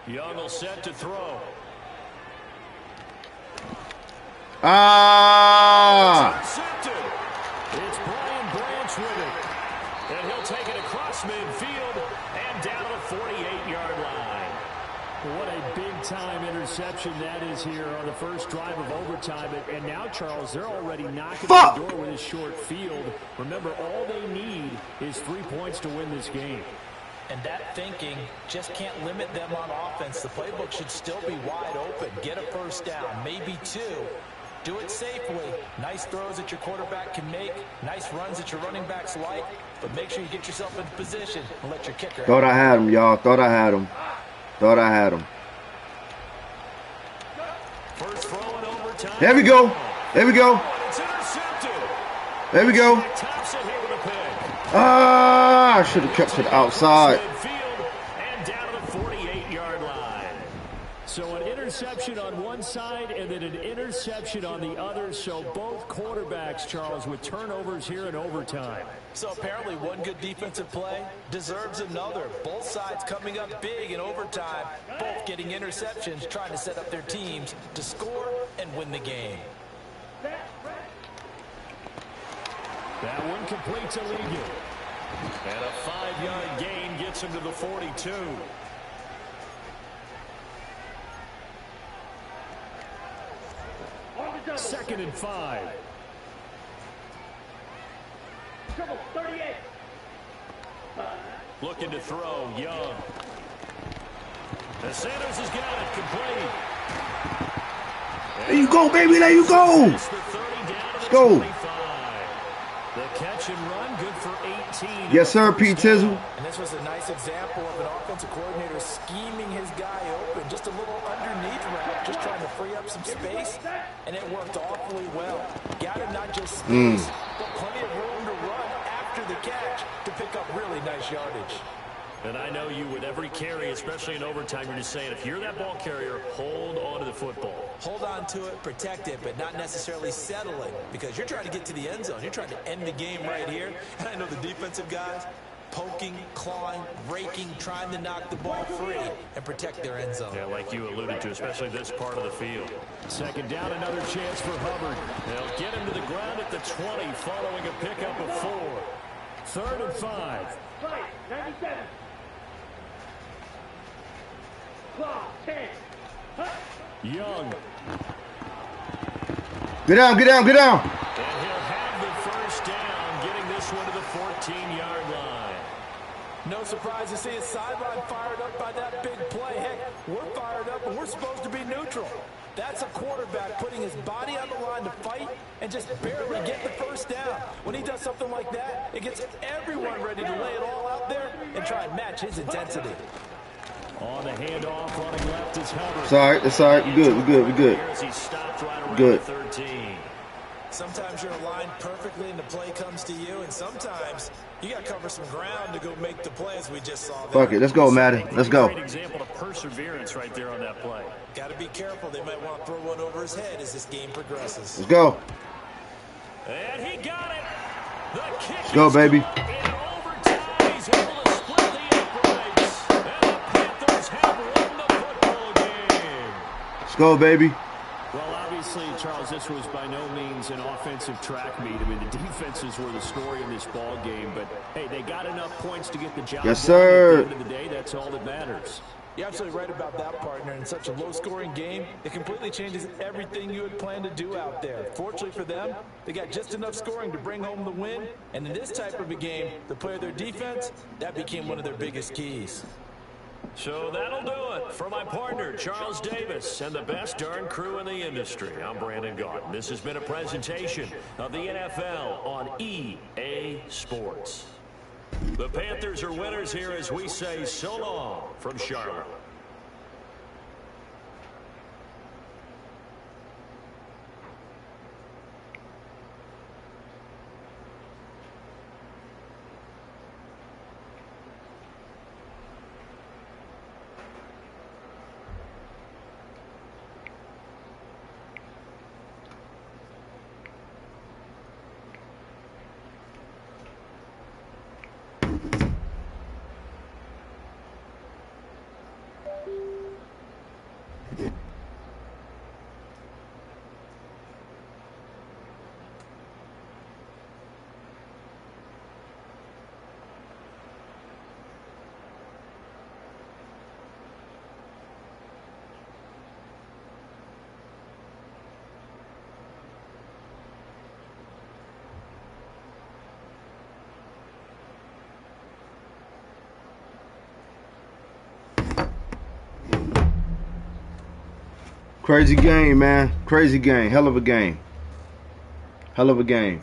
Young will set to throw. Ah! It's Brian Branch with it. And he'll take it across midfield and down the 48-yard line. What a big big-time interception that is here on the first drive of overtime. And now, Charles, they're already knocking on the door with this short field. Remember, all they need is 3 points to win this game. And that thinking just can't limit them on offense. The playbook should still be wide open. Get a first down, maybe 2. Do it safely. Nice throws that your quarterback can make. Nice runs that your running backs like. But make sure you get yourself in position and let your kicker. Thought I had him, y'all. Thought I had him. Thought I had him. First throw in overtime. There we go. There we go. It's intercepted. There we go. Thompson here with a pick. Ah, I should have kept to the outside. Midfield and down to the 48-yard line. So an interception on one side and then an interception on the other. So both quarterbacks, Charles, with turnovers here in overtime. So apparently one good defensive play deserves another. Both sides coming up big in overtime. Both getting interceptions, trying to set up their teams to score and win the game. That one completes illegal. And a 5-yard gain gets him to the 42. Second and 5. Trouble, 38. Looking to throw, Young. And Sanders has got it, complete. There you go, baby. There you go. Let's go. The catch and run, good for 18. Yes, sir, Pete Tizzle. And this was a nice example of an offensive coordinator scheming his guy open. Just a little underneath route, just trying to free up some space. And it worked awfully well. Got him not just space, but plenty of room to run after the catch to pick up really nice yardage. And I know you with every carry, especially in overtime, you're just saying, if you're that ball carrier, hold on to the football. Hold on to it, protect it, but not necessarily settling, because you're trying to get to the end zone. You're trying to end the game right here. And I know the defensive guys poking, clawing, raking, trying to knock the ball free and protect their end zone. Yeah, like you alluded to, especially this part of the field. Second down, another chance for Hubbard. They'll get him to the ground at the 20 following a pickup of 4. Third and 5. Right, 97. Clock, 10. Young. Get down, get down, get down. And he'll have the first down, getting this one to the 14-yard line. No surprise to see his sideline fired up by that big play. Heck, we're fired up, and we're supposed to be neutral. That's a quarterback putting his body on the line to fight and just barely get the first down. When he does something like that, it gets everyone ready to lay it all out there and try and match his intensity. On the handoff, running left is Hubbard. It's all right. It's all right. We're good. We're good. We're good. He stopped right around Good. 13. Sometimes you're aligned perfectly and the play comes to you, and sometimes you got to cover some ground to go make the play, as we just saw there. Fuck it. Let's go, Madden. Let's go. Great example of perseverance right there on that play. Got to be careful. They might want to throw one over his head as this game progresses. Let's go. And he got it. The kick. Let's go, baby. In overtime, he's able to split the uprights. And the Panthers have won the football game. Let's go, baby. Well, obviously, Charles, this was by no means an offensive track meet. I mean, the defenses were the story in this ball game, but hey, they got enough points to get the job Yes, done. sir. At the end of the day, that's all that matters. You're absolutely right about that, partner. In such a low-scoring game, it completely changes everything you had planned to do out there. Fortunately for them, they got just enough scoring to bring home the win. And in this type of a game, to play their defense, that became one of their biggest keys. So that'll do it for my partner, Charles Davis, and the best darn crew in the industry. I'm Brandon Gaunt. This has been a presentation of the NFL on EA Sports. The Panthers are winners here as we say so long from Charlotte. Crazy game, man. Crazy game. Hell of a game. Hell of a game.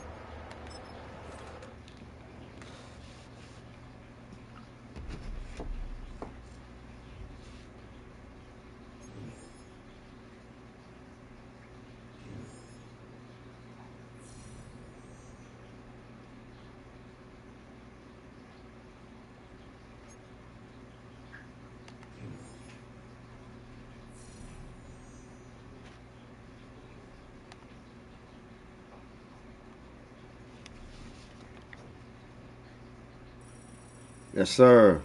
Yes, sir.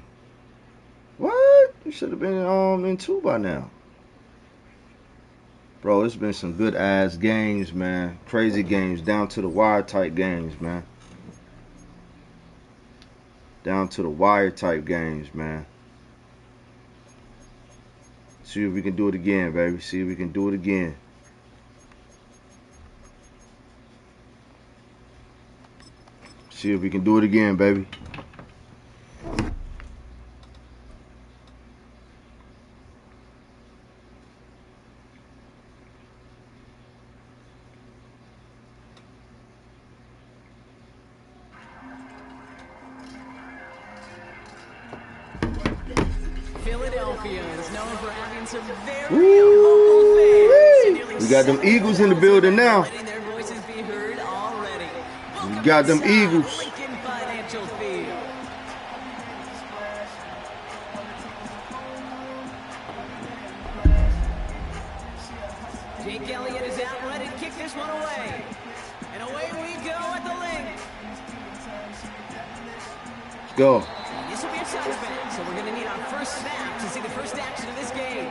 What? You should have been in 2 by now. Bro, it's been some good ass games, man. Crazy games, down to the wire type games, man. Down to the wire type games, man. See if we can do it again, baby. See if we can do it again. See if we can do it again, baby. Philadelphia is known for having some very vocal fans. We got them Eagles in the building now. Letting their voices be heard already. We got them Eagles. Lincoln Financial Field. Jake Elliott is out ready to kick this one away. And away we go at the link. Let's go. This will be a touchback, so we're going to need our first snap to see the first action of this game.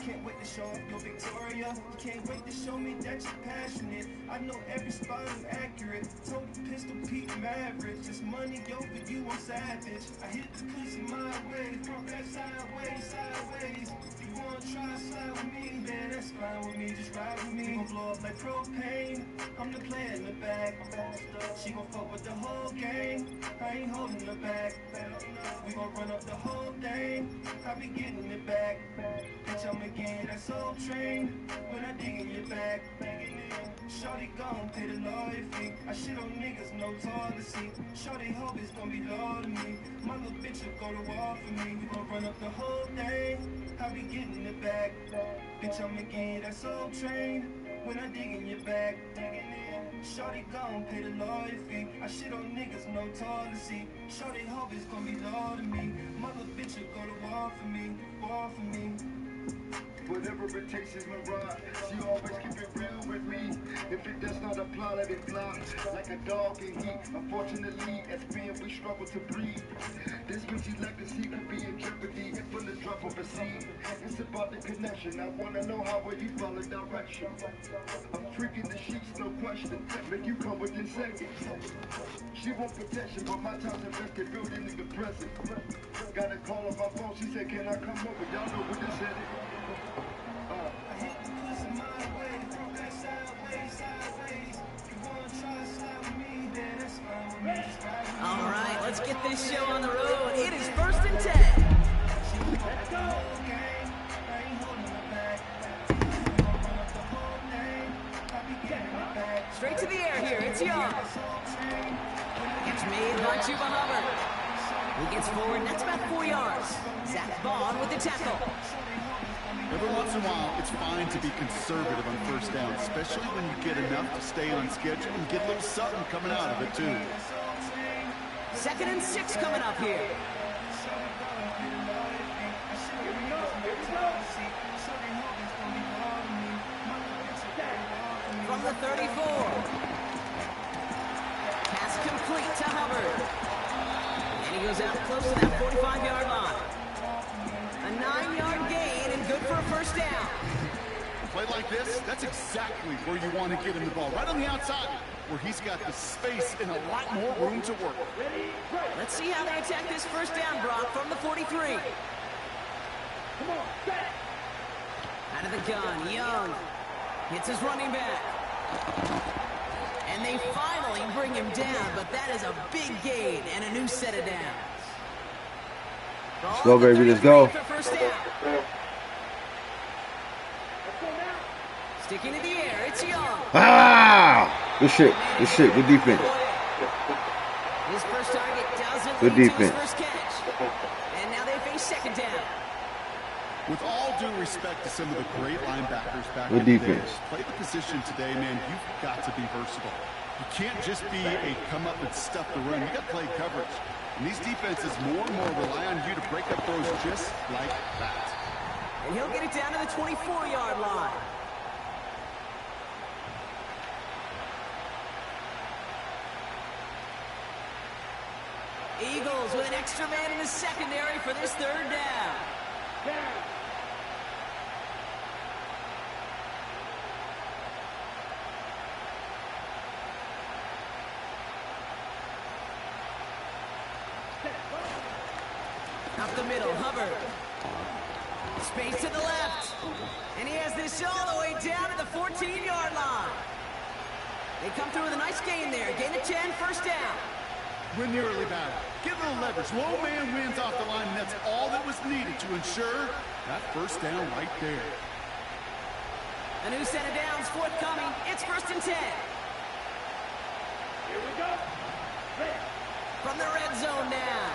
Can't wait to show up your Victoria. Can't wait to show me that you're passionate. I know every spot is accurate. Told the pistol Pete Maverick. Just money over you, I'm savage. I hit the pussy my way. Front that sideways, sideways. If you wanna try slide with me, then that's fine with me. Just ride with me. Gon' blow up like propane. I'm the player in the back. She gon' fuck with the whole gang. I ain't holding her back. We gon' run up the whole thing. I be getting it back. Bitch, I'ma get that soul train. When I dig in your back. Shorty gon' pay the lawyer fee. I shit on niggas, no toilecy. Shorty hope it's gon' be low to me. My little bitch will go to war for me. We gon' run up the whole thing. I be getting it back. Bitch, I'ma get that soul train. When I dig in your back. Shorty gon' pay the lawyer fee. I shit on niggas, no toilecy. Shorty hope it's gon' be low to me. My little bitch will go to war for me. War for me. Whatever it takes is my ride. She always keep it real with me. If it does not apply, let it fly. Like a dog in heat. Unfortunately, as men, we struggle to breathe. This bitchy legacy could be in jeopardy from the drop of a seed. It's about the connection. I wanna know how will you follow direction. I'm freaking the sheets, no question. Make you come within seconds. She want protection, but my time's invested building in the present. Got a call on my phone. She said, can I come over? Y'all know what this is. I hit the pussy my way, front that sideways, sideways. You wanna try to slide with me, then that's fine with me. Just ride with me. All right, let's get this show on the road. It is 1st and 10. Let's go. I ain't holding her back. We gon' run up the whole thing. I be getting it back. Straight to the air here. It's Young. It's made by Chuba Hubbard. Who gets forward, and that's about 4 yards. Zach Bond with the tackle. Every once in a while, it's fine to be conservative on first down, especially when you get enough to stay on schedule and get a little something coming out of it, too. 2nd and 6 coming up here. From the 34. Pass complete to Hubbard. And he goes out close to that 45-yard line. A 9-yard gain and good for a first down. A play like this, that's exactly where you want to get him the ball. Right on the outside, where he's got the space and a lot more room to work. Let's see how they attack this first down, Brock, from the 43. Out of the gun, Young hits his running back. And they finally bring him down, but that is a big gain and a new set of downs. Let's go, baby. Let's go. First down. Sticking to the air, it's Young. Ah! Good shit. Good shit. Good defense. His first target doesn't Good lead to defense. his first catch. And now they face second down. With all due respect to some of the great linebackers back Good in the defense. day, play the position today, man, you've got to be versatile. You can't just be a come up and stuff the run. You got to play coverage. And these defenses more and more rely on you to break up throws just like that. And he'll get it down to the 24-yard line. Eagles with an extra man in the secondary for this third down. Up the middle, Hubbard. Space to the left. And he has this all the way down to the 14-yard line. They come through with a nice gain there. Gain of 10, first down. Win the early battle. Get a little leverage. Low man wins off the line, and that's all that was needed to ensure that first down right there. A new set of downs forthcoming. It's first and 10. Here we go. From the red zone now.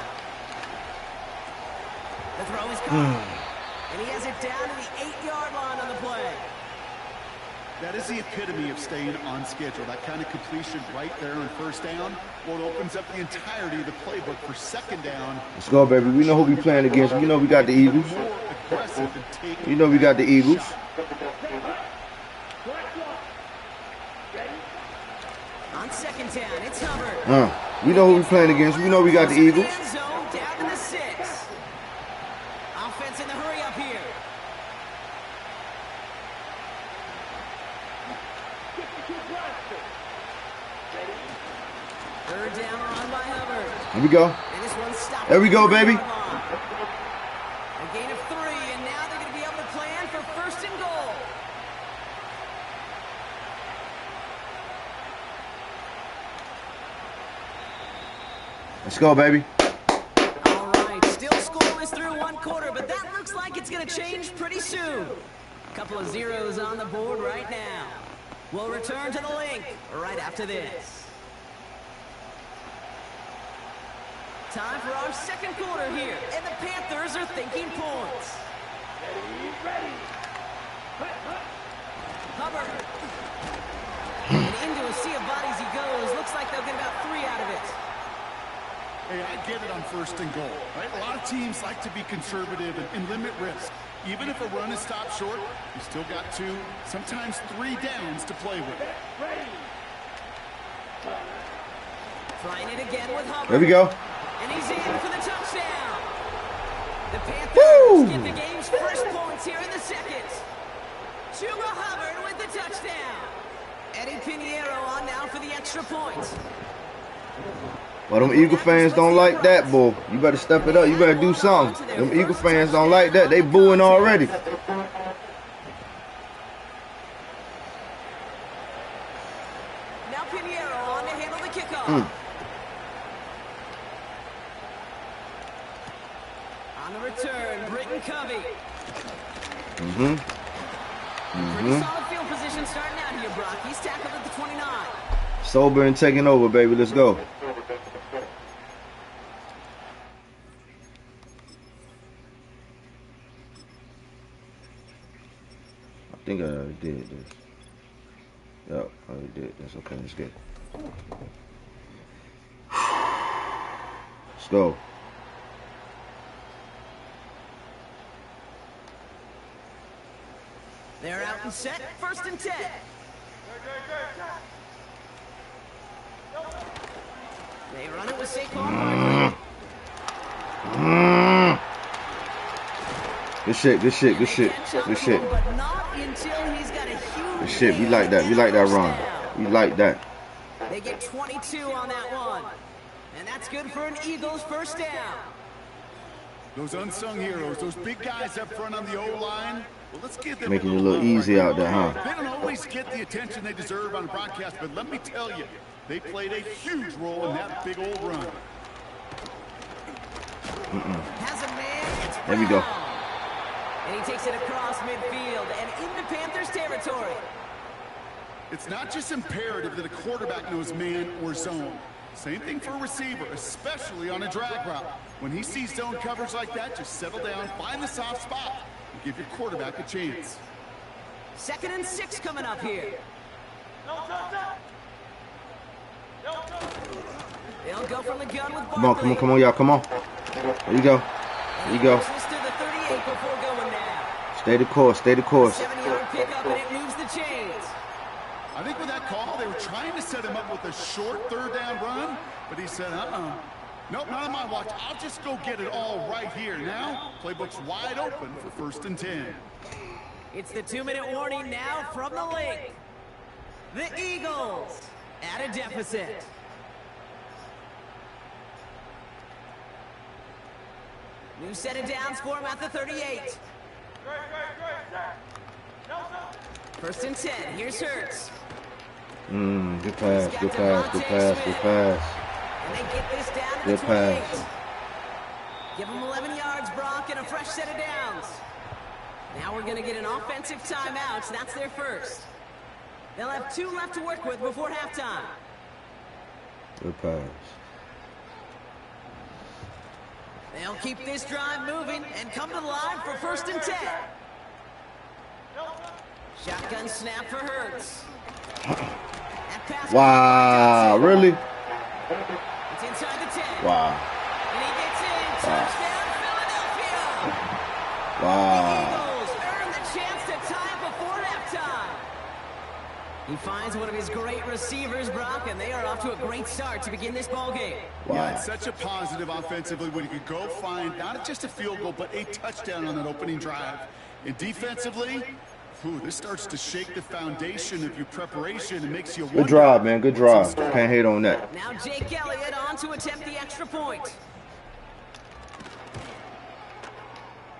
The throw is caught. And he has it down to the 8-yard line on the play. That is the epitome of staying on schedule. That kind of completion right there on first down, well, it opens up the entirety of the playbook for second down. Let's go, baby. We know who we playing against. We know we got the Eagles. You know we got the Eagles. On second down, it's Hubbard. We know who we playing against. We know we got the Eagles. End zone, down to the 6. Offense in the hurry up here. Third down run by Hubbard. Here we go. And this one's stopped. There we go, baby. A gain of 3, and now they're going to be able to plan for first and goal. Let's go, baby. All right, still scoreless through one quarter, but that looks like it's going to change pretty soon. A couple of zeros on the board right now. We'll return to the link right after this. Time for our second quarter here, and the Panthers are thinking points. Ready. Hubbard. And into a sea of bodies he goes. Looks like they'll get about 3 out of it. Hey, I get it on first and goal, right? A lot of teams like to be conservative and limit risk. Even if a run is stopped short, you still got 2, sometimes 3 downs to play with. Trying it again with Hubbard. There we go. And he's in for the touchdown. The Panthers get the game's first points here in the second. Chuba Hubbard with the touchdown. Eddie Pinheiro on now for the extra point. Well, them Eagle fans don't like that, boy. You better step it up. You better do something. Them Eagle fans don't like that. They booing already. Now Pinheiro on to handle the kickoff. On the return, Britton Covey. Pretty solid field position starting out here, Brock. He's tackled at the 29. Sober and taking over, baby. Let's go. I think I already did this. Yep, I already did. That's okay. Let's get it. Let's go. They're out and set. First and 10. They run it with Saquon Barkley. Good shit, good shit, good shit, good shit. But not until he's got a huge Good shit. We like that. We like that run. We like that. They get 22 on that one. And that's good for an Eagles first down. Those unsung heroes, those big guys up front on the O-line, well, let's give them Making it a little easy out there, huh? They don't always get the attention they deserve on broadcast, but let me tell you, they played a huge role in that big old run. Has a man. It's There we go. And he takes it across midfield and into Panthers territory. It's not just imperative that a quarterback knows man or zone. Same thing for a receiver, especially on a drag route. When he sees zone coverage like that, just settle down, find the soft spot, and give your quarterback a chance. 2nd and 6 coming up here. They'll go from the gun with Barkley. Come on, y'all, come on. There you go. There you go. The 38 before going down. Stay the course, stay the course. 7-yard pickup, and it moves the chains. I think with that call, they were trying to set him up with a short 3rd down run, but he said, nope, not on my watch. I'll just go get it all right here. Now, playbook's wide open for 1st and 10. It's the 2-minute warning now from the lake. The Eagles at a deficit. New set of downs for him at the 38. 1st and 10. Here's Hurts. Good pass, good pass, good pass, good pass. And they get this down to Good the 28. pass. Give him 11 yards, Brock, and a fresh set of downs. Now we're going to get an offensive timeout, so that's their first. They'll have 2 left to work with before halftime. Good pass. They'll keep this drive moving and come to the line for 1st and 10. Shotgun snap for Hurts. That pass. Wow, really? It's inside the 10. Wow. And he gets in. Touchdown, Philadelphia. Wow. Eagles earn the chance to tie before halftime. He finds one of his great receivers, Brock, and they are off to a great start to begin this ball game. Wow. Yeah, it's such a positive offensively when you can go find not just a field goal, but a touchdown on that opening drive. And defensively, this starts to shake the foundation of your preparation and makes you wonder. Good drive, man. Good drive. Can't hate on that. Now Jake Elliott on to attempt the extra point.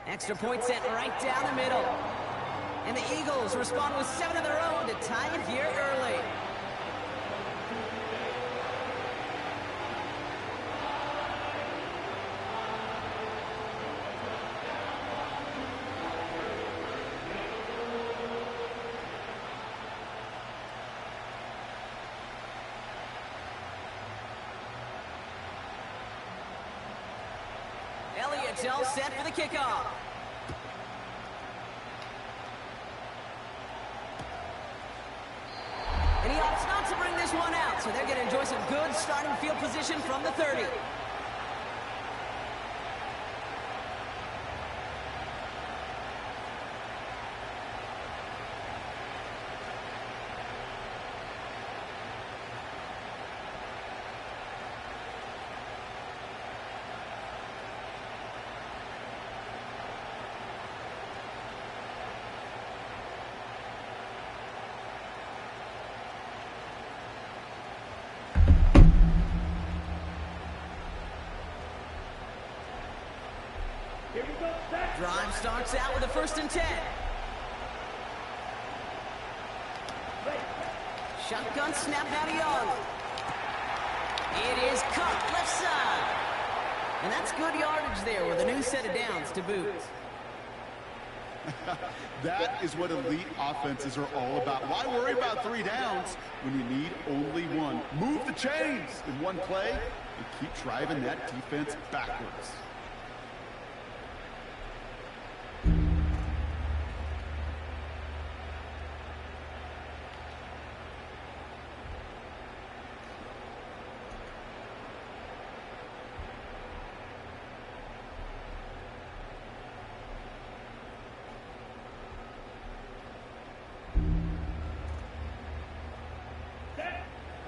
Extra point sent right down the middle. And the Eagles respond with 7 of their own to tie it here early. Elliott's all set for the kickoff. And he opts not to bring this one out, so they're going to enjoy some good starting field position from the 30. Drive starts out with a 1st and 10. Shotgun snap out of Young. It is caught left side. And that's good yardage there with a new set of downs to boot. That is what elite offenses are all about. Why worry about 3 downs when you need only 1? Move the chains in one play and keep driving that defense backwards.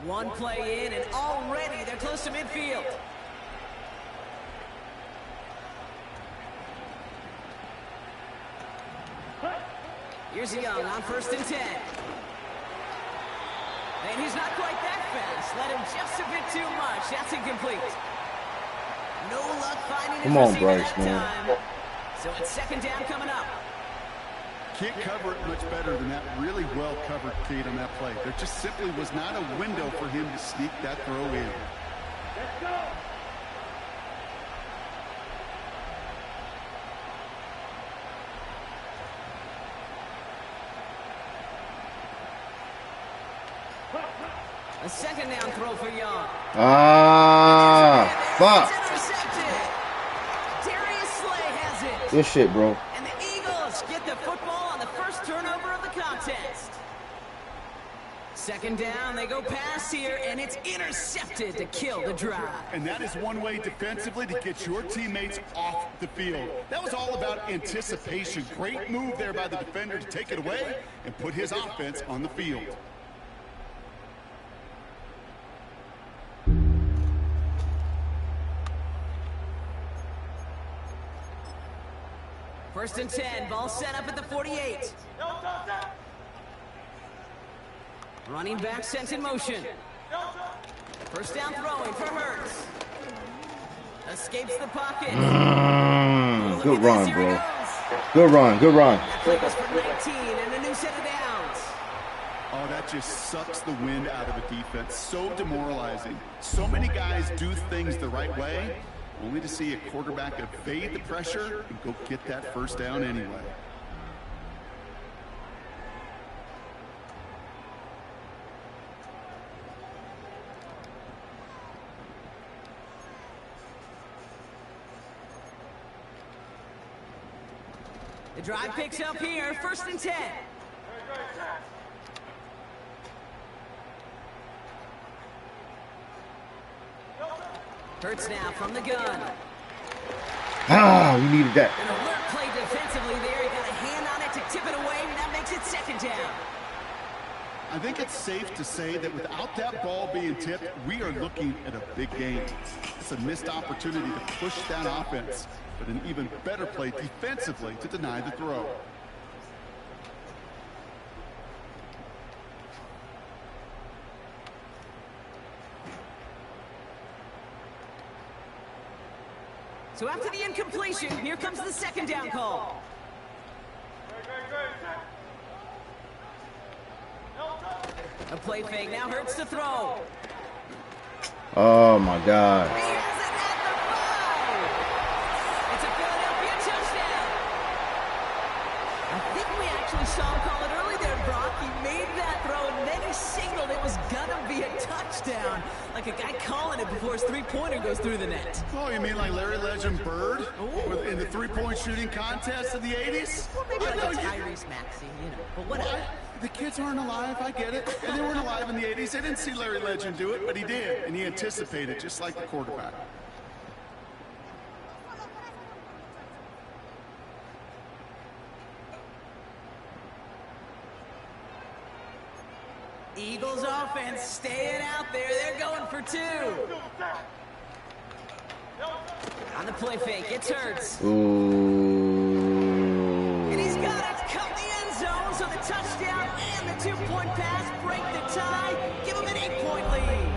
One play in, and already they're close to midfield. Here's Young on 1st and 10. And he's not quite that fast. Let him just a bit too much. That's incomplete. No luck finding his receiver that time. So it's 2nd down coming up. Can't cover it much better than that. Really well covered, Kate, on that play. There just simply was not a window for him to sneak that throw in. Let's go. A second down throw for Young. Ah, fuck. Darius Slay has it. Good shit, bro. And the Eagles get the football on the first turnover of the contest. Second down, they go pass here, and it's intercepted to kill the drive. And that is one way defensively to get your teammates off the field. That was all about anticipation. Great move there by the defender to take it away and put his offense on the field. First and 10, ball set up at the 48. Running back sent in motion. First down throwing for Hurts. Escapes the pocket. Good run, bro. Good run, good run. That play was for 19 and a new set of downs. Oh, that just sucks the wind out of a defense. So demoralizing. So many guys do things the right way, only to see a quarterback evade the pressure and go get that first down anyway. The drive picks up here, first and 10. Hurts now from the gun. Ah, we needed that. An alert play defensively there. He got a hand on it to tip it away, and that makes it second down. I think it's safe to say that without that ball being tipped, we are looking at a big game. It's a missed opportunity to push that offense, but an even better play defensively to deny the throw. So after the incompletion, here comes the second down call. A play fake, now Hurts to throw. Oh my God. He has it at the 5. It's a Philadelphia touchdown. I think we actually saw him call it early there, Brock. He made that throw and then he signaled it was gonna be a touchdown. Like a guy calling it before his three-pointer goes through the net. Oh, you mean like Larry Legend Bird in the three-point shooting contest of the 80s? Well, maybe like a Tyrese Maxey, you know, but whatever. The kids aren't alive, I get it. And they weren't alive in the 80s. They didn't see Larry Legend do it, but he did. And he anticipated, just like the quarterback. Eagles offense staying out there. They're going for 2. On the play fake, it's Hurts. And he's got it. Cut the end zone, so the touchdown and the 2-point pass break the tie. Give him an 8-point lead.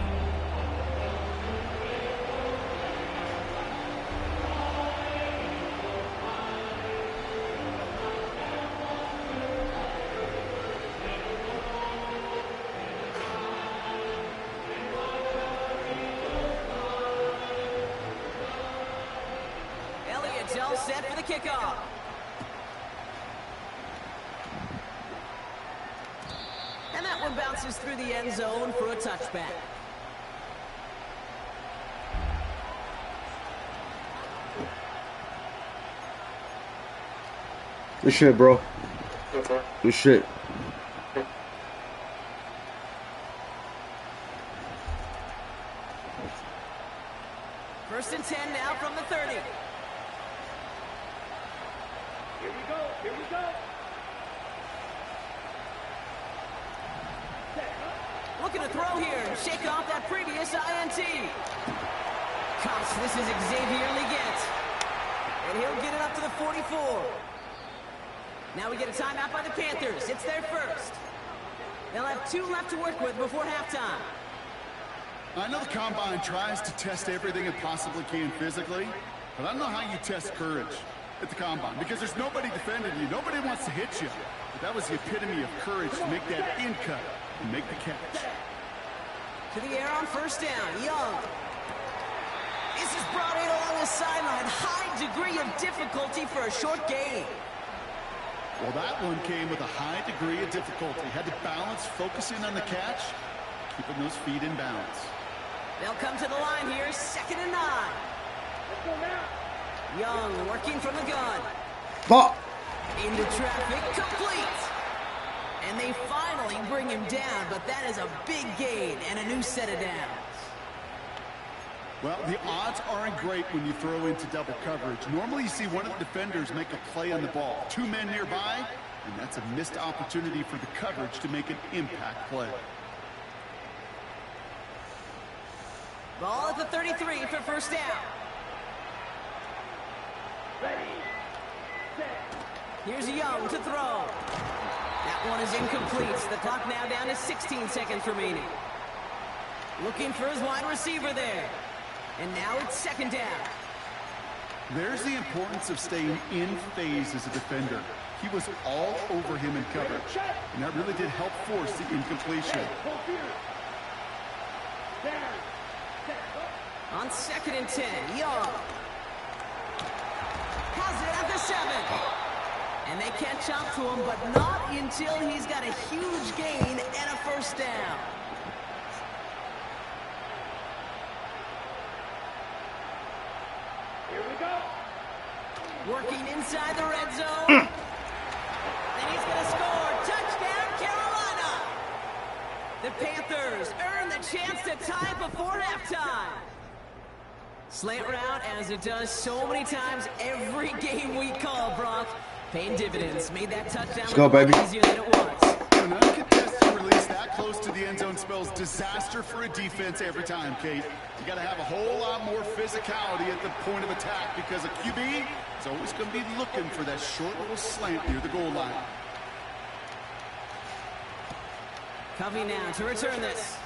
Elliott's all set for the kickoff. And that one bounces through the end zone for a touchback. Good shit, bro. Good shit. First and 10 now from the 30. Here we go. Here we go. Looking to throw here and shake off that previous INT. Cops, this is Xavier Leggett. And he'll get it up to the 44. Now we get a timeout by the Panthers. It's their first. They'll have 2 left to work with before halftime. I know the Combine tries to test everything it possibly can physically, but I don't know how you test courage at the Combine, because there's nobody defending you. Nobody wants to hit you. But that was the epitome of courage to make that in cut and make the catch. To the air on first down, Young. This is brought in along the sideline. High degree of difficulty for a short gain. Well, that one came with a high degree of difficulty. Had to balance focusing on the catch, keeping those feet in bounds. They'll come to the line here, 2nd and 9. Young working from the gun. Fuck. Into traffic, complete. And they finally bring him down, but that is a big gain and a new set of downs. Well, the odds aren't great when you throw into double coverage. Normally you see one of the defenders make a play on the ball. 2 men nearby, and that's a missed opportunity for the coverage to make an impact play. Ball at the 33 for first down. Here's Young to throw. That one is incomplete. The clock now down to 16 seconds remaining. Looking for his wide receiver there. And now it's 2nd down. There's the importance of staying in phase as a defender. He was all over him in coverage, and that really did help force the incompletion. On 2nd and 10, Young has it at the 7. And they catch up to him, but not until he's got a huge gain and a first down. Here we go. Working inside the red zone. And he's going to score. Touchdown, Carolina. The Panthers earn the chance to tie before halftime. Slant route, as it does so many times every game we call, Brock. Paying dividends. Made that touchdown Let's go, baby. Easier than it was. An uncontested release that close to the end zone spells disaster for a defense every time, Kate. You got to have a whole lot more physicality at the point of attack because a QB is always going to be looking for that short little slant near the goal line. Covey now to return this.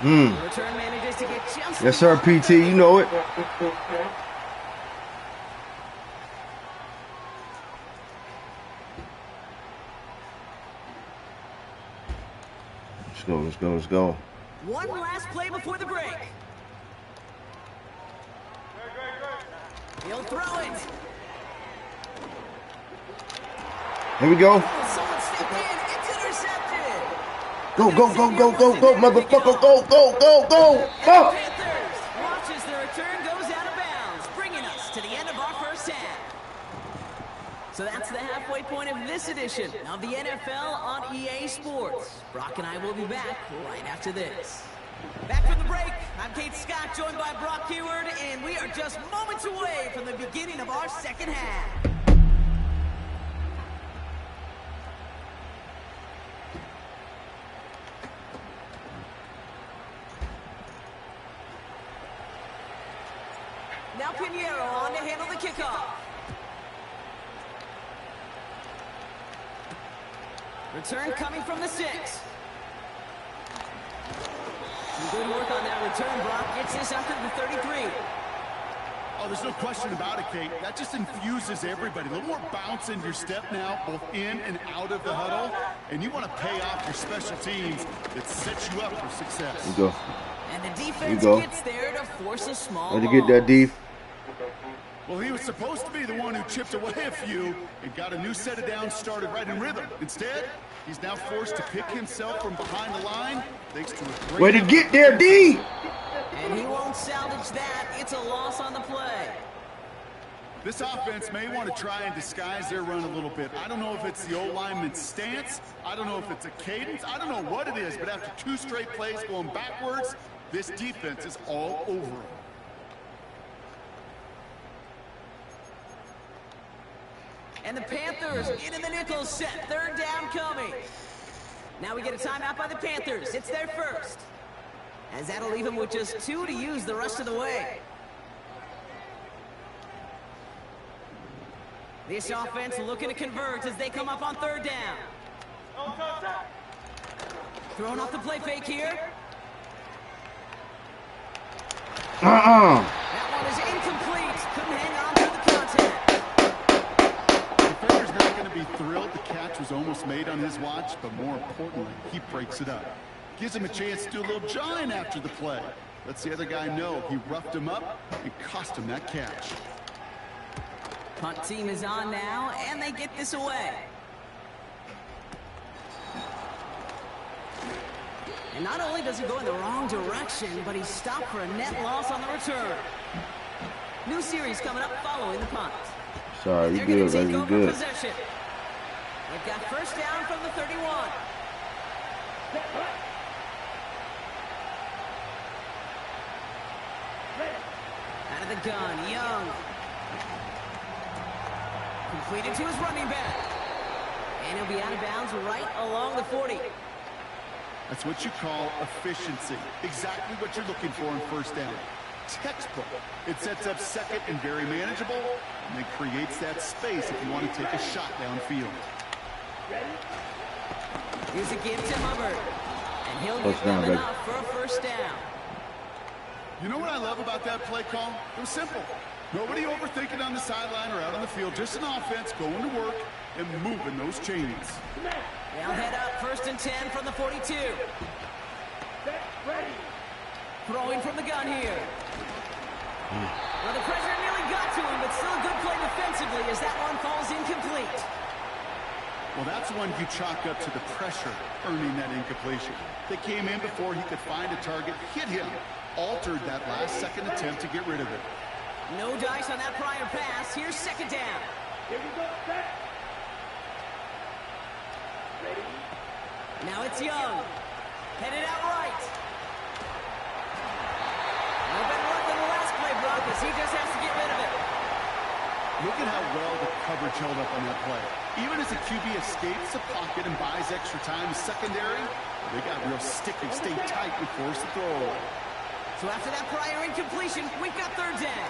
Return manages to get just... Yes, sir, PT. You know it. Let's go, let's go. One last play before the break. He'll throw it. Here we go. Someone stepped in. It's intercepted. Go, motherfucker. Go. Fuck. Panthers watches the return goes out of bounds, bringing us to the end of our first half. So that's the halfway point of this edition of the NFL on EA Sports. Brock and I will be back right after this. Back from the break, I'm Kate Scott, joined by Brock Keyword, and we are just moments away from the beginning of our second half. Now Pinheiro on to handle the kickoff. Return coming from the 6. Some good work on that return, Brock. Gets this up to the 33. Oh, there's no question about it, Kate. That just infuses everybody. A little more bounce in your step now, both in and out of the huddle. And you want to pay off your special teams that sets you up for success. There you go. And the defense gets there to force a small Let you get that deep. Well, he was supposed to be the one who chipped away a few and got a new set of downs started right in rhythm. Instead, he's now forced to pick himself from behind the line thanks to a great... Way to get there, D! And he won't salvage that. It's a loss on the play. This offense may want to try and disguise their run a little bit. I don't know if it's the O-lineman's stance. I don't know if it's a cadence. I don't know what it is, but after 2 straight plays going backwards, this defense is all over him. And the Panthers into the nickel set. 3rd down coming. Now we get a timeout by the Panthers. It's their first. As that'll leave them with just 2 to use the rest of the way. This offense looking to convert as they come up on 3rd down. Throwing off the play fake here. That one is incomplete. Couldn't hang on to the contact. The defender's not going to be thrilled the catch was almost made on his watch, but more importantly, he breaks it up. Gives him a chance to do a little jawing after the play. Lets the other guy know he roughed him up and cost him that catch. Punt team is on now, and they get this away. And not only does he go in the wrong direction, but he's stopped for a net loss on the return. New series coming up following the punt. Sorry, you good, baby, you good. Possession. They've got first down from the 31. Out of the gun, Young. Completed to his running back. And he'll be out of bounds right along the 40. That's what you call efficiency. Exactly what you're looking for in first down. Textbook. It sets up second and very manageable, and it creates that space if you want to take a shot downfield. Here's a give to Hubbard, and he'll get them enough for a first down. You know what I love about that play call? It was simple. Nobody overthinking on the sideline or out on the field. Just an offense going to work and moving those chains. They'll head up first and 10 from the 42. Throwing from the gun here. Well, the pressure nearly got to him, but still a good play defensively as that one falls incomplete. Well, that's one you chalk up to the pressure earning that incompletion. They came in before he could find a target, hit him, altered that last second attempt to get rid of it. No dice on that prior pass. Here's second down. Here we go, set. Ready? Now it's Young. Headed out right. No better luck than the last play, Brock, as he just has to get rid of it. Look at how well the coverage held up on that play. Even as the QB escapes the pocket and buys extra time in secondary, they got real sticky, stay tight and force the throw away. So after that prior incompletion, we've got third down.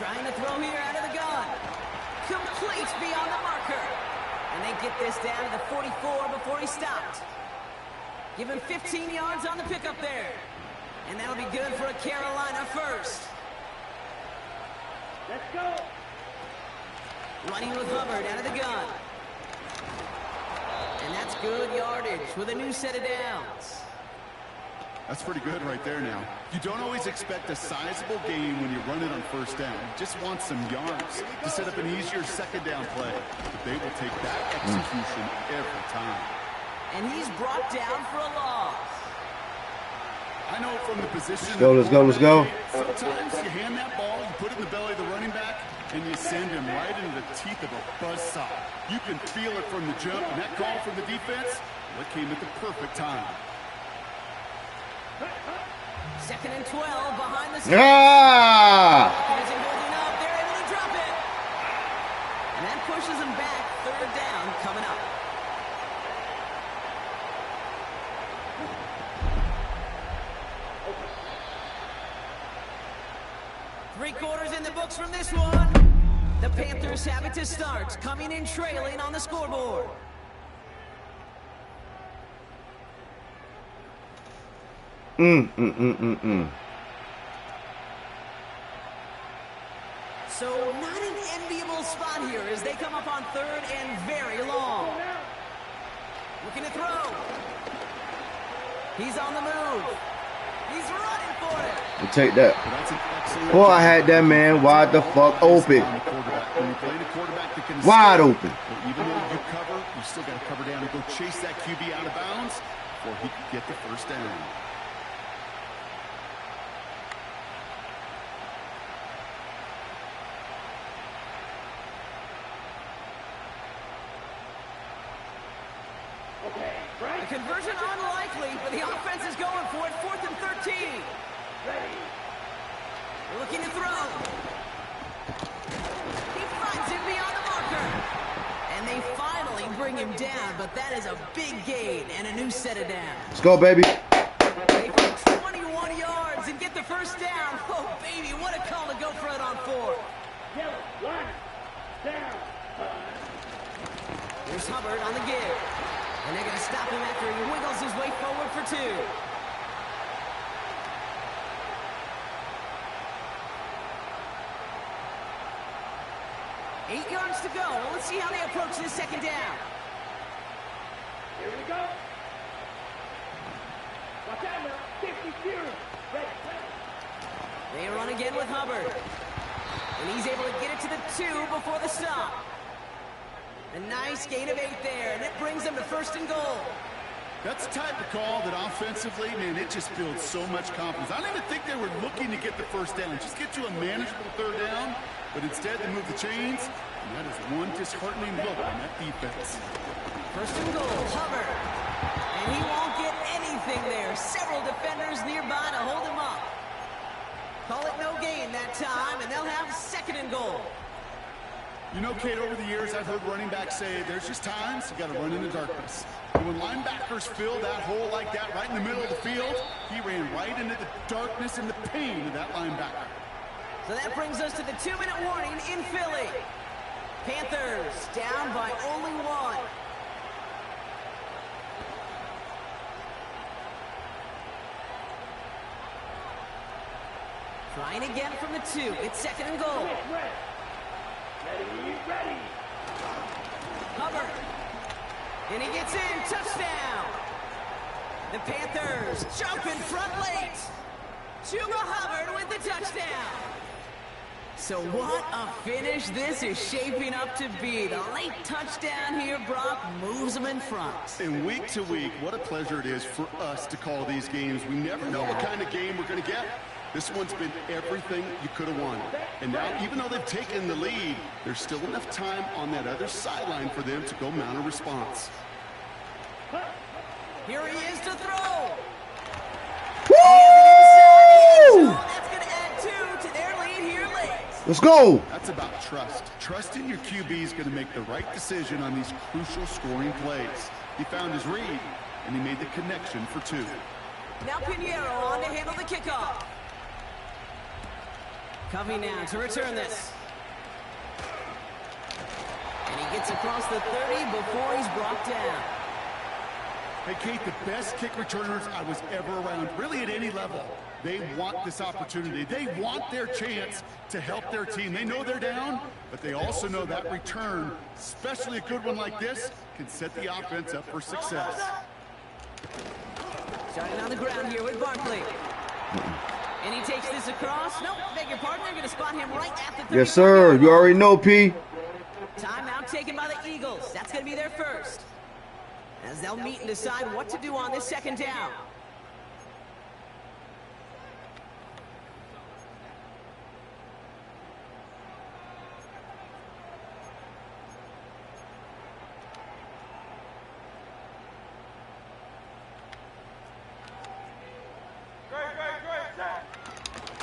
Trying to throw here out of the gun. Complete beyond the marker. And they get this down to the 44 before he stopped. Give him 15 yards on the pickup there. And that'll be good for a Carolina first. Let's go. Running with Hubbard out of the gun. And that's good yardage with a new set of downs. That's pretty good right there now. You don't always expect a sizable gain when you run it on first down. You just want some yards to set up an easier second down play. But they will take that execution every time. And he's brought down for a loss. I know from the position. Let's go. Sometimes you hand that ball, you put it in the belly of the running back, and you send him right into the teeth of a buzzsaw. You can feel it from the jump, and that call from the defense, well, it came at the perfect time. Second and 12 behind the sticks. Ah! Isn't holding up. They're able to drop it. And that pushes them back. Third down coming up. Three quarters in the books from this one. The Panthers have it to start, coming in trailing on the scoreboard. So not an enviable spot here as they come up on third and very long. Looking to throw. He's on the move. He's running for it. We'll take that. Boy, I had that man wide the fuck open. Wide open. Even though you cover, you still got to cover down and go chase that QB out of bounds before he can get the first down. The conversion unlikely, but the offense is going for it. 4th and 13. Ready. They're looking to throw. He finds him beyond the marker. And they finally bring him down, but that is a big gain and a new set of downs. Let's go, baby. They go 21 yards and get the first down. Oh, baby, what a call to go for it on 4. Yellow, line, down. Here's Hubbard on the give. And they're going to stop him after he wiggles his way forward for 2. Eight yards to go. Well, let's see how they approach this second down. Here we go. Watch out now. 50 Fury. Ready. They run again with Hubbard. And he's able to get it to the 2 before the stop. A nice gain of 8 there, and it brings them to 1st and goal. That's the type of call that offensively, man, it just builds so much confidence. I don't even think they were looking to get the first down, just get to a manageable third down, but instead they move the chains, and that is one disheartening look on that defense. First and goal, Hubbard. And he won't get anything there. Several defenders nearby to hold him up. Call it no gain that time, and they'll have second and goal. You know, Kate, over the years, I've heard running backs say there's just times you got to run in the darkness. And when linebackers fill that hole like that right in the middle of the field, he ran right into the darkness and the pain of that linebacker. So that brings us to the 2-minute warning in Philly. Panthers down by only one. Trying again from the 2. It's second and goal. Ready. Hubbard. And he gets in. Touchdown. The Panthers jump in front late. Chuba Hubbard with the touchdown. So what a finish this is shaping up to be. The late touchdown here, Brock, moves them in front. And week to week, what a pleasure it is for us to call these games. We never know what kind of game we're going to get. This one's been everything you could have won. And now, even though they've taken the lead, there's still enough time on that other sideline for them to go mount a response. Here he is to throw. Woo! That's going to add 2 to their lead here late. Let's go. That's about trust. Trust in your QB is going to make the right decision on these crucial scoring plays. He found his read, and he made the connection for 2. Now Pinheiro on to handle the kickoff. Covey now to return this. And he gets across the 30 before he's brought down. Hey, Kate, the best kick returners I was ever around, really at any level, they want this opportunity. They want their chance to help their team. They know they're down, but they also know that return, especially a good one like this, can set the offense up for success. Starting on the ground here with Barkley. And he takes this across. Nope, beg your pardon. They're going to spot him right at the 30. Yes, sir. You already know, P. Timeout taken by the Eagles. That's going to be their first. As they'll meet and decide what to do on this second down.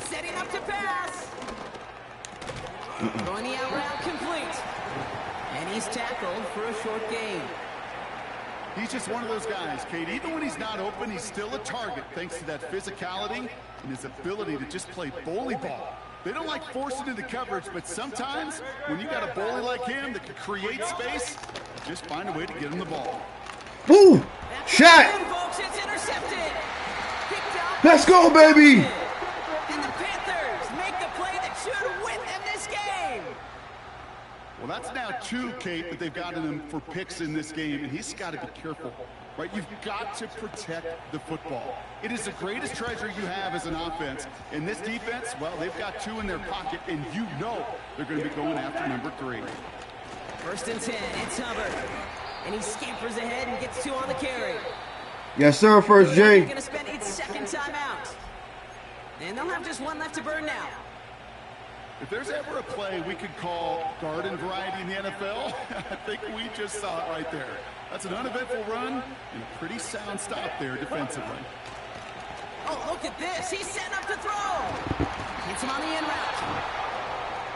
Setting up to pass. Going the out route complete. And he's tackled for a short gain. He's just one of those guys, Kate. Even when he's not open, he's still a target thanks to that physicality and his ability to just play bully ball. They don't like forcing into coverage, but sometimes when you got a bully like him that can create space, just find a way to get him the ball. Woo! Shot! Folks, it's intercepted. Let's go, baby! And the Panthers make the play that should win them this game. Well, that's now 2, Kate, that they've gotten him for picks in this game, and he's got to be careful, right? You've got to protect the football. It is the greatest treasure you have as an offense. And this defense, well, they've got 2 in their pocket, and you know they're going to be going after number 3. First and 10, it's Hubbard. And he scampers ahead and gets 2 on the carry. Yes, sir, First They're J. going to spend its second timeout. And they'll have just 1 left to burn now. If there's ever a play we could call garden variety in the NFL, I think we just saw it right there. That's an uneventful run and a pretty sound stop there defensively. Oh, look at this. He's setting up to throw. Hits him on the in route.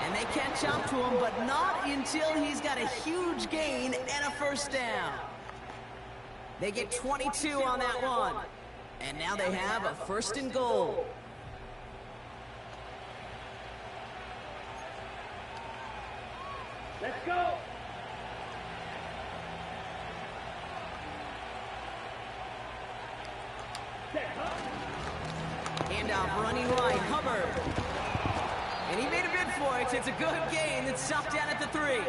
And they catch up to him, but not until he's got a huge gain and a first down. They get 22 on that one. And now they have a first and goal. Let's go. Handoff running right, Hubbard. And he made a bid for it. It's a good gain that's stopped down at the 3.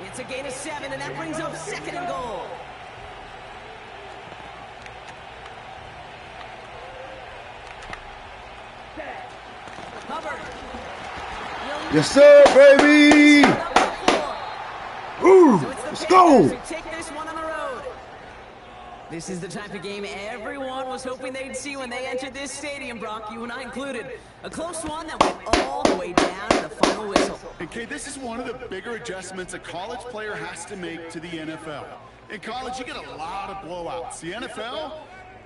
It's a gain of 7, and that brings up second and goal. Hubbard. Yes, sir, baby. Ooh, let's go. Take this one on the road. This is the type of game everyone was hoping they'd see when they entered this stadium, Brock, you and I included. A close one that went all the way down to the final whistle. And Kay, this is one of the bigger adjustments a college player has to make to the NFL. In college, you get a lot of blowouts. The NFL,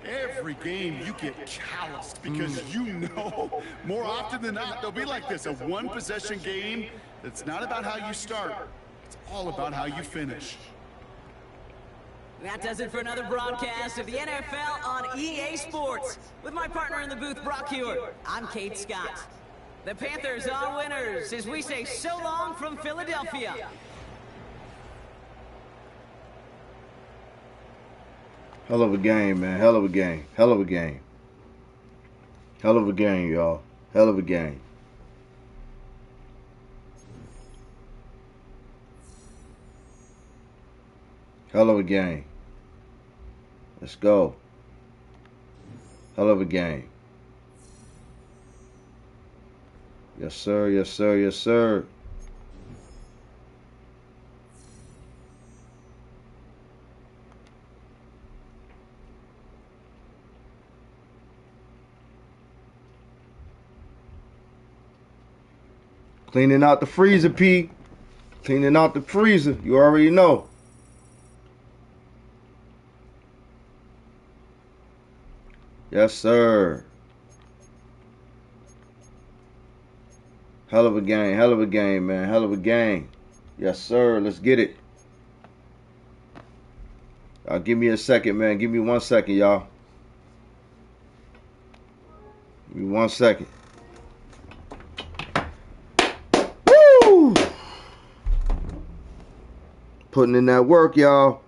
every game you get calloused because you know more often than not they'll be like this, a one-possession game that's not about how you start. It's all about how you finish. That does it for another broadcast of the NFL on EA Sports. With my partner in the booth, Brock Hewitt, I'm Kate Scott. The Panthers are winners as we say so long from Philadelphia. Hell of a game, man. Hell of a game. Hell of a game. Hell of a game, y'all. Hell of a game. Hell of a game. Let's go. Hell of a game. Yes, sir. Yes, sir. Yes, sir. Cleaning out the freezer, P. Cleaning out the freezer. You already know. Yes, sir. Hell of a game. Hell of a game, man. Hell of a game. Yes, sir. Let's get it. Give me a second, man. Give me 1 second, y'all. Give me 1 second. Woo! Putting in that work, y'all.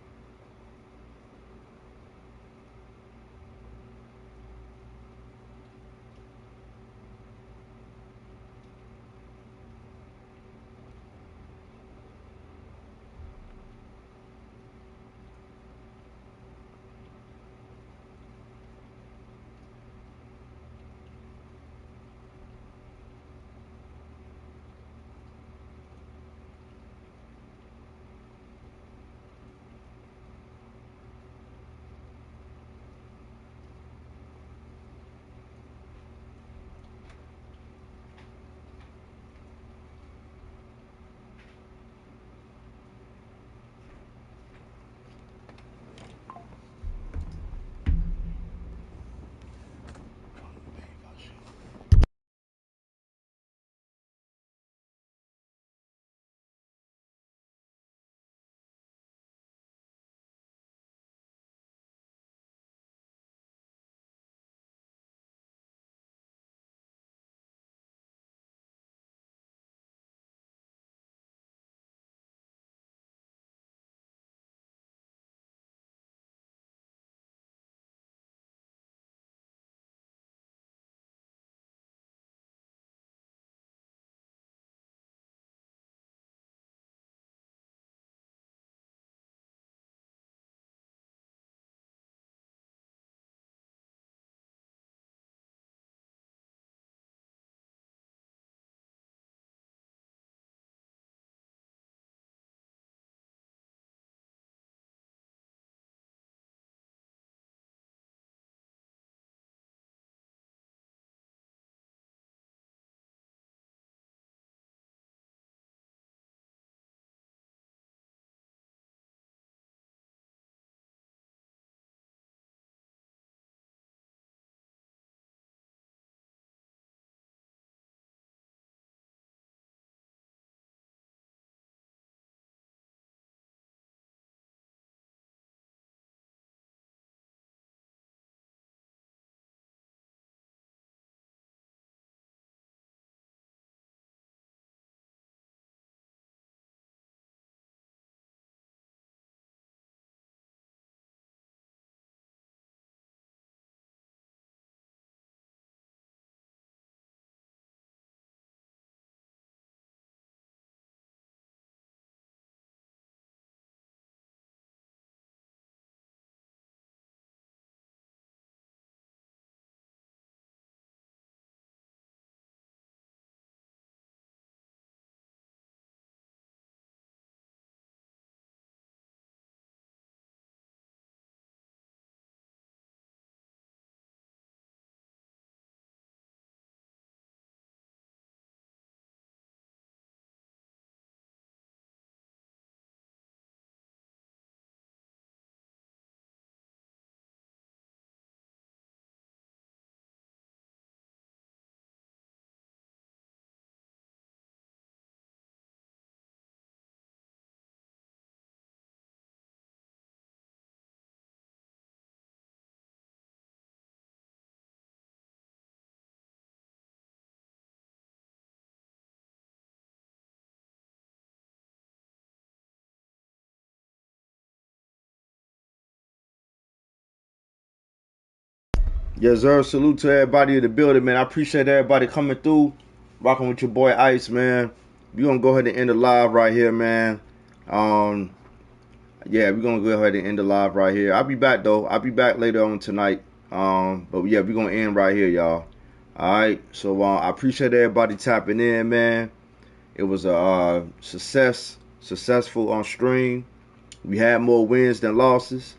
Yes, sir. Salute to everybody in the building, man. I appreciate everybody coming through, rocking with your boy Ice, man. We're gonna go ahead and end the live right here, man. Yeah, we're gonna go ahead and end the live right here. I'll be back though. I'll be back later on tonight. But yeah, we're gonna end right here, y'all. Alright. So I appreciate everybody tapping in, man. It was a successful on stream. We had more wins than losses.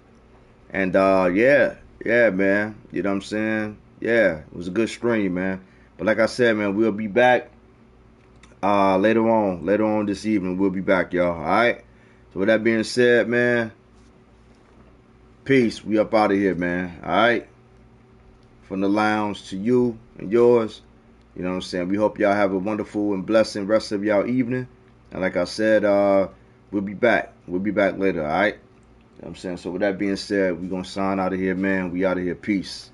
And yeah, man. You know what I'm saying? Yeah, it was a good stream, man. But like I said, man, we'll be back later on this evening. We'll be back, y'all. Alright? So with that being said, man, peace. We up out of here, man. Alright? From the lounge to you and yours. You know what I'm saying? We hope y'all have a wonderful and blessing rest of y'all evening. And like I said, we'll be back. We'll be back later, alright? You know what I'm saying? So with that being said, we're going to sign out of here, man. We out of here. Peace.